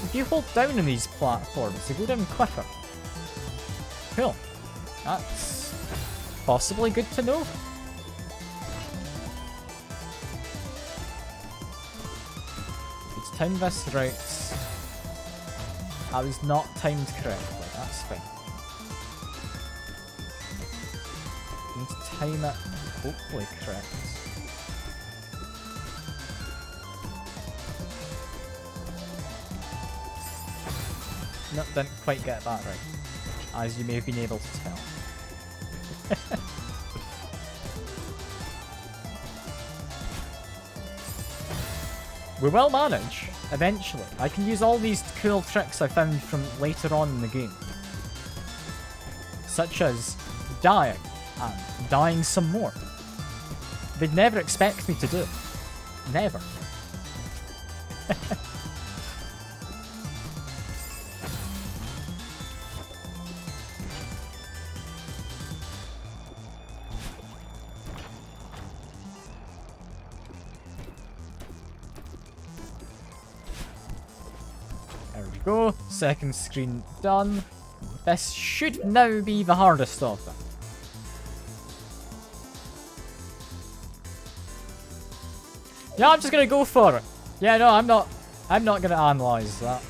S1: If you hold down on these platforms, they go down quicker. Cool. That's possibly good to know. It's timed this right. I was not timed correctly. That's fine. I need to time it hopefully correct. No, didn't quite get that right, as you may have been able to tell. We will manage, eventually. I can use all these cool tricks I found from later on in the game. Such as dying, and dying some more. They'd never expect me to do it. Never. There we go. Second screen done. This should now be the hardest of them. Yeah, I'm just gonna go for it. Yeah, no, I'm not gonna analyze that.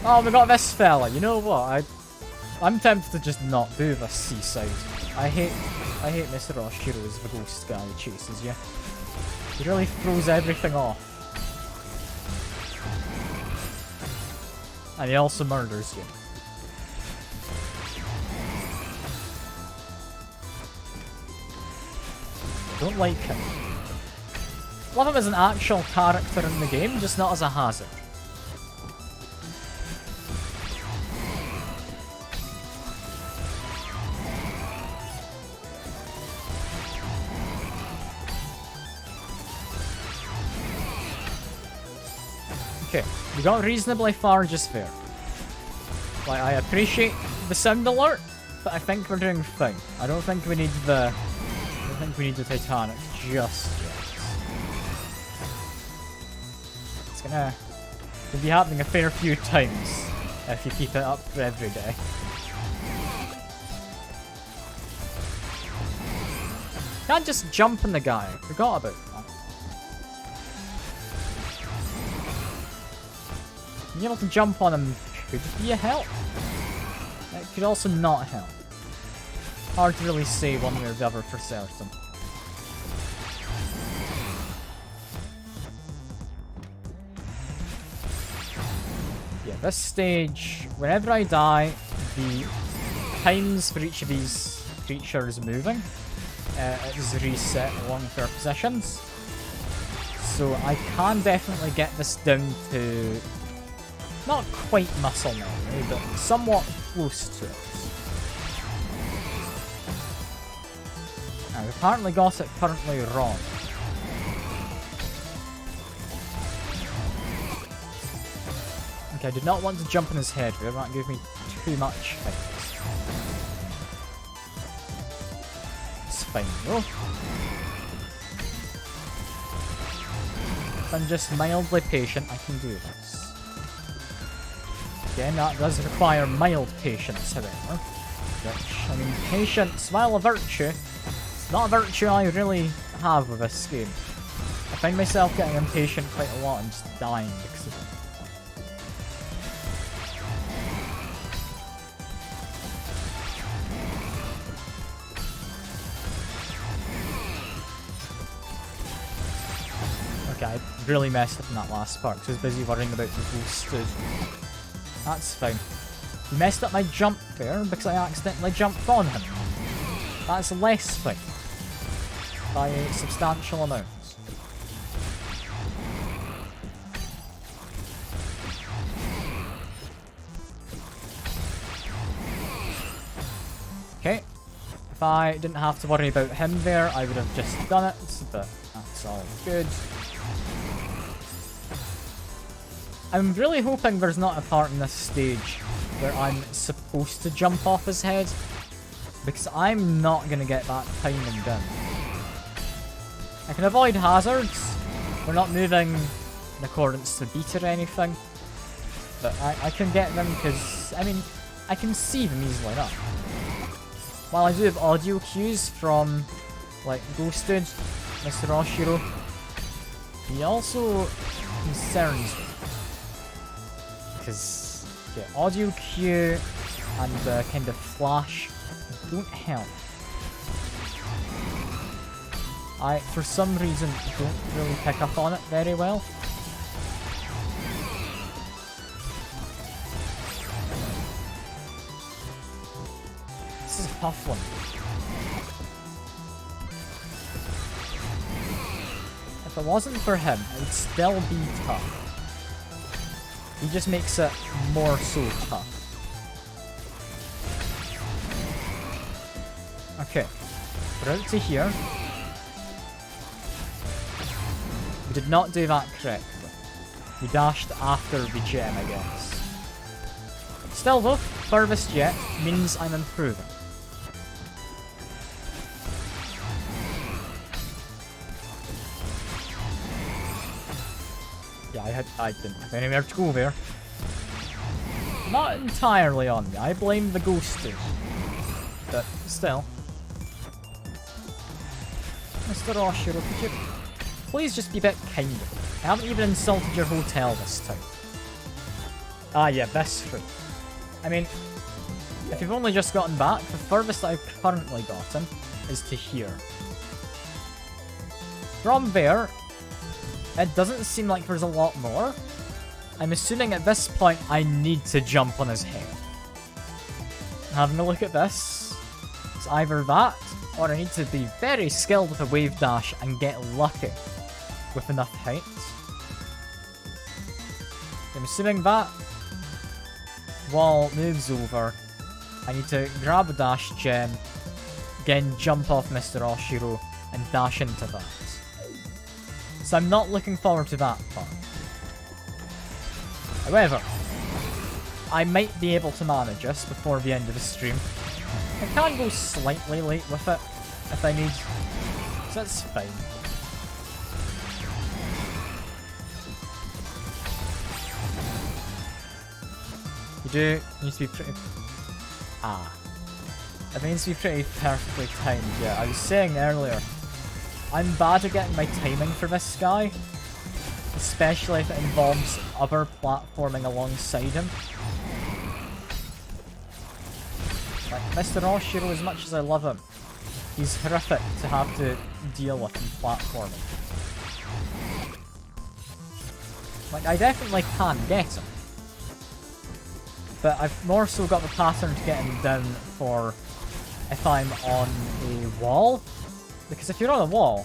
S1: Oh, we got this fella. You know what? I'm tempted to just not do this seaside. I hate Mr. Oshiro's the ghost guy who chases you. He really throws everything off. And he also murders you. Don't like him. Love him as an actual character in the game, just not as a hazard. Okay, we got reasonably far just there. Like, I appreciate the sound alert, but I think we're doing fine. I don't think we need the Titanic just yet. It's gonna be happening a fair few times if you keep it up for every day. Can't just jump on the guy. Forgot about that. Being able to jump on him could be a help. It could also not help. Hard to really say one way or the other for certain. Yeah, this stage, whenever I die, the times for each of these creatures moving is reset along their positions. So I can definitely get this down to not quite muscle memory, but somewhat close to it. I've apparently got it currently wrong. Okay, I did not want to jump on his head there, that gave me too much hits. It's fine though. If I'm just mildly patient, I can do this. Again, that does require mild patience, however. Which, I mean, patience, while a virtue, it's not a virtue I really have with this game. I find myself getting impatient quite a lot and just dying because of it. Okay, I really messed up in that last part because I was busy worrying about the ghost dude. That's fine. You messed up my jump there because I accidentally jumped on him. That's less fine. By a substantial amount. Okay. If I didn't have to worry about him there, I would have just done it, but that's all good. I'm really hoping there's not a part in this stage where I'm supposed to jump off his head, because I'm not going to get that timing down. I can avoid hazards. We're not moving in accordance to beat or anything, but I can get them because, I mean, I can see them easily enough. While I do have audio cues from, like, Ghosted, Mr. Oshiro, he also concerns me. Because, yeah, audio cue and kind of flash don't help. I, for some reason, don't really pick up on it very well. This is a tough one. If it wasn't for him, it would still be tough. He just makes it more so tough. Okay, we're out to here. We did not do that correctly. We dashed after the gem, I guess. Still though, furthest yet means I'm improving. Yeah, I didn't have anywhere to go there. Not entirely on me. I blame the ghosting. But still. Mr. Oshiro, could you please just be a bit kinder? I haven't even insulted your hotel this time. Ah yeah, this fruit. I mean, if you've only just gotten back, the furthest I've currently gotten is to here. From there, it doesn't seem like there's a lot more. I'm assuming at this point I need to jump on his head. Having a look at this, it's either that, or I need to be very skilled with a wave dash and get lucky with enough height. I'm assuming that wall moves over. I need to grab a dash gem, again jump off Mr. Oshiro, and dash into that. So I'm not looking forward to that part. However, I might be able to manage this before the end of the stream. I can go slightly late with it if I need, so that's fine. You do need to be pretty... Ah. It needs to be pretty perfectly timed, yeah. I was saying earlier, I'm bad at getting my timing for this guy. Especially if it involves other platforming alongside him. Like, Mr. Oshiro, as much as I love him, he's horrific to have to deal with in platforming. Like, I definitely can get him. But I've more so got the pattern to get him down for if I'm on a wall. Because if you're on a wall,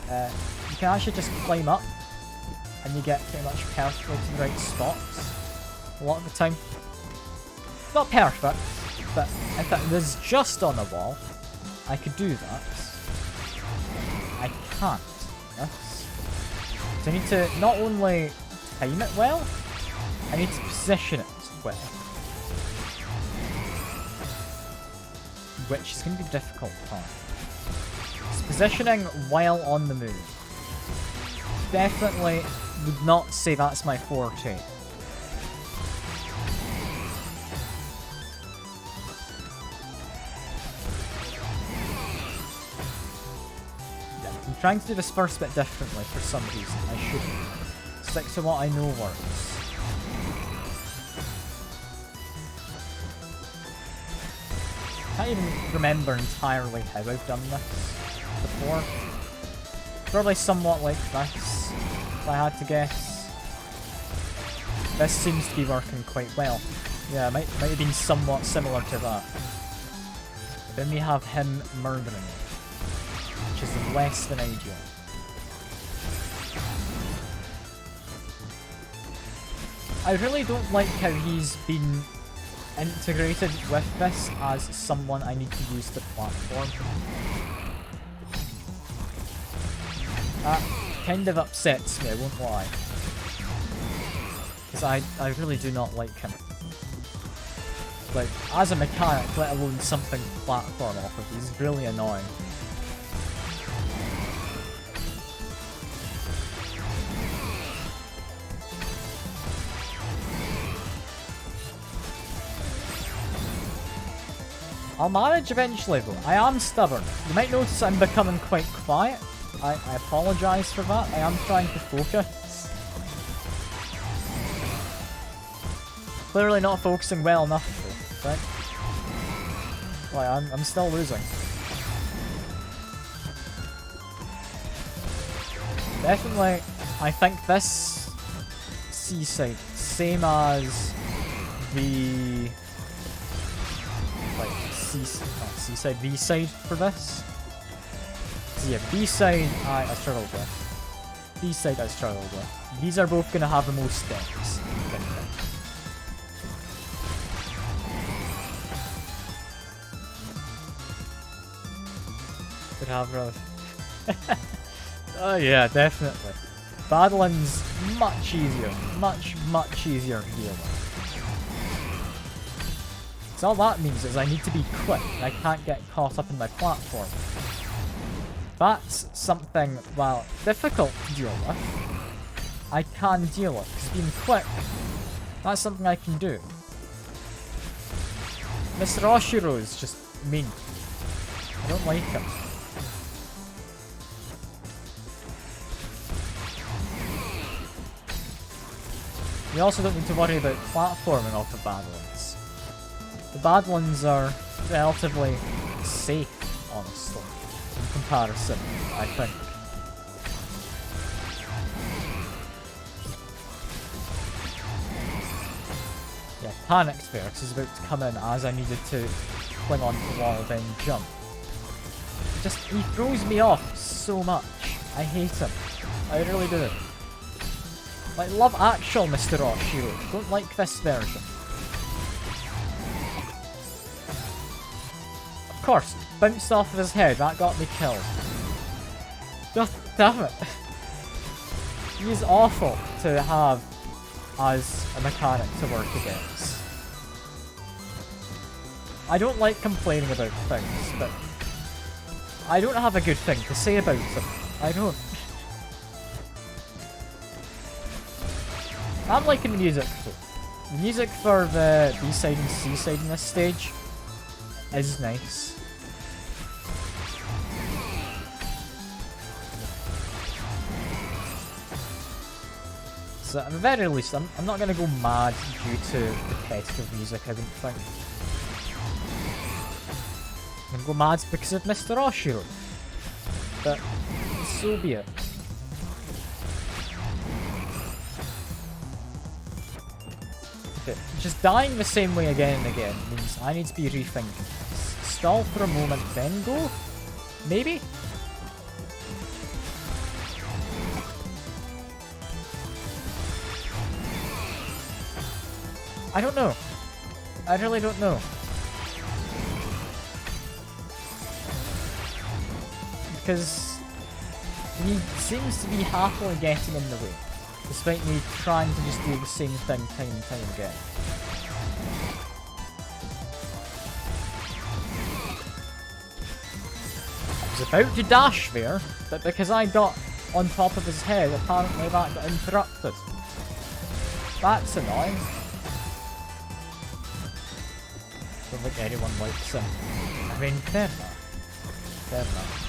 S1: you can actually just climb up and you get pretty much perfectly to the right spots a lot of the time. Not perfect, but if it was just on a wall, I could do that. I can't. Yes. So I need to not only time it well, I need to position it well. Which is going to be the difficult part. It's positioning while on the move. Definitely would not say that's my forte. Yeah, I'm trying to do this first bit differently for some reason. I shouldn't. Stick to what I know works. I can't even remember entirely how I've done this before. Probably somewhat like this, if I had to guess. This seems to be working quite well. Yeah, it might have been somewhat similar to that. Then we have him murdering me, which is less than ideal. I really don't like how he's been integrated with this as someone I need to use to platform. That kind of upsets me, I won't lie. Because I really do not like him. Like, as a mechanic, let alone something to platform off of, he's really annoying. I'll manage eventually though. I am stubborn. You might notice I'm becoming quite quiet. I apologise for that. I am trying to focus. Clearly not focusing well enough though, right? Well, I'm still losing. definitely, I think this seaside, same as the like seaside, B-side for this. So yeah, B-side I struggled with. B-side I struggled with. These are both gonna have the most steps. Could have rough. Oh yeah, definitely. Badlands much easier, much easier to deal with. So all that means is I need to be quick. I can't get caught up in my platform. That's something, well, difficult to deal with. I can deal with, because being quick, that's something I can do. Mr. Oshiro is just mean. I don't like him. You also don't need to worry about platforming off the Badlands. The Badlands are relatively safe, honestly, in comparison, I think. Yeah, panicked there, because he's about to come in as I needed to cling onto the wall, then jump. He throws me off so much. I hate him. I really do. Like, love actual Mr. Oshiro. Don't like this version. Of course, bounced off of his head. That got me killed. God damn it. He's awful to have as a mechanic to work against. I don't like complaining about things, but I don't have a good thing to say about them. I don't. I'm liking the music though. The music for the B-side and C-side in this stage is nice. So at the very least, I'm not going to go mad due to repetitive music, I wouldn't think. I'm going to go mad because of Mr. Oshiro. But so be it. Just dying the same way again and again means I need to be rethinking this. Stall for a moment, then go? Maybe? I don't know. I really don't know. Because he seems to be happily getting in the way. Despite me trying to just do the same thing time and time again. I was about to dash there, but because I got on top of his head, apparently that got interrupted. That's annoying. Don't think anyone likes him. I mean, fair enough. Fair enough.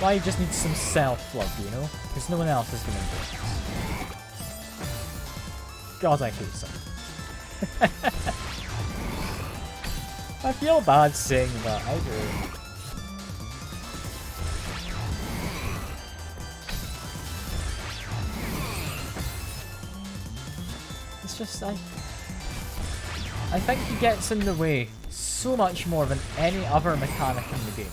S1: Why just need some self-love, you know? Because no one else is going to do this. God, I hate him. I feel bad saying that, I do. It's just, I think he gets in the way so much more than any other mechanic in the game.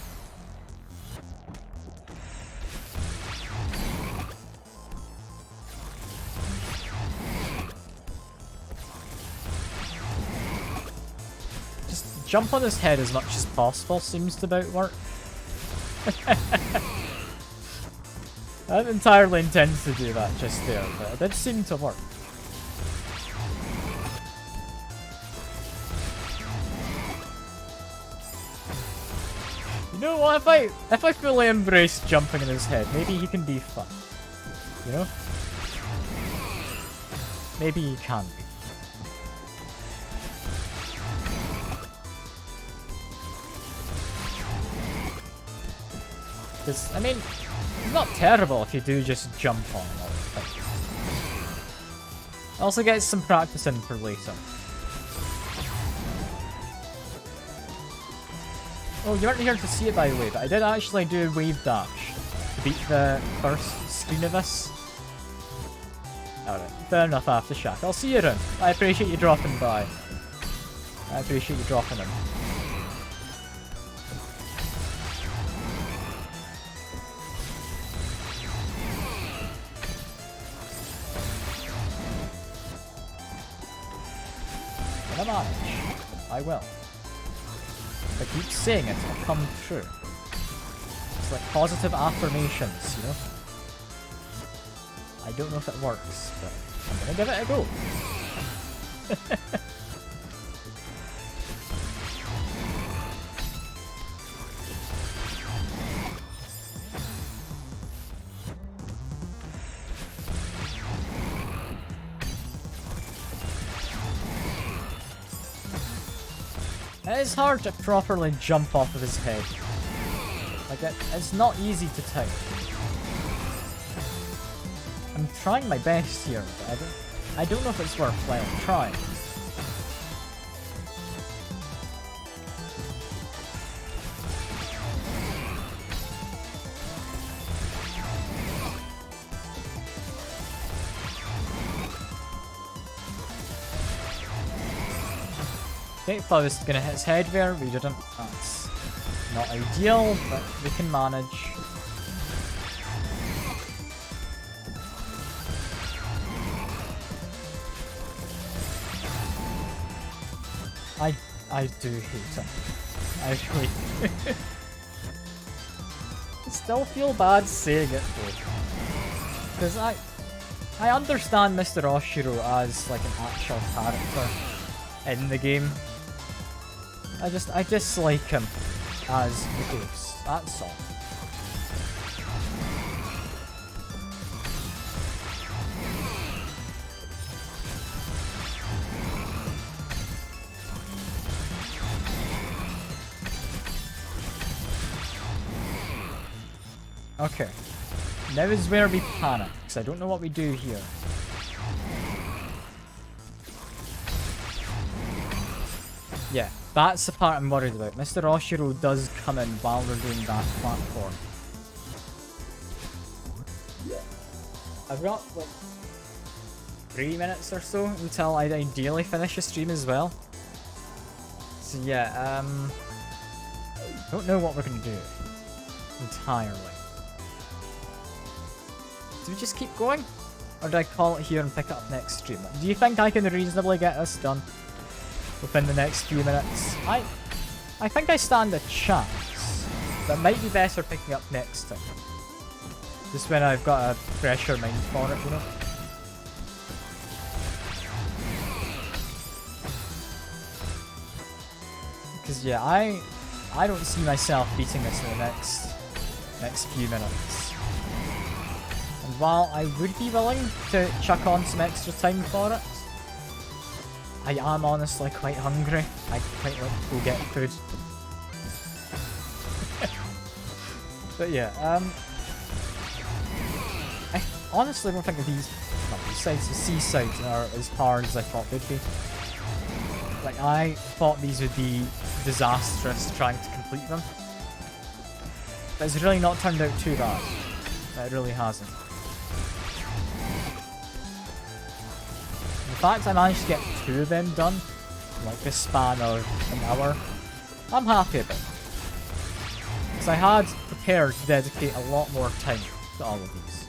S1: Jump on his head as much as possible seems to about work. I didn't entirely intend to do that just there, but it did seem to work. You know what, if I fully embrace jumping in his head, maybe he can be fun. You know? Maybe he can be. Because, I mean, it's not terrible if you do just jump on him all the time. Also get some practice in for later. Oh, you weren't here to see it, by the way, but I did actually do a wave dash to beat the first screen of this. Alright, fair enough after Shaq. I'll see you around. I appreciate you dropping by. I appreciate you dropping in. When I manage, I will. If I keep saying it, it'll come true. It's like positive affirmations, you know? I don't know if it works, but I'm gonna give it a go. It is hard to properly jump off of his head. Like, it's not easy to time. I'm trying my best here, but I don't know if it's worthwhile trying. Okay, thought I was gonna hit his head there, we didn't. That's not ideal, but we can manage. I do hate him. I really do. I still feel bad saying it though. Because I understand Mr. Oshiro as like an actual character in the game. I dislike him as the ghost, that's all. Okay, now is where we panic, because I don't know what we do here. Yeah, that's the part I'm worried about. Mr. Oshiro does come in while we're doing that platform. I've got, like, 3 minutes or so until I'd ideally finish the stream as well. So yeah, don't know what we're going to do entirely. Do we just keep going? Or do I call it here and pick it up next stream? Do you think I can reasonably get this done within the next few minutes? I think I stand a chance. That might be better picking up next time. Just when I've got a fresher mind for it, you know? Because yeah, I don't see myself beating this in the next few minutes. And while I would be willing to chuck on some extra time for it, I am honestly quite hungry. I'd quite like to go get food. But yeah, I honestly don't think that these sides, the sea sides, are as hard as I thought they'd be. Like, I thought these would be disastrous trying to complete them. But it's really not turned out too bad. It really hasn't. The fact I managed to get 2 of them done in like the span of an hour, I'm happy about it. Because I had prepared to dedicate a lot more time to all of these.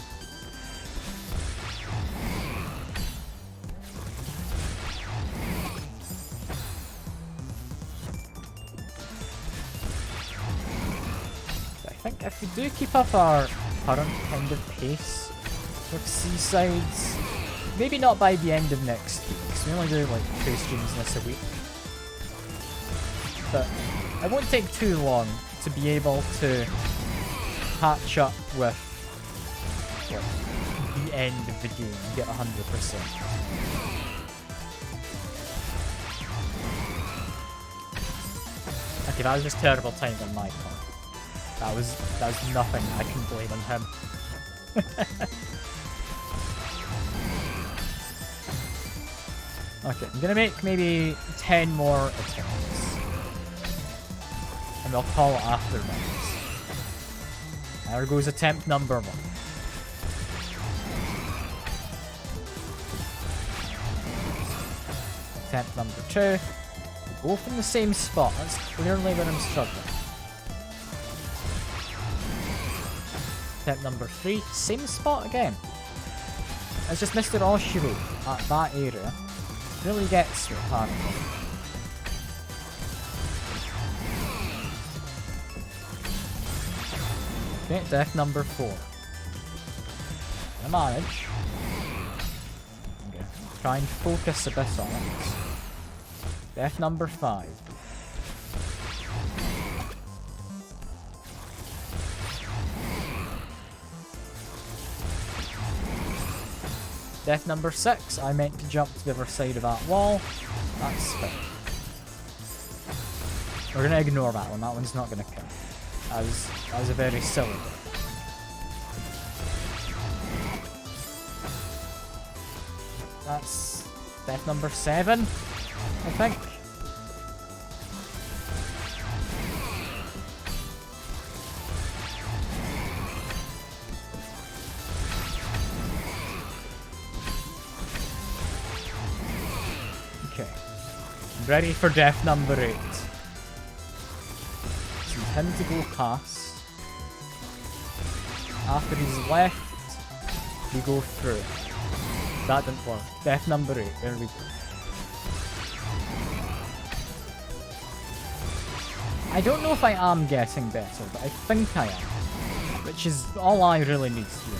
S1: I think if we do keep up our current kind of pace with Seasides, maybe not by the end of next week, because we only do like 2 streams this a week. But it won't take too long to be able to catch up with like, the end of the game and get 100%. Okay, that was just terrible timing on my part. That was nothing I can blame on him. Okay, I'm gonna make maybe 10 more attempts. And and we'll call it afterwards. There goes attempt number 1. Attempt number 2. We go from the same spot. That's clearly where I'm struggling. Attempt number 3. Same spot again. It's just Mr. Oshiro at that area. Really gets you, apparently. Okay, death number 4. I manage. Okay, try and focus a bit on it. Death number 5. Death number 6. I meant to jump to the other side of that wall. That's fine. We're gonna ignore that one. That one's not gonna count. That was a very silly bit. That's death number 7, I think. Okay. Ready for death number 8. So him to go past. After he's left, we go through. That didn't work. Death number 8. There we go. I don't know if I am getting better, but I think I am. Which is all I really need to do.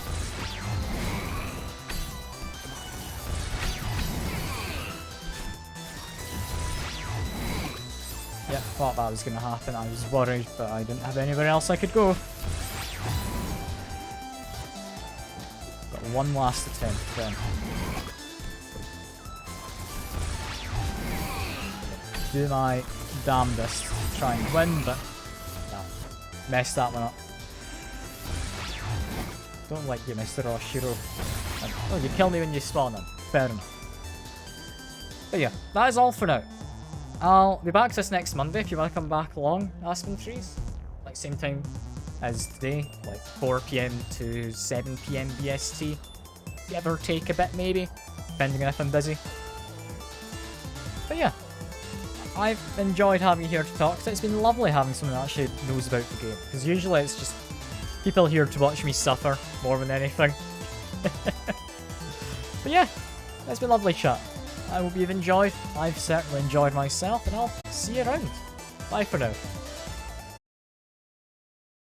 S1: Yep, thought that was going to happen. I was worried, but I didn't have anywhere else I could go. Got one last attempt then. Do my damnedest to try and win, but no. Messed that one up. Don't like you, Mr. Oshiro. Oh, you kill me when you spawn in. Fair enough. But yeah, that is all for now. I'll be back this next Monday if you want to come back along, Aspen Trees. Like same time as today, like 4 PM to 7 PM BST. Give or take a bit maybe, depending on if I'm busy. But yeah, I've enjoyed having you here to talk to. It's been lovely having someone that actually knows about the game. Because usually it's just people here to watch me suffer more than anything. But yeah, it's been lovely chat. I hope you've enjoyed. I've certainly enjoyed myself, and I'll see you around. Bye for now.